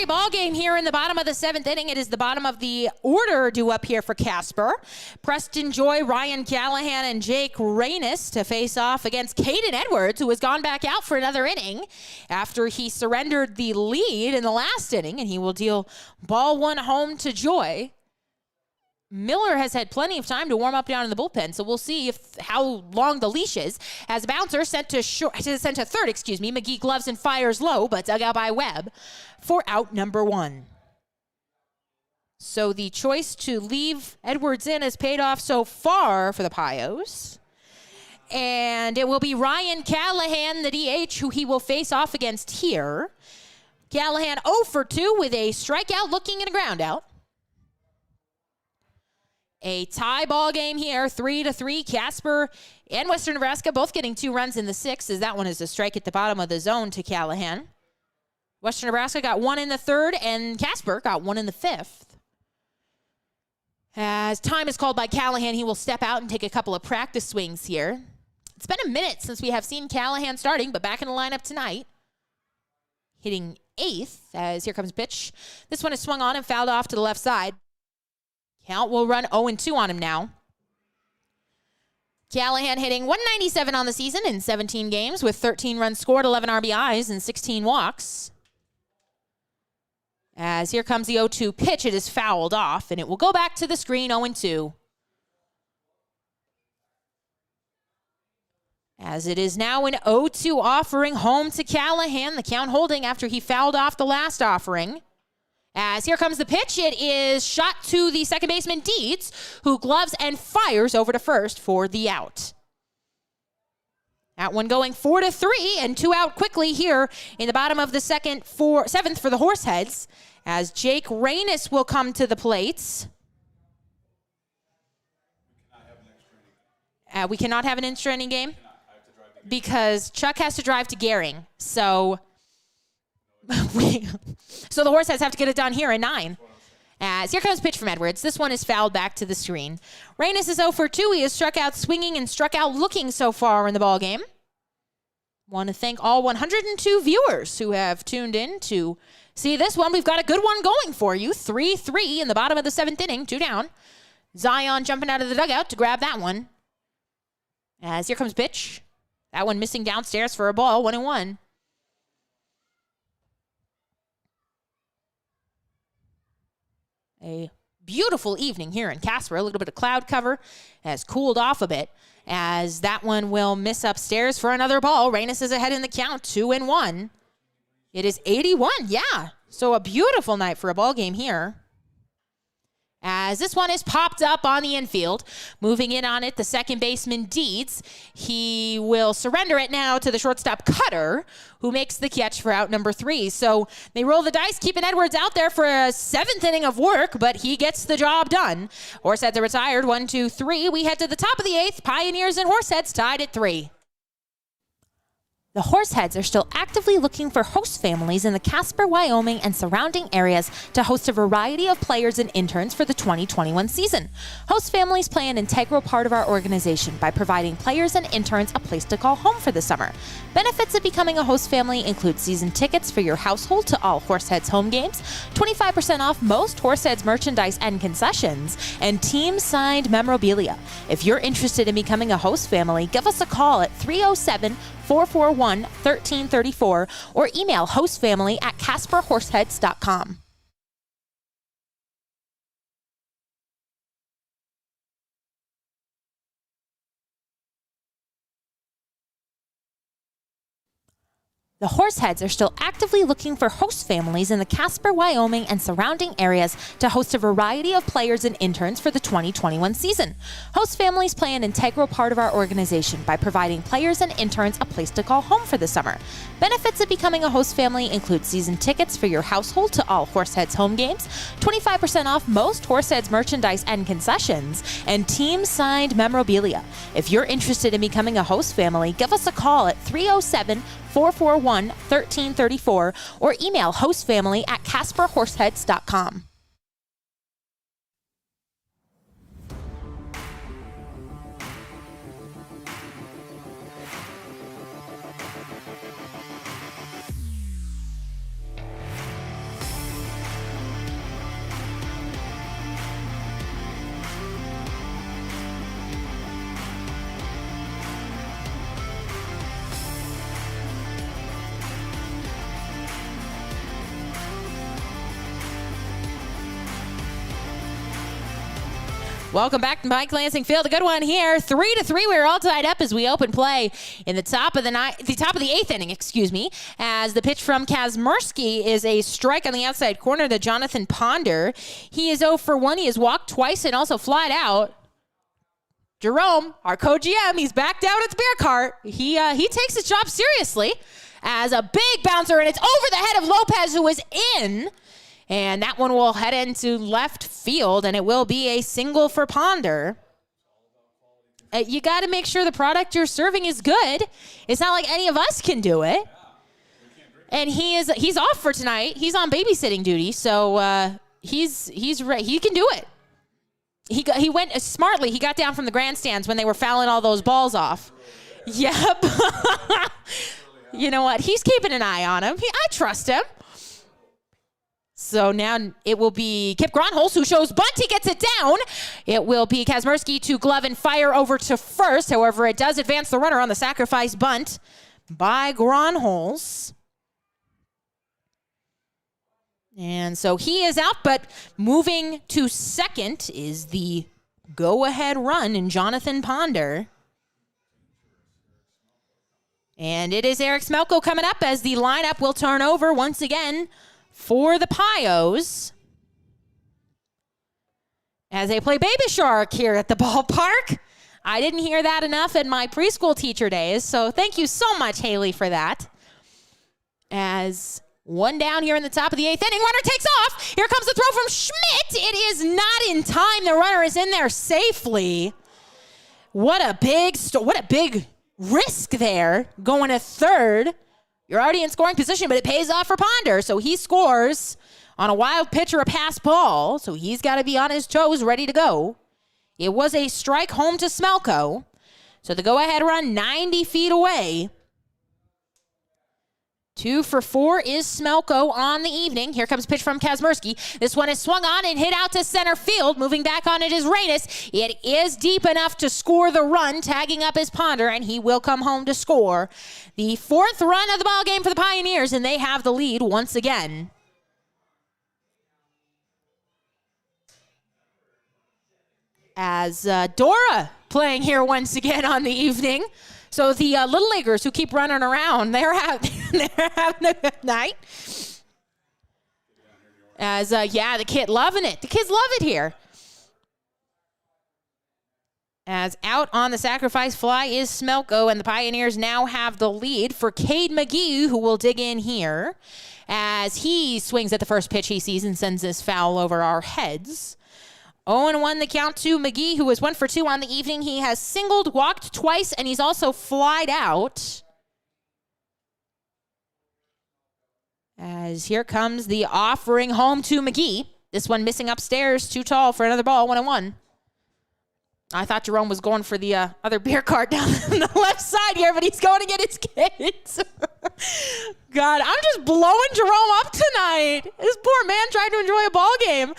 ball game here in the bottom of the 7th inning. It is the bottom of the order due up here for Casper. Preston Joy, Ryan Callahan, and Jake Reynes to face off against Caden Edwards, who has gone back out for another inning after he surrendered the lead in the last inning, and he will deal ball 1 home to Joy. Miller has had plenty of time to warm up down in the bullpen, so we'll see how long the leash is. As a bouncer sent to third, Mcgee gloves and fires low, but dug out by Webb for out number 1. So the choice to leave Edwards in has paid off so far for the Pios. And it will be Ryan Callahan, the DH, who he will face off against here. Callahan 0 for 2 with a strikeout looking and a ground out. A tie ball game here, 3-3. Casper and Western Nebraska both getting 2 runs in the 6th, as that one is a strike at the bottom of the zone to Callahan. Western Nebraska got 1 in the 3rd, and Casper got 1 in the 5th. As time is called by Callahan, he will step out and take a couple of practice swings here. It's been a minute since we have seen Callahan starting, but back in the lineup tonight. Hitting 8th, as here comes pitch. This one is swung on and fouled off to the left side. Count will run 0-2 on him now. Callahan hitting 197 on the season in 17 games with 13 runs scored, 11 RBIs, and 16 walks. As here comes the 0-2 pitch, it is fouled off, and it will go back to the screen 0-2. As it is now an 0-2 offering home to Callahan, the count holding after he fouled off the last offering. As here comes the pitch, it is shot to the second baseman, Deeds, who gloves and fires over to first for the out. That one going 4-3, and 2 out quickly here in the bottom of the 7th for the Horseheads, as Jake Reynes will come to the plates. We cannot have an extra inning game because Chuck has to drive to Gehring, so... So the Horseheads have to get it done here in 9. As here comes pitch from Edwards. This one is fouled back to the screen. Reynes is 0 for 2. He has struck out swinging and struck out looking so far in the ball game. Want to thank all 102 viewers who have tuned in to see this one. We've got a good one going for you. 3-3 in the bottom of the 7th inning. 2 down. Zion jumping out of the dugout to grab that one. As here comes pitch. That one missing downstairs for a ball. 1-1. A beautiful evening here in Casper. A little bit of cloud cover has cooled off a bit, as that one will miss upstairs for another ball. Reynes is ahead in the count, 2-1. It is 81, yeah. So a beautiful night for a ball game here. As this one is popped up on the infield. Moving in on it, the second baseman, Deeds. He will surrender it now to the shortstop, Cutter, who makes the catch for out number 3. So they roll the dice, keeping Edwards out there for a 7th inning of work, but he gets the job done. Horseheads are retired, 1-2-3. We head to the top of the 8th. Pioneers and Horseheads tied at 3. The Horseheads are still actively looking for host families in the Casper, Wyoming, and surrounding areas to host a variety of players and interns for the 2021 season. Host families play an integral part of our organization by providing players and interns a place to call home for the summer. Benefits of becoming a host family include season tickets for your household to all Horseheads home games, 25% off most Horseheads merchandise and concessions, and team-signed memorabilia. If you're interested in becoming a host family, give us a call at 307-441-1334 or email hostfamily@casperhorseheads.com. The Horseheads are still actively looking for host families in the Casper, Wyoming, and surrounding areas to host a variety of players and interns for the 2021 season. Host families play an integral part of our organization by providing players and interns a place to call home for the summer. Benefits of becoming a host family include season tickets for your household to all Horseheads home games, 25% off most Horseheads merchandise and concessions, and team-signed memorabilia. If you're interested in becoming a host family, give us a call at 307-441-1334 or email hostfamily@casperhorseheads.com. Welcome back to Mike Lansing Field. A good one here. 3-3. We're all tied up as we open play in the top of the 8th inning, as the pitch from Kazmersky is a strike on the outside corner to Jonathan Ponder. He is 0 for 1. He has walked twice and also flied out. Jerome, our co-GM, he's back down at the beer cart. He takes his job seriously as a big bouncer, and it's over the head of Lopez, who is in. And that one will head into left field, and it will be a single for Ponder. You got to make sure the product you're serving is good. It's not like any of us can do it. And he's off for tonight. He's on babysitting duty, so he's ready. He can do it. He went smartly. He got down from the grandstands when they were fouling all those balls off. Yep. You know what? He's keeping an eye on him. I trust him. So now it will be Kip Gronholz who shows bunt. He gets it down. It will be Kazmersky to glove and fire over to first. However, it does advance the runner on the sacrifice bunt by Gronholz. And so he is out, but moving to second is the go-ahead run in Jonathan Ponder. And it is Eric Smelko coming up as the lineup will turn over once again for the Pios as they play Baby Shark here at the ballpark. I didn't hear that enough in my preschool teacher days, so thank you so much, Haley, for that. As one down here in the top of the 8th inning, runner takes off. Here comes the throw from Schmidt. It is not in time. The runner is in there safely. What a big risk there, going to third. You're already in scoring position, but it pays off for Ponder. So he scores on a wild pitch or a pass ball. So he's got to be on his toes, ready to go. It was a strike home to Smelko. So the go-ahead run 90 feet away. 2 for 4 is Smelko on the evening. Here comes pitch from Kazmersky. This one is swung on and hit out to center field. Moving back on it is Reyes. It is deep enough to score the run. Tagging up is Ponder, and he will come home to score the 4th run of the ball game for the Pioneers, and they have the lead once again. As Dora playing here once again on the evening. So the Little Leaguers who keep running around, they're having a good night. As, the kid loving it. The kids love it here. As out on the sacrifice fly is Smelko, and the Pioneers now have the lead for Cade Mcgee, who will dig in here as he swings at the first pitch he sees and sends this foul over our heads. 0-1 the count to Mcgee, who is 1 for 2 on the evening. He has singled, walked twice, and he's also flied out. As here comes the offering home to Mcgee. This one missing upstairs, too tall for another ball, 1-1. I thought Jerome was going for the other beer cart down on the left side here, but he's going to get his kids. God, I'm just blowing Jerome up tonight. This poor man trying to enjoy a ball game.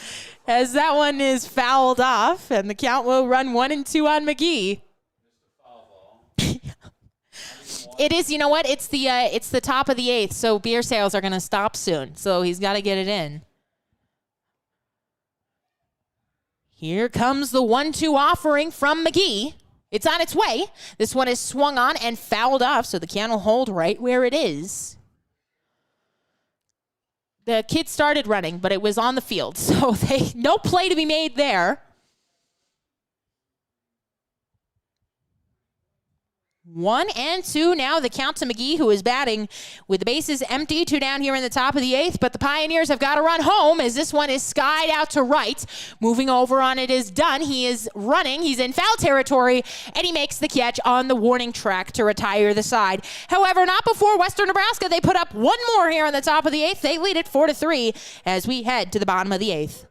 As that one is fouled off, and the count will run 1-2 on Mcgee. It is, you know what? It's the top of the 8th, so beer sales are going to stop soon. So he's got to get it in. Here comes the 1-2 offering from Mcgee. It's on its way. This one is swung on and fouled off, so the count will hold right where it is. The kid started running, but it was on the field, so no play to be made there. 1-2 now the count to Mcgee, who is batting with the bases empty. 2 down here in the top of the 8th, but the Pioneers have got to run home as this one is skied out to right. Moving over on it is Dunn. He is running. He's in foul territory, and he makes the catch on the warning track to retire the side. However, not before Western Nebraska. They put up one more here on the top of the 8th. They lead it 4-3 as we head to the bottom of the 8th.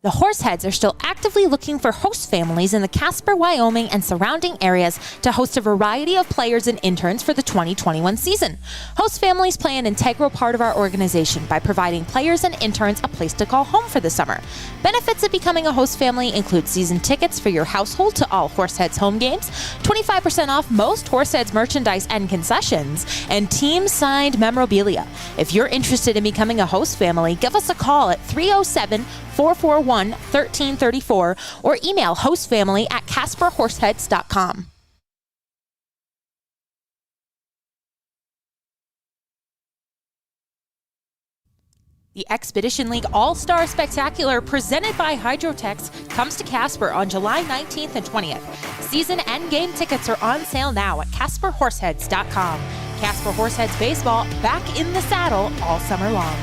The Horseheads are still actively looking for host families in the Casper, Wyoming, and surrounding areas to host a variety of players and interns for the 2021 season. Host families play an integral part of our organization by providing players and interns a place to call home for the summer. Benefits of becoming a host family include season tickets for your household to all Horseheads home games, 25% off most Horseheads merchandise and concessions, and team-signed memorabilia. If you're interested in becoming a host family, give us a call at 307-441 661-1334 or email hostfamily@casperhorseheads.com. The Expedition League All-Star Spectacular presented by Hydrotex comes to Casper on July 19th and 20th. Season and game tickets are on sale now at casperhorseheads.com. Casper Horseheads Baseball back in the saddle all summer long.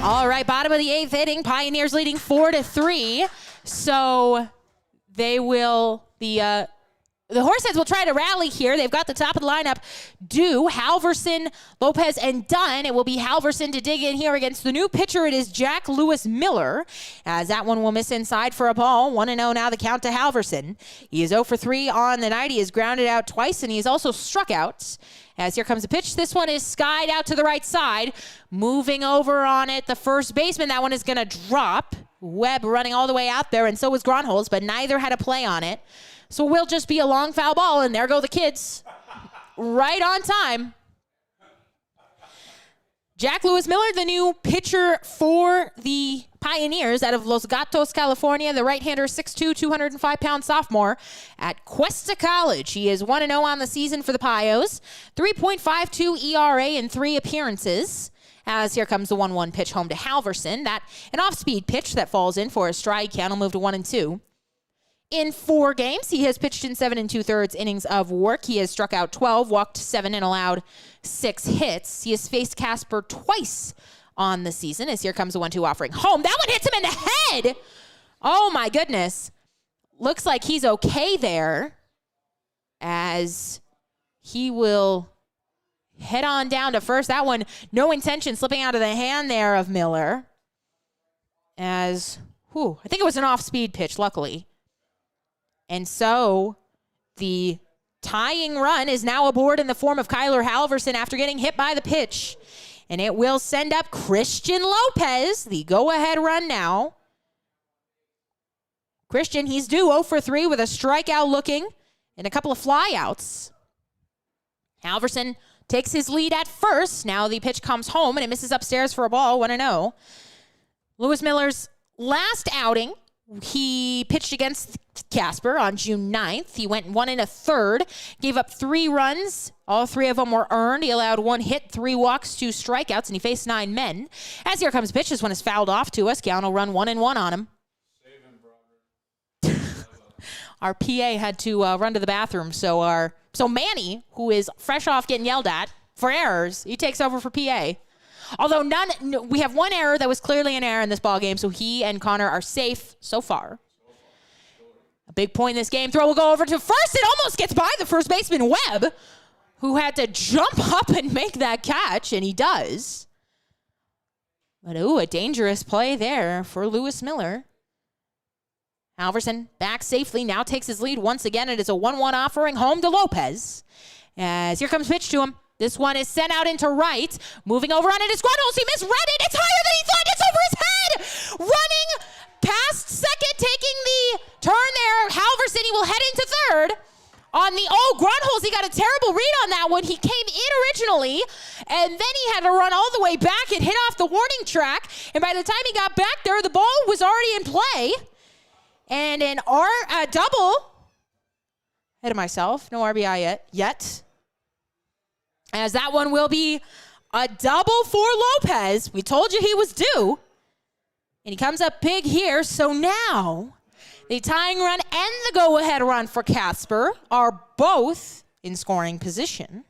All right, bottom of the 8th inning, Pioneers leading 4-3. So they will be, the Horseheads will try to rally here. They've got the top of the lineup due. Halverson, Lopez, and Dunn. It will be Halverson to dig in here against the new pitcher. It is Jack Lewis Miller, as that one will miss inside for a ball. 1-0 now the count to Halverson. He is 0 for 3 on the night. He has grounded out twice, and he has also struck out. As here comes the pitch. This one is skied out to the right side. Moving over on it, the first baseman. That one is going to drop. Webb running all the way out there, and so was Gronholz, but neither had a play on it. So it will just be a long foul ball, and there go the kids. Right on time. Jack Lewis Miller, the new pitcher for the Pioneers out of Los Gatos, California. The right-hander, 6'2", 205-pound sophomore at Cuesta College. He is 1-0 on the season for the Pios. 3.52 ERA in 3 appearances. As here comes the 1-1 pitch home to Halverson. That an off-speed pitch that falls in for a strike count will move to 1-2. In 4 games, he has pitched in 7 2/3 innings of work. He has struck out 12, walked 7, and allowed 6 hits. He has faced Casper twice on the season, as here comes the 1-2 offering home. That one hits him in the head. Oh, my goodness. Looks like he's okay there, as he will head on down to first. That one, no intention, slipping out of the hand there of Miller. As, I think it was an off-speed pitch, luckily. And so the tying run is now aboard in the form of Kyler Halverson after getting hit by the pitch. And it will send up Christian Lopez, the go-ahead run now. Christian, he's due 0 for 3 with a strikeout looking and a couple of flyouts. Halverson takes his lead at first. Now the pitch comes home and it misses upstairs for a ball, 1-0. Lewis Miller's last outing, he pitched against Casper on June 9th. He went 1 1/3, gave up 3 runs. All 3 of them were earned. He allowed 1 hit, 3 walks, 2 strikeouts, and he faced 9 men. As here comes the pitch, this one is fouled off to us. Count will run 1-1 on him. Save him, brother. Our PA had to run to the bathroom, so Manny, who is fresh off getting yelled at for errors, he takes over for PA. Although we have 1 error that was clearly an error in this ball game, so he and Connor are safe so far. A big point in this game. Throw will go over to first. It almost gets by the first baseman, Webb, who had to jump up and make that catch, and he does. But, a dangerous play there for Lewis Miller. Halverson back safely, now takes his lead once again. It is a 1-1 offering home to Lopez. As here comes pitch to him. This one is sent out into right. Moving over on it is Gronholz. He misread it. It's higher than he thought. It's over his head. Running past second, taking the turn there. Halverson, he will head into third. On the, Gronholz, he got a terrible read on that one. He came in originally, and then he had to run all the way back and hit off the warning track. And by the time he got back there, the ball was already in play. And an double. Ahead of myself. No RBI yet. As that one will be a double for Lopez. We told you he was due. And he comes up big here, so now the tying run and the go-ahead run for Casper are both in scoring position.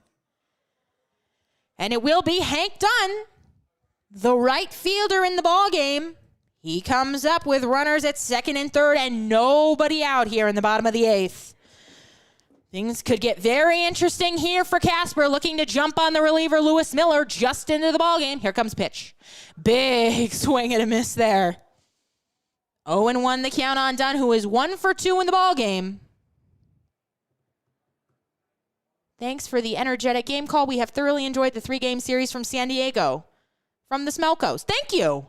And it will be Hank Dunn, the right fielder in the ball game. He comes up with runners at second and third and nobody out here in the bottom of the eighth. Things could get very interesting here for Casper, looking to jump on the reliever Lewis Miller just into the ball game. Here comes pitch. Big swing and a miss there. 0-1 the count on Dunn, who is 1 for 2 in the ball game. Thanks for the energetic game call. We have thoroughly enjoyed the 3-game series from San Diego, from the Smelcos. Thank you.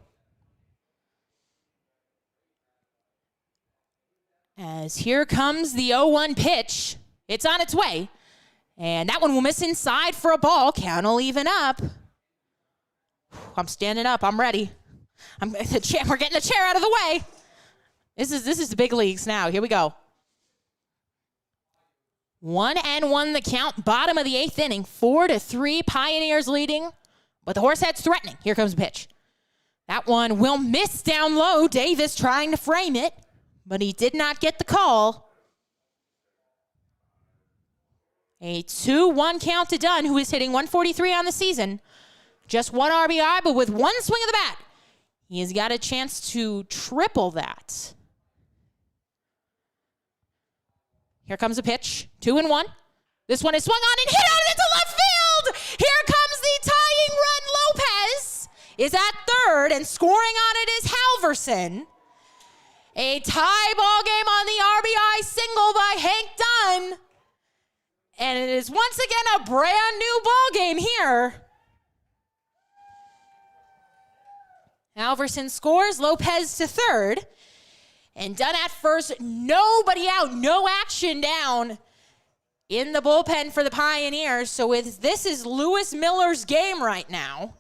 As here comes the 0-1 pitch. It's on its way. And that one will miss inside for a ball. Count will even up. I'm standing up. I'm ready. We're getting the chair out of the way. This is the big leagues now. Here we go. 1-1 the count. Bottom of the 8th inning. 4-3 Pioneers leading. But the Horseheads threatening. Here comes the pitch. That one will miss down low. Davis trying to frame it. But he did not get the call. A 2-1 count to Dunn, who is hitting 143 on the season. Just 1 RBI, but with 1 swing of the bat, he has got a chance to triple that. Here comes a pitch. 2-1. This one is swung on and hit out into left field. Here comes the tying run. Lopez is at third, and scoring on it is Halverson. A tie ball game on the RBI single by Hank Dunn. And it is once again a brand new ball game here. Halverson scores, Lopez to third. And Dunn at first, nobody out, no action down in the bullpen for the Pioneers. So this is Lewis Miller's game right now.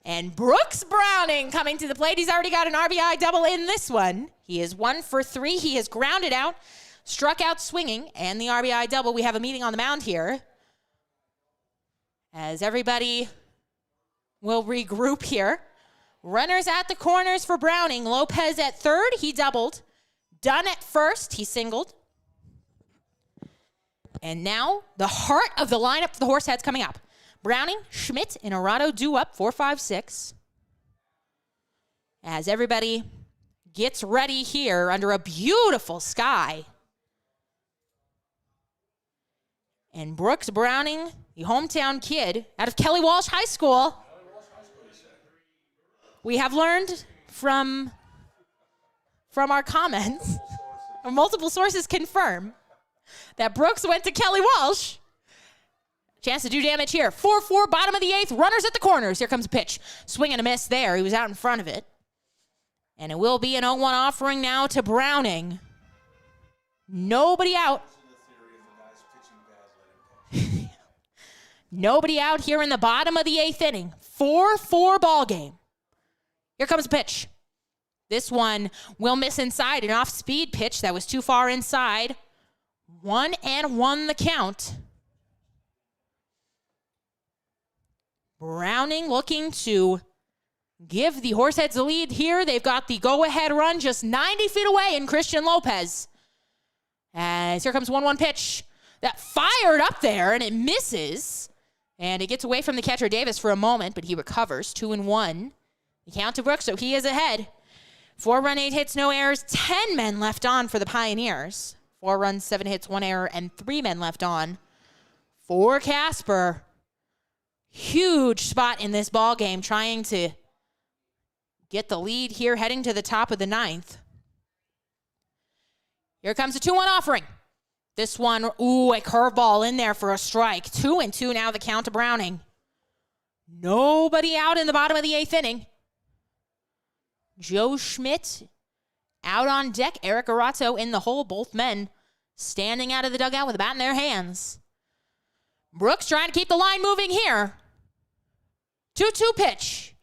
And Brooks Browning coming to the plate. He's already got an RBI double in this one. He is 1 for 3. He has grounded out, struck out swinging, and the RBI double. We have a meeting on the mound here as everybody will regroup here. Runners at the corners for Browning. Lopez at third. He doubled. Dunn at first. He singled. And now the heart of the lineup for the Horseheads coming up. Browning, Schmidt, and Arado due up 4-5-6. As everybody gets ready here under a beautiful sky. And Brooks Browning, the hometown kid out of Kelly Walsh High School. We have learned from our comments, multiple sources confirm that Brooks went to Kelly Walsh. Chance to do damage here. 4-4, bottom of the 8th. Runners at the corners. Here comes a pitch. Swing and a miss there. He was out in front of it. And it will be an 0-1 offering now to Browning. Nobody out. Nobody out here in the bottom of the 8th inning. 4-4 ball game. Here comes a pitch. This one will miss inside. An off-speed pitch that was too far inside. 1-1 the count. Browning looking to give the Horseheads the lead here. They've got the go-ahead run just 90 feet away in Christian Lopez. As here comes 1-1 pitch that fired up there, and it misses. And it gets away from the catcher Davis for a moment, but he recovers. 2-1. The count to Brooks, so he is ahead. 4 run, 8 hits, no errors. 10 men left on for the Pioneers. 4 runs, 7 hits, 1 error, and 3 men left on for Casper. Huge spot in this ball game, trying to get the lead here, heading to the top of the 9th. Here comes a 2-1 offering. This one, a curveball in there for a strike. 2-2 now the count to Browning. Nobody out in the bottom of the 8th inning. Joe Schmidt out on deck. Eric Arato in the hole. Both men standing out of the dugout with a bat in their hands. Brooks trying to keep the line moving here. 2-2 pitch.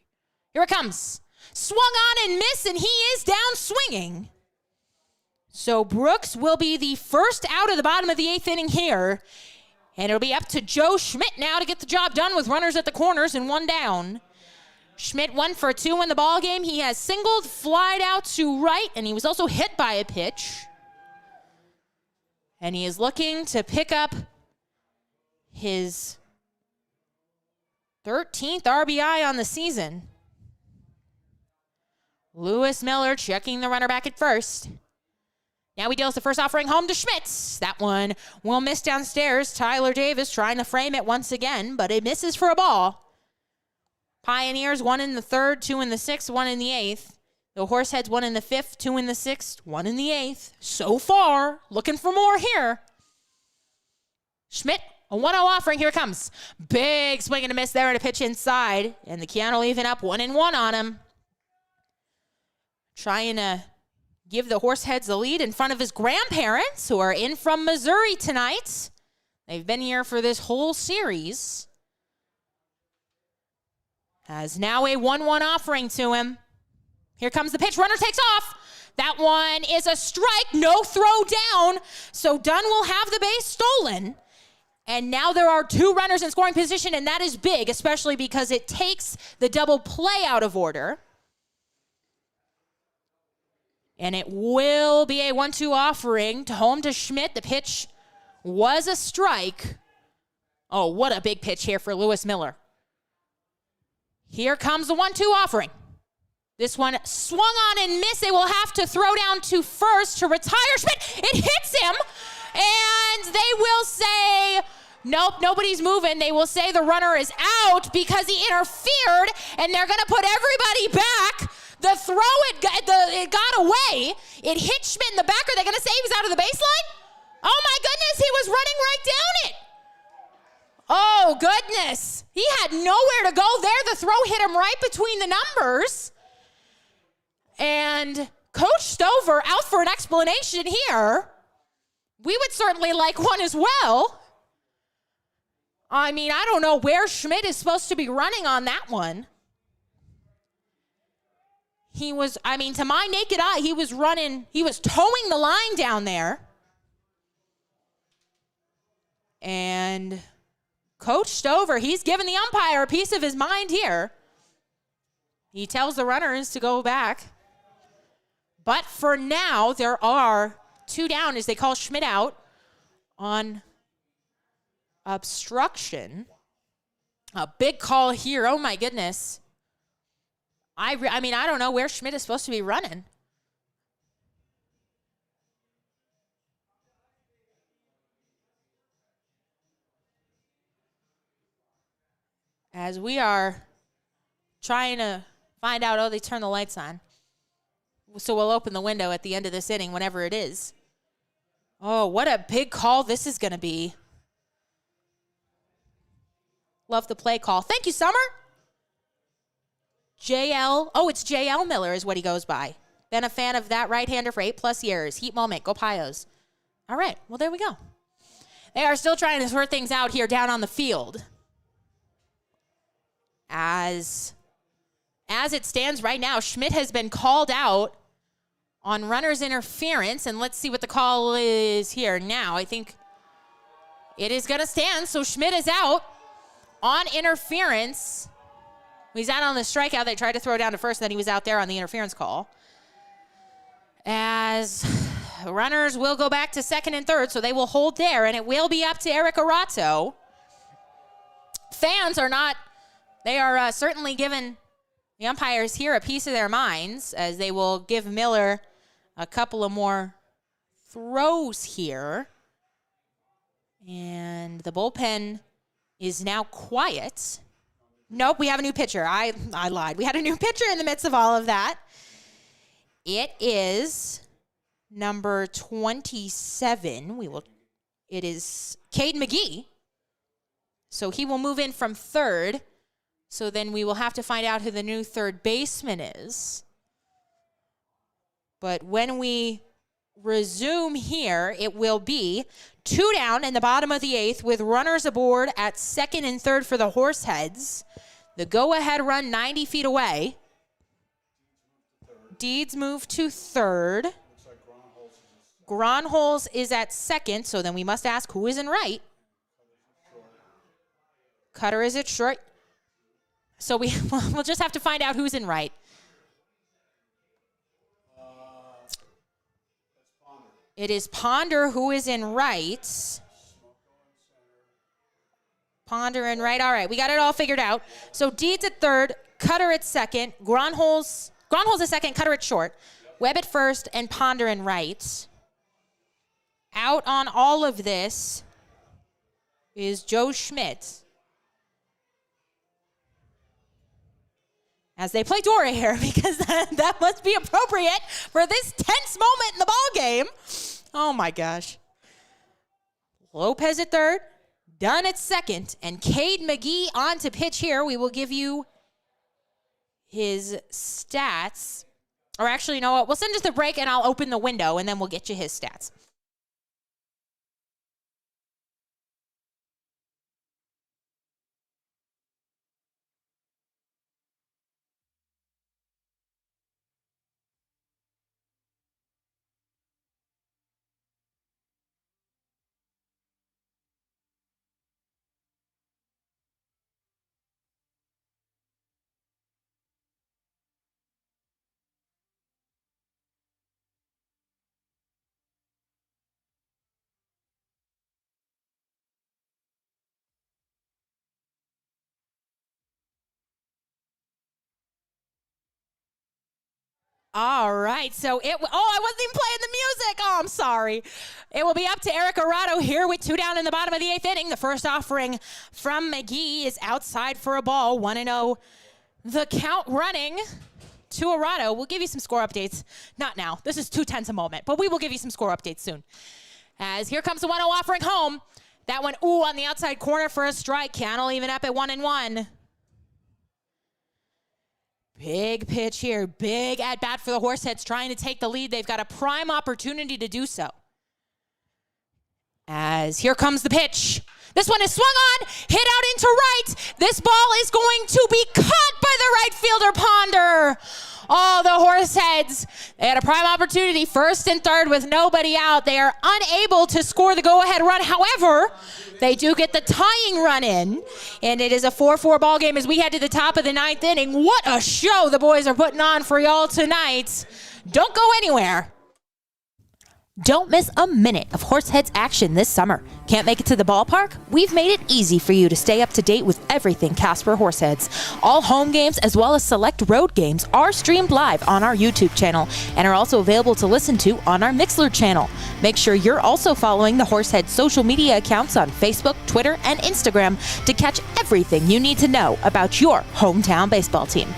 Here it comes. Swung on and missed, and he is down swinging. So Brooks will be the first out of the bottom of the 8th inning here. And it'll be up to Joe Schmidt now to get the job done with runners at the corners and 1 down. Schmidt 1 for 2 in the ball game. He has singled, flied out to right, and he was also hit by a pitch. And he is looking to pick up his 13th RBI on the season. Lewis Miller checking the runner back at first. Now he deals the first offering home to Schmitz. That one will miss downstairs. Tyler Davis trying to frame it once again, but it misses for a ball. Pioneers 1 in the 3rd, 2 in the 6th, 1 in the 8th. The Horseheads 1 in the 5th, 2 in the 6th, 1 in the 8th. So far, looking for more here. Schmidt, a 1-0 offering. Here it comes. Big swing and a miss there and a pitch inside. And the Keanu even up 1-1 on him. Trying to give the Horseheads the lead in front of his grandparents, who are in from Missouri tonight. They've been here for this whole series. Has now a 1-1 offering to him. Here comes the pitch. Runner takes off. That one is a strike. No throw down. So Dunn will have the base stolen. And now there are 2 runners in scoring position, and that is big, especially because it takes the double play out of order. And it will be a 1-2 offering to home to Schmidt. The pitch was a strike. Oh, what a big pitch here for Lewis Miller. Here comes the 1-2 offering. This one swung on and missed. They will have to throw down to first to retire Schmidt. It hits him, and they will say, nope, nobody's moving. They will say the runner is out because he interfered, and they're going to put everybody back. The throw, it got away. It hit Schmidt in the back. Are they going to say he was out of the baseline? Oh, my goodness, he was running right down it. Oh, goodness. He had nowhere to go there. The throw hit him right between the numbers. And Coach Stover out for an explanation here. We would certainly like one as well. I mean, I don't know where Schmidt is supposed to be running on that one. He was, I mean, to my naked eye, he was towing the line down there. And Coach Stover, he's giving the umpire a piece of his mind here. He tells the runners to go back. But for now, there are 2 down as they call Schmidt out on obstruction. A big call here. Oh, my goodness. I mean, I don't know where Schmidt is supposed to be running. As we are trying to find out, oh, they turn the lights on. So we'll open the window at the end of this inning, whenever it is. Oh, what a big call this is going to be. Love the play call. Thank you, Summer. It's JL Miller is what he goes by. Been a fan of that right-hander for 8+ years. Heat moment. Go Pios. All right. Well, there we go. They are still trying to sort things out here down on the field. As it stands right now, Schmidt has been called out on runner's interference. And let's see what the call is here now. I think it is going to stand. So Schmidt is out on interference. He's out on the strikeout. They tried to throw down to first, and then he was out there on the interference call. As runners will go back to second and third, so they will hold there, and it will be up to Eric Arato. Fans are not, they are certainly giving the umpires here a piece of their minds, as they will give Miller a couple of more throws here. And the bullpen is now quiet. Nope, we have a new pitcher. I lied. We had a new pitcher in the midst of all of that. It is number 27. It is Cade Mcgee. So he will move in from third. So then we will have to find out who the new third baseman is. But when we resume here, it will be 2 down in the bottom of the 8th with runners aboard at second and third for the Horseheads. The go-ahead run 90 feet away. Deeds move to third. Gronholz is at second, so then we must ask who is in right. Cutter is at short. So we'll just have to find out who's in right. It is Ponder who is in right. Ponder in right. All right, we got it all figured out. So Deeds at third, Cutter at second, Gronholz at second, Cutter at short, Webb at first, and Ponder in right. Out on all of this is Joe Schmidt. As they play Dora here, because that must be appropriate for this tense moment in the ball game. Oh my gosh. Lopez at third, Dunn at second, and Cade Mcgee on to pitch here. We will give you his stats. Or actually, you know what? We'll send us the break and I'll open the window and then we'll get you his stats. All right, so I wasn't even playing the music. Oh, I'm sorry. It will be up to Eric Arado here with 2 down in the bottom of the 8th inning. The first offering from Mcgee is outside for a ball, 1-0. The count running to Arado. We'll give you some score updates. Not now. This is too tense a moment, but we will give you some score updates soon. As here comes the 1-0 offering home. That one, on the outside corner for a strike. Cannell even up at 1-1. Big pitch here. Big at-bat for the Horseheads trying to take the lead. They've got a prime opportunity to do so. As here comes the pitch. This one is swung on, hit out into right. This ball is going to be caught by the right fielder, Ponder. Oh, the Horseheads, they had a prime opportunity, first and third with nobody out. They are unable to score the go-ahead run. However, they do get the tying run in, and it is a 4-4 ball game as we head to the top of the 9th inning. What a show the boys are putting on for y'all tonight. Don't go anywhere. Don't miss a minute of Horseheads action this summer. Can't make it to the ballpark? We've made it easy for you to stay up to date with everything Casper Horseheads. All home games as well as select road games are streamed live on our YouTube channel and are also available to listen to on our Mixlr channel. Make sure you're also following the Horseheads social media accounts on Facebook, Twitter, and Instagram to catch everything you need to know about your hometown baseball team.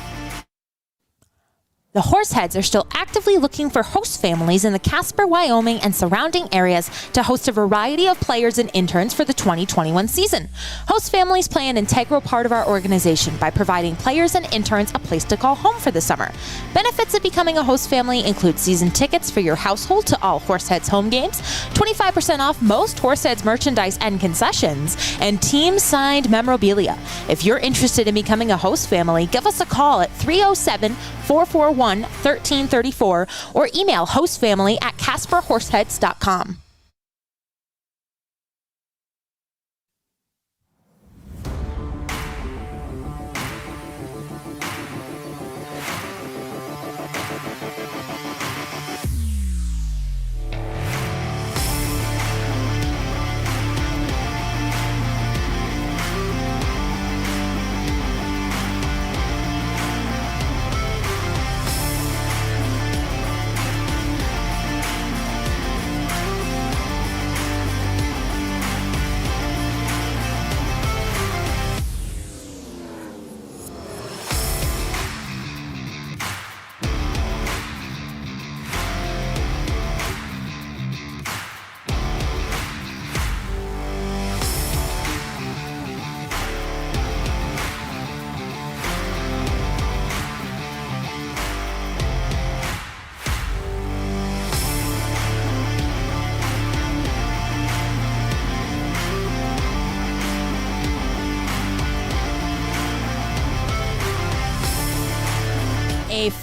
The Horseheads are still actively looking for host families in the Casper, Wyoming, and surrounding areas to host a variety of players and interns for the 2021 season. Host families play an integral part of our organization by providing players and interns a place to call home for the summer. Benefits of becoming a host family include season tickets for your household to all Horseheads home games, 25% off most Horseheads merchandise and concessions, and team-signed memorabilia. If you're interested in becoming a host family, give us a call at 307-441-1334 or email hostfamily@casperhorseheads.com.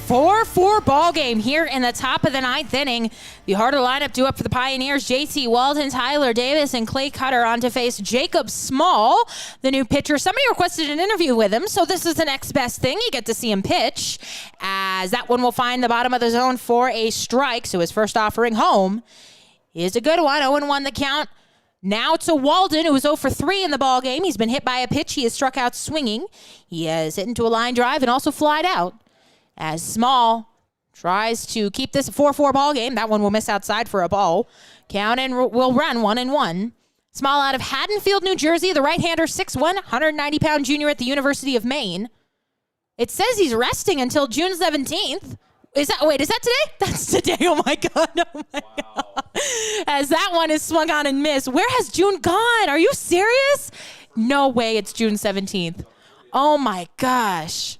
4-4 ball game here in the top of the ninth inning. The harder lineup due up for the Pioneers. JT Walton, Tyler Davis, and Clay Cutter on to face Jacob Small, the new pitcher. Somebody requested an interview with him, so this is the next best thing. You get to see him pitch, as that one will find the bottom of the zone for a strike. So his first offering home is a good one. 0-1 the count. Now to Walden, who was 0 for 3 in the ball game. He's been hit by a pitch. He has struck out swinging. He has hit into a line drive and also flied out. As Small tries to keep this a 4-4 ball game. That one will miss outside for a ball. Count and will run 1-1. Small out of Haddonfield, New Jersey. The right-hander, 6'1", 190-pound junior at the University of Maine. It says he's resting until June 17th. Is that today? That's today. Oh, my God. Oh, my God. As that one is swung on and missed. Where has June gone? Are you serious? No way it's June 17th. Oh, my gosh.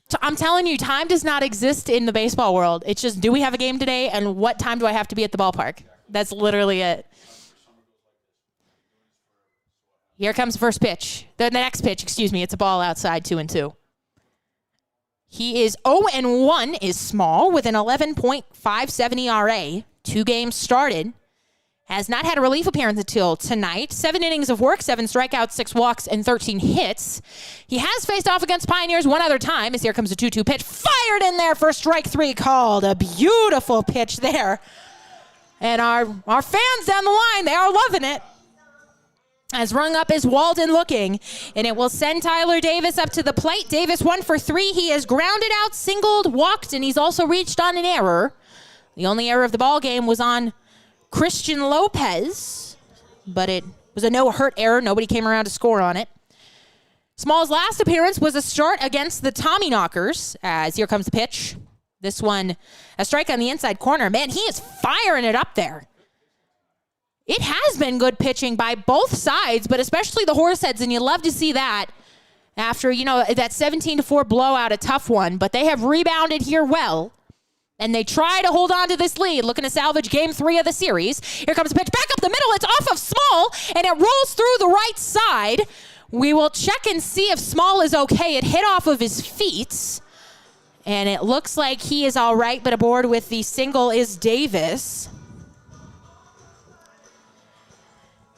So I'm telling you, time does not exist in the baseball world. It's just, do we have a game today, and what time do I have to be at the ballpark? That's literally it. Here comes the first pitch. The next pitch, It's a ball outside, 2-2. He is 0-1, is Small, with an 11.57 ERA. 2 games started. Has not had a relief appearance until tonight. 7 innings of work, 7 strikeouts, 6 walks, and 13 hits. He has faced off against Pioneers one other time, as here comes a 2-2 pitch. Fired in there for strike 3 called. A beautiful pitch there. And our fans down the line, they are loving it. As rung up is Walden looking, and it will send Tyler Davis up to the plate. Davis 1 for 3. He has grounded out, singled, walked, and he's also reached on an error. The only error of the ball game was on Christian Lopez, but it was a no-hurt error. Nobody came around to score on it. Small's last appearance was a start against the Tommyknockers, as here comes the pitch. This one, a strike on the inside corner. Man, he is firing it up there. It has been good pitching by both sides, but especially the Horseheads, and you love to see that after, that 17-4 blowout, a tough one, but they have rebounded here well. And they try to hold on to this lead, looking to salvage game 3 of the series. Here comes the pitch back up the middle. It's off of Small, and it rolls through the right side. We will check and see if Small is okay. It hit off of his feet, and it looks like he is all right, but aboard with the single is Davis.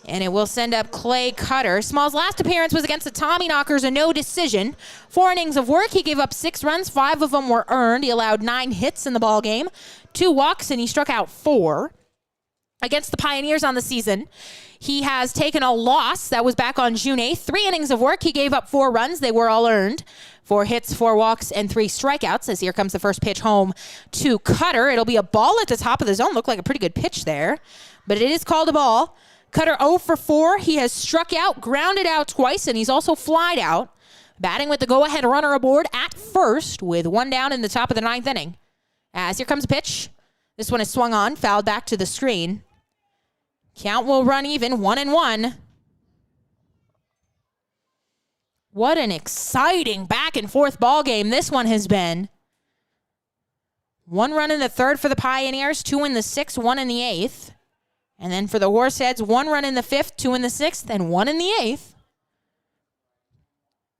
And it will send up Clay Cutter. Small's last appearance was against the Tommyknockers, a no decision. 4 innings of work. He gave up 6 runs. 5 of them were earned. He allowed 9 hits in the ball game, 2 walks, and he struck out 4. Against the Pioneers on the season, he has taken a loss. That was back on June 8th. 3 innings of work. He gave up 4 runs. They were all earned. 4 hits, 4 walks, and 3 strikeouts. As here comes the first pitch home to Cutter. It'll be a ball at the top of the zone. Looked like a pretty good pitch there, but it is called a ball. Cutter 0 for 4. He has struck out, grounded out twice, and he's also flied out. Batting with the go-ahead runner aboard at first with 1 down in the top of the 9th inning. As here comes a pitch. This one is swung on, fouled back to the screen. Count will run even, 1-1. What an exciting back-and-forth ball game this one has been. 1 run in the 3rd for the Pioneers, 2 in the 6th, 1 in the 8th. And then for the Horseheads, 1 run in the 5th, 2 in the 6th, and 1 in the 8th.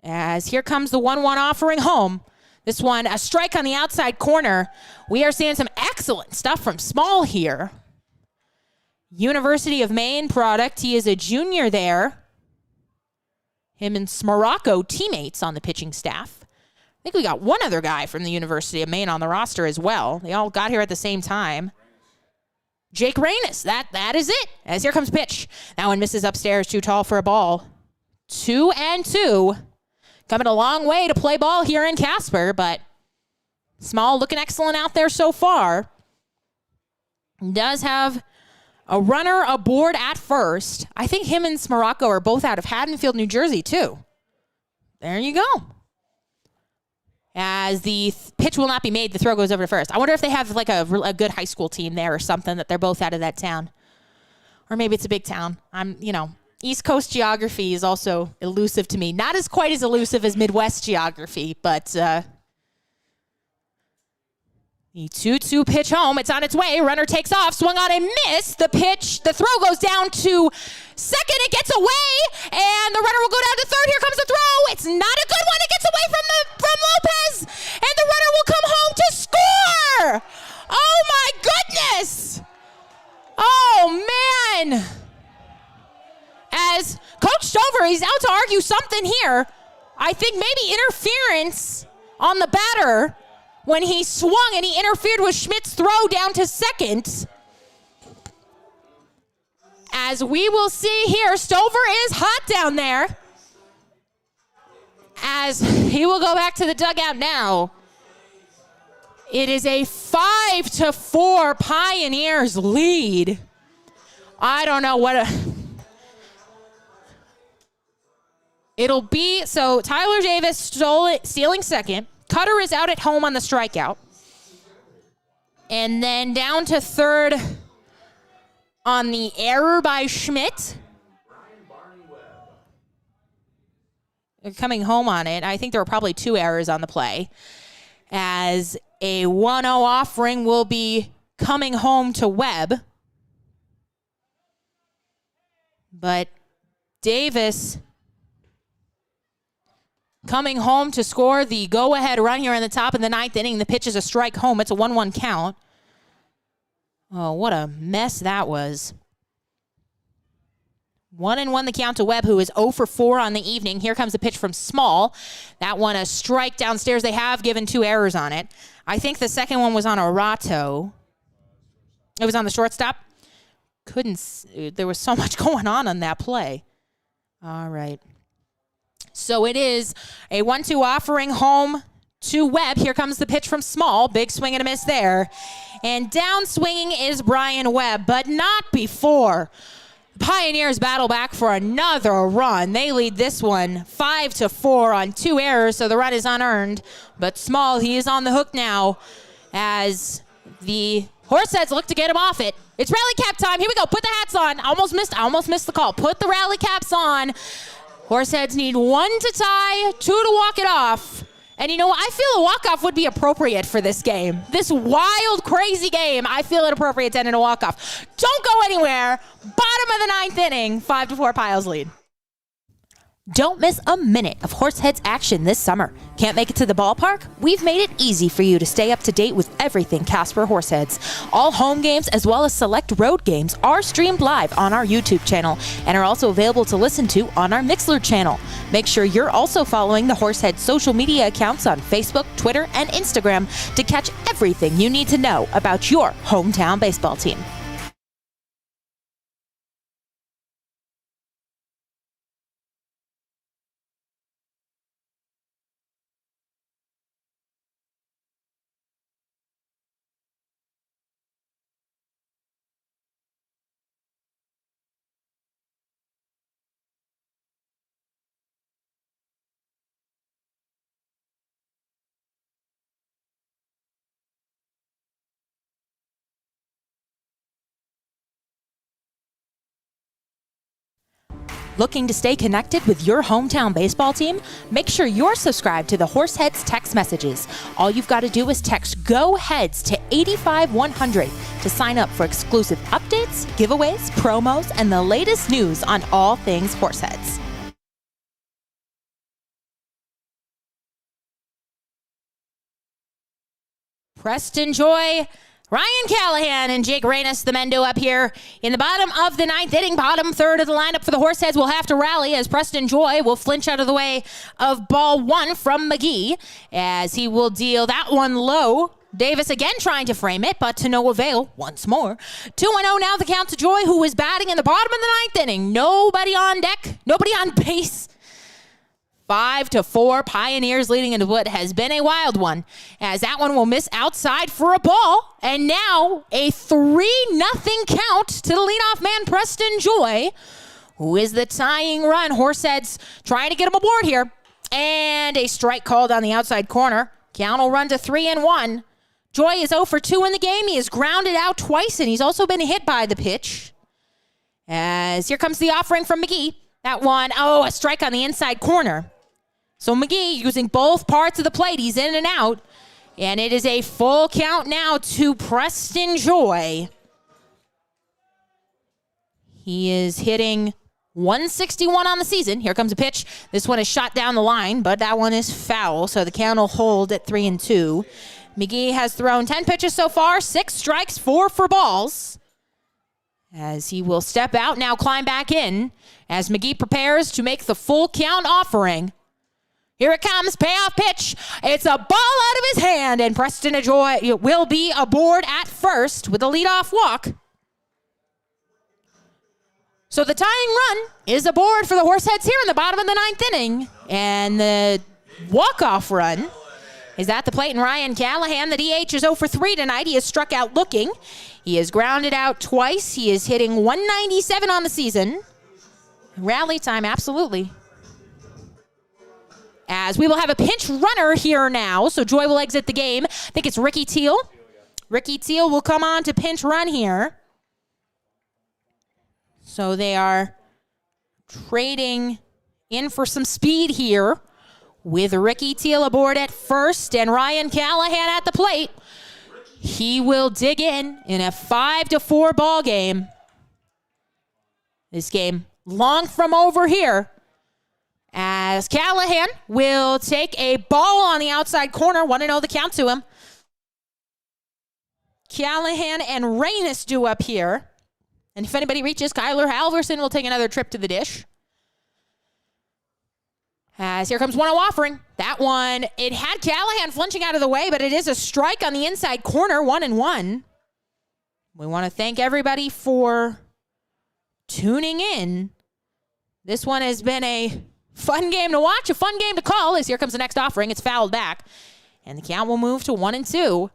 As here comes the 1-1 offering home. This one, a strike on the outside corner. We are seeing some excellent stuff from Small here. University of Maine product. He is a junior there. Him and Marroquin teammates on the pitching staff. I think we got one other guy from the University of Maine on the roster as well. They all got here at the same time. Jake Reynes, that is it. As here comes pitch. That one misses upstairs, too tall for a ball. 2-2. Coming a long way to play ball here in Casper, but Small looking excellent out there so far. Does have a runner aboard at first. I think him and Marroquin are both out of Haddonfield, New Jersey, too. There you go. As the pitch will not be made, the throw goes over to first. I wonder if they have like a good high school team there or something, that they're both out of that town. Or maybe it's a big town. East Coast geography is also elusive to me. Not as quite as elusive as Midwest geography, but The 2-2 pitch home. It's on its way. Runner takes off. Swung on and missed. The throw goes down to second. It gets away. And the runner will go down to third. Here comes the throw. It's not a good one. It gets away from Lopez. And the runner will come home to score. Oh, my goodness. Oh, man. As Coach Stover, he's out to argue something here. I think maybe interference on the batter when he swung and he interfered with Schmidt's throw down to second. As we will see here, Stover is hot down there. As he will go back to the dugout now. It is a 5-4 Pioneers lead. I don't know what it'll be. So Tyler Davis stealing second. Cutter is out at home on the strikeout. And then down to third on the error by Schmidt. They're coming home on it. I think there were probably 2 errors on the play. As a 1-0 offering will be coming home to Webb. But Davis coming home to score the go-ahead run here in the top of the 9th inning. The pitch is a strike home. It's a 1-1 count. Oh, what a mess that was. 1-1 the count to Webb, who is 0 for 4 on the evening. Here comes a pitch from Small. That one a strike downstairs. They have given 2 errors on it. I think the second one was on Arato. It was on the shortstop. There was so much going on that play. All right. So it is a 1-2 offering home to Webb. Here comes the pitch from Small. Big swing and a miss there. And down swinging is Brian Webb, but not before. The Pioneers battle back for another run. They lead this one 5-4 on 2 errors, so the run is unearned. But Small, he is on the hook now as the Horseheads look to get him off it. It's rally cap time. Here we go. Put the hats on. I almost missed the call. Put the rally caps on. Horseheads need 1 to tie, 2 to walk it off. And you know what? I feel a walk-off would be appropriate for this game. This wild, crazy game, I feel it appropriate to end in a walk-off. Don't go anywhere. Bottom of the 9th inning, 5-4 Piles lead. Don't miss a minute of Horseheads action this summer. Can't make it to the ballpark? We've made it easy for you to stay up to date with everything Casper Horseheads. All home games as well as select road games are streamed live on our YouTube channel and are also available to listen to on our Mixlr channel. Make sure you're also following the Horseheads social media accounts on Facebook, Twitter, and Instagram to catch everything you need to know about your hometown baseball team. Looking to stay connected with your hometown baseball team? Make sure you're subscribed to the Horseheads text messages. All you've got to do is text GO HEADS to 85100 to sign up for exclusive updates, giveaways, promos, and the latest news on all things Horseheads. Preston Joy, Ryan Callahan, and Jake Reynes, the men do up here in the bottom of the 9th inning, bottom third of the lineup for the Horseheads will have to rally as Preston Joy will flinch out of the way of ball 1 from Mcgee as he will deal that one low. Davis again trying to frame it, but to no avail once more. 2-0 now the count to Joy, who is batting in the bottom of the 9th inning. Nobody on deck, nobody on base. 5-4 Pioneers leading into what has been a wild one, as that one will miss outside for a ball. And now a 3-0 count to the leadoff man, Preston Joy, who is the tying run. Horseheads trying to get him aboard here. And a strike called on the outside corner. Count will run to 3-1. Joy is 0 for 2 in the game. He is grounded out twice, and he's also been hit by the pitch. As here comes the offering from Mcgee. That one, a strike on the inside corner. So Mcgee using both parts of the plate. He's in and out. And it is a full count now to Preston Joy. He is hitting 161 on the season. Here comes a pitch. This one is shot down the line, but that one is foul, so the count will hold at 3-2. Mcgee has thrown 10 pitches so far, 6 strikes, 4 for balls. As he will step out, now climb back in, as Mcgee prepares to make the full count offering. Here it comes, payoff pitch. It's a ball out of his hand, and Preston Joy will be aboard at first with a leadoff walk. So the tying run is aboard for the Horseheads here in the bottom of the 9th inning. And the walk-off run is at the plate, and Ryan Callahan, the DH, is 0 for 3 tonight. He is struck out looking. He has grounded out twice. He is hitting 197 on the season. Rally time, absolutely. As we will have a pinch runner here now, so Joy will exit the game. I think it's Ricky Teal. Ricky Teal will come on to pinch run here. So they are trading in for some speed here with Ricky Teal aboard at first and Ryan Callahan at the plate. He will dig in a 5-4 ball game. This game long from over here, as Callahan will take a ball on the outside corner. 1-0 the count to him. Callahan and Reynes do up here. And if anybody reaches, Kyler Halverson will take another trip to the dish. As here comes 1-0 offering. That one, it had Callahan flinching out of the way, but it is a strike on the inside corner, 1-1. We want to thank everybody for tuning in. This one has been a fun game to watch, a fun game to call, as here comes the next offering. It's fouled back, and the count will move to 1-2.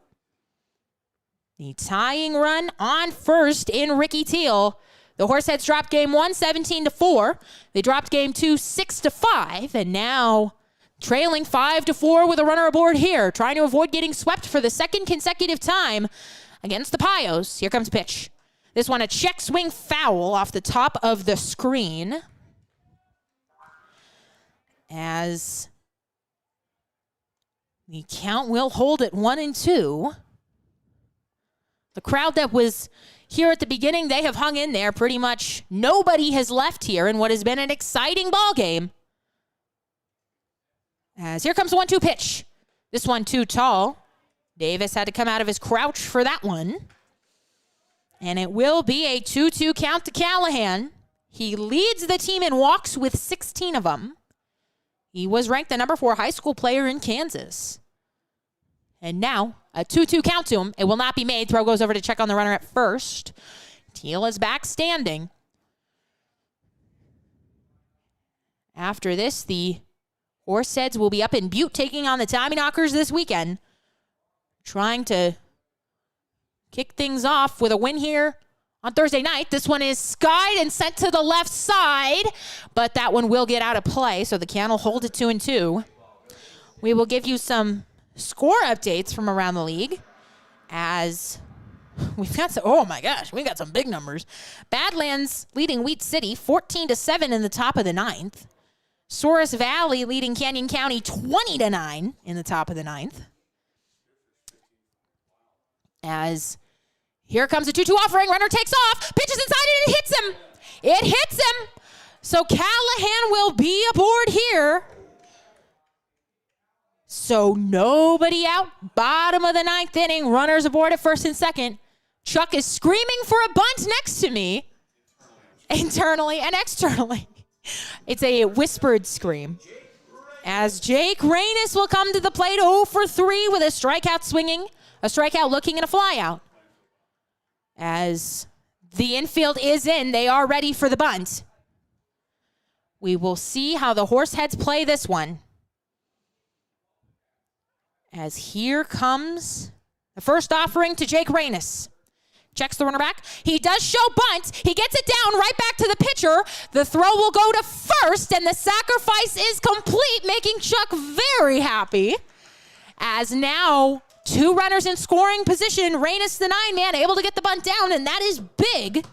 The tying run on first in Ricky Teal. The Horseheads dropped game 1, 17-4. They dropped game 2, 6-5. And now trailing 5-4 with a runner aboard here, trying to avoid getting swept for the second consecutive time against the Pios. Here comes a pitch. This one, a check swing foul off the top of the screen. As the count will hold at 1-2. The crowd that was here at the beginning, they have hung in there. Pretty much nobody has left here in what has been an exciting ball game. As here comes the 1-2 pitch. This one too tall. Davis had to come out of his crouch for that one. And it will be a 2-2 count to Callahan. He leads the team in walks with 16 of them. He was ranked the number 4 high school player in Kansas. And now, a 2-2 count to him. It will not be made. Throw goes over to check on the runner at first. Teal is back standing. After this, the Horseheads will be up in Butte taking on the Tommyknockers this weekend. Trying to kick things off with a win here on Thursday night. This one is skied and sent to the left side, but that one will get out of play, so the count will hold it 2-2. We will give you some score updates from around the league, as we've got some, oh my gosh, we've got some big numbers. Badlands leading Wheat City 14-7 in the top of the 9th. Souris Valley leading Canyon County 20-9 in the top of the 9th. As here comes a 2-2 offering, runner takes off, pitches inside and it hits him. It hits him. So Callahan will be aboard here. So nobody out. Bottom of the 9th inning. Runners aboard at first and second. Chuck is screaming for a bunt next to me. Internally and externally. It's a whispered scream. As Jake Reynes will come to the plate 0 for 3 with a strikeout swinging, a strikeout looking, and a flyout. As the infield is in, they are ready for the bunt. We will see how the Horseheads play this one. As here comes the first offering to Jake Reynes. Checks the runner back. He does show bunt. He gets it down right back to the pitcher. The throw will go to first, and the sacrifice is complete, making Chuck very happy. As now 2 runners in scoring position. Reynes, the 9-man, able to get the bunt down, and that is big.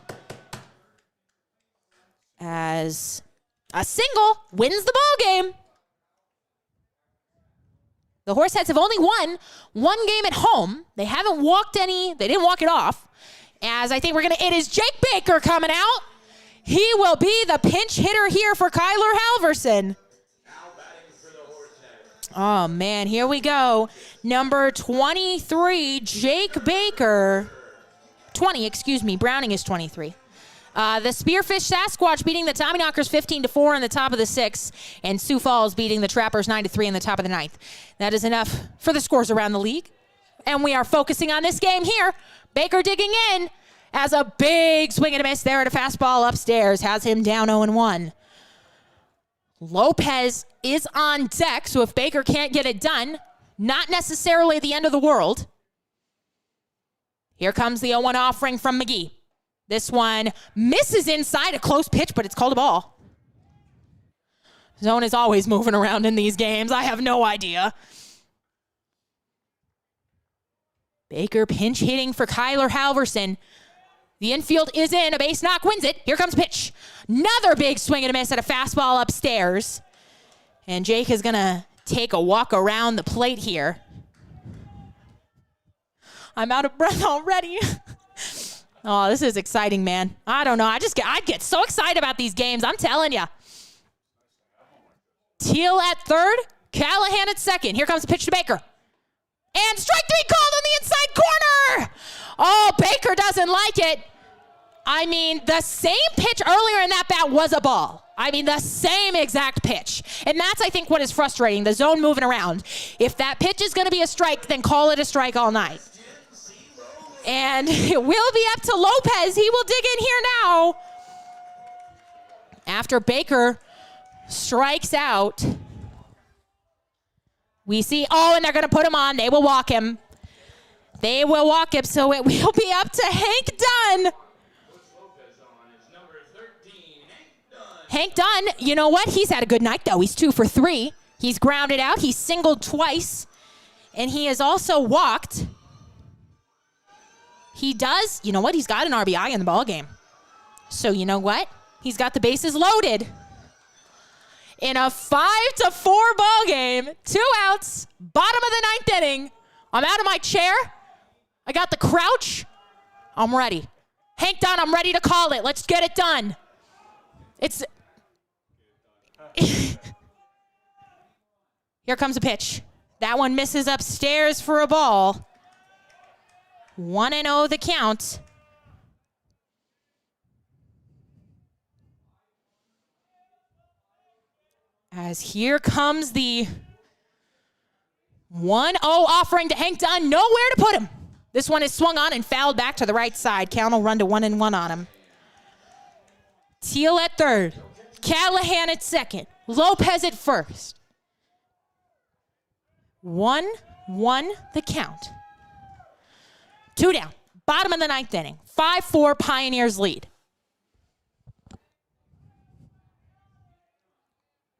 As a single wins the ball game. The Horseheads have only won one game at home. They didn't walk it off. As I think it is Jake Baker coming out. He will be the pinch hitter here for Kyler Halverson. Oh, man, here we go. Number 23, Jake Baker. 20, excuse me. Browning is 23. The Spearfish Sasquatch beating the Tommyknockers 15-4 in the top of the 6th, and Sioux Falls beating the Trappers 9-3 in the top of the 9th. That is enough for the scores around the league. And we are focusing on this game here. Baker digging in as a big swing and a miss there at a fastball upstairs. Has him down 0-1. Lopez is on deck, so if Baker can't get it done, not necessarily the end of the world. Here comes the 0-1 offering from Mcgee. This one misses inside, a close pitch, but it's called a ball. Zone is always moving around in these games. I have no idea. Baker pinch hitting for Kyler Halverson. The infield is in. A base knock wins it. Here comes a pitch. Another big swing and a miss at a fastball upstairs. And Jake is going to take a walk around the plate here. I'm out of breath already. Oh, this is exciting, man. I don't know. I get so excited about these games. I'm telling you. Teal at third. Callahan at second. Here comes the pitch to Baker. And strike 3 called on the inside corner. Oh, Baker doesn't like it. I mean, the same pitch earlier in that bat was a ball. I mean, the same exact pitch. And that's, I think, what is frustrating, the zone moving around. If that pitch is going to be a strike, then call it a strike all night. And it will be up to Lopez. He will dig in here now. After Baker strikes out, we see, and they're going to put him on. They will walk him. They will walk him, so it will be up to Hank Dunn. Hank Dunn, you know what? He's had a good night, though. He's 2 for 3. He's grounded out. He's singled twice. And he has also walked. He does, you know what? He's got an RBI in the ballgame. So you know what? He's got the bases loaded. In a 5-4 ball game, 2 outs, bottom of the 9th inning. I'm out of my chair. I got the crouch. I'm ready. Hank Dunn, I'm ready to call it. Let's get it done. Here comes a pitch. That one misses upstairs for a ball. 1-0 the count. As here comes the 1-0 offering to Hank Dunn. Nowhere to put him. This one is swung on and fouled back to the right side. Count will run to 1-1 on him. Teal at third. Callahan at second. Lopez at first. 1-1 the count. 2 down. Bottom of the 9th inning. 5-4 Pioneers lead.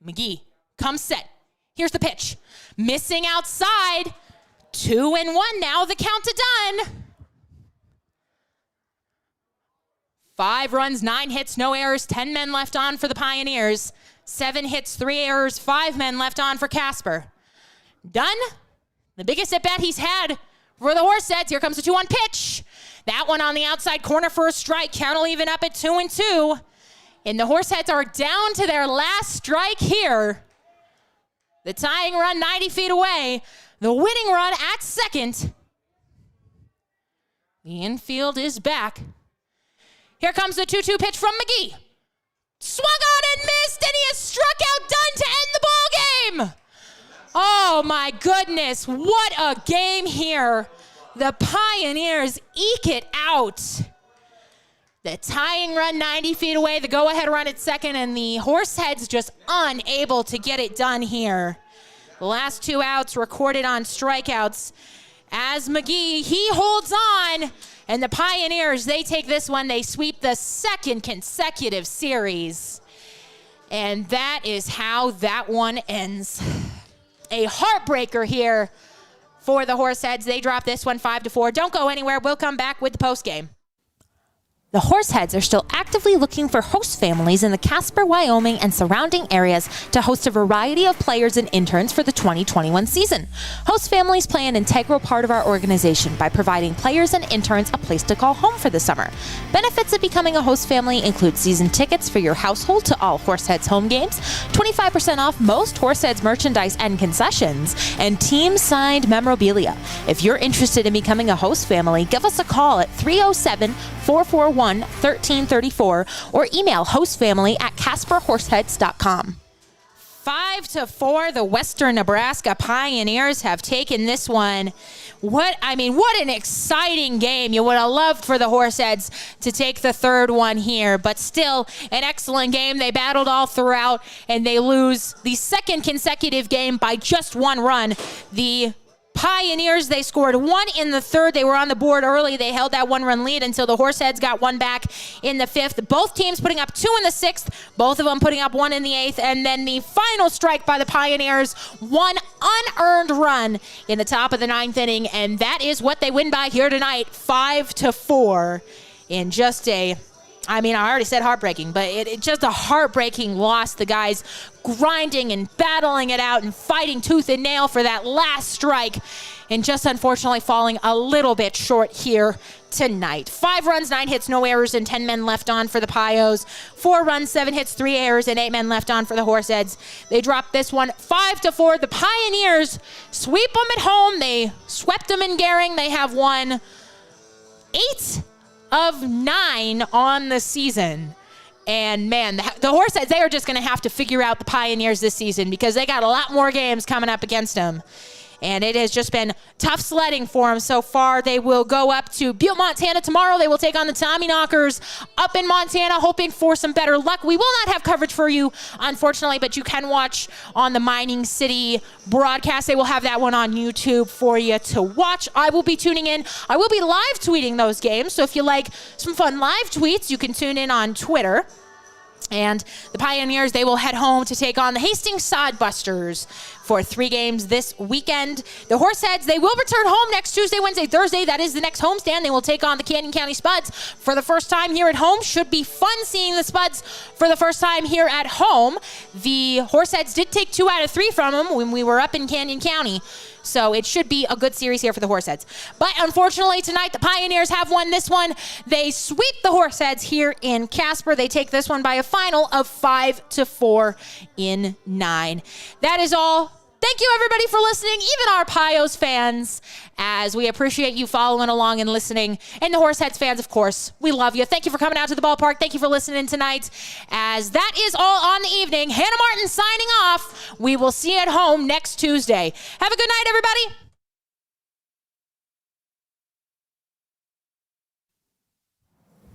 Mcgee comes set. Here's the pitch. Missing outside. 2-1 now. The count to Dunn. 5 runs, 9 hits, no errors, 10 men left on for the Pioneers. 7 hits, 3 errors, 5 men left on for Casper. Dunn, the biggest at bat he's had for the Horseheads. Here comes the 2-1 pitch. That one on the outside corner for a strike. Count will even up at 2-2. And the Horseheads are down to their last strike here. The tying run 90 feet away. The winning run at second. The infield is back. Here comes the 2-2 pitch from Mcgee. Swung on and missed, and he has struck out Dunn to end the ball game. Oh, my goodness. What a game here. The Pioneers eke it out. The tying run 90 feet away, the go-ahead run at second, and the Horseheads just unable to get it done here. The last 2 outs recorded on strikeouts. As Mcgee, he holds on, and the Pioneers, they take this one. They sweep the 2nd consecutive series. And that is how that one ends. A heartbreaker here for the Horseheads. They drop this one 5-4. Don't go anywhere. We'll come back with the postgame. The Horseheads are still actively looking for host families in the Casper, Wyoming, and surrounding areas to host a variety of players and interns for the 2021 season. Host families play an integral part of our organization by providing players and interns a place to call home for the summer. Benefits of becoming a host family include season tickets for your household to all Horseheads home games, 25% off most Horseheads merchandise and concessions, and team-signed memorabilia. If you're interested in becoming a host family, give us a call at 307-441-1334 or email hostfamily@casperhorseheads.com. 5-4, the Western Nebraska Pioneers have taken this one. What an exciting game. You would have loved for the Horseheads to take the third one here, but still an excellent game. They battled all throughout, and they lose the second consecutive game by just one run. The Pioneers, they scored one in the third. They were on the board early. They held that one-run lead until the Horseheads got one back in the fifth. Both teams putting up two in the sixth, both of them putting up one in the eighth, and then the final strike by the Pioneers, one unearned run in the top of the ninth inning, and that is what they win by here tonight, 5-4 in just I already said heartbreaking, but it's just a heartbreaking loss. The guys grinding and battling it out and fighting tooth and nail for that last strike, and just unfortunately falling a little bit short here tonight. 5 runs, 9 hits, no errors, and 10 men left on for the Pios. 4 runs, 7 hits, 3 errors, and 8 men left on for the Horseheads. They dropped this one 5-4. The Pioneers sweep them at home. They swept them in Gehring. They have won 8 of 9 on the season. And man, the Horseheads, they are just going to have to figure out the Pioneers this season because they got a lot more games coming up against them. And it has just been tough sledding for them so far. They will go up to Butte, Montana tomorrow. They will take on the Tommyknockers up in Montana, hoping for some better luck. We will not have coverage for you, unfortunately, but you can watch on the Mining City broadcast. They will have that one on YouTube for you to watch. I will be tuning in. I will be live tweeting those games. So if you like some fun live tweets, you can tune in on Twitter. And the Pioneers, they will head home to take on the Hastings Sodbusters for 3 games this weekend. The Horseheads, they will return home next Tuesday, Wednesday, Thursday. That is the next homestand. They will take on the Canyon County Spuds for the first time here at home. Should be fun seeing the Spuds for the first time here at home. The Horseheads did take 2 out of 3 from them when we were up in Canyon County. So it should be a good series here for the Horseheads. But unfortunately tonight, the Pioneers have won this one. They sweep the Horseheads here in Casper. They take this one by a final of 5-4 in 9. That is all. Thank you, everybody, for listening, even our Pios fans, as we appreciate you following along and listening. And the Horseheads fans, of course, we love you. Thank you for coming out to the ballpark. Thank you for listening tonight. As that is all on the evening, Hannah Martin signing off. We will see you at home next Tuesday. Have a good night, everybody.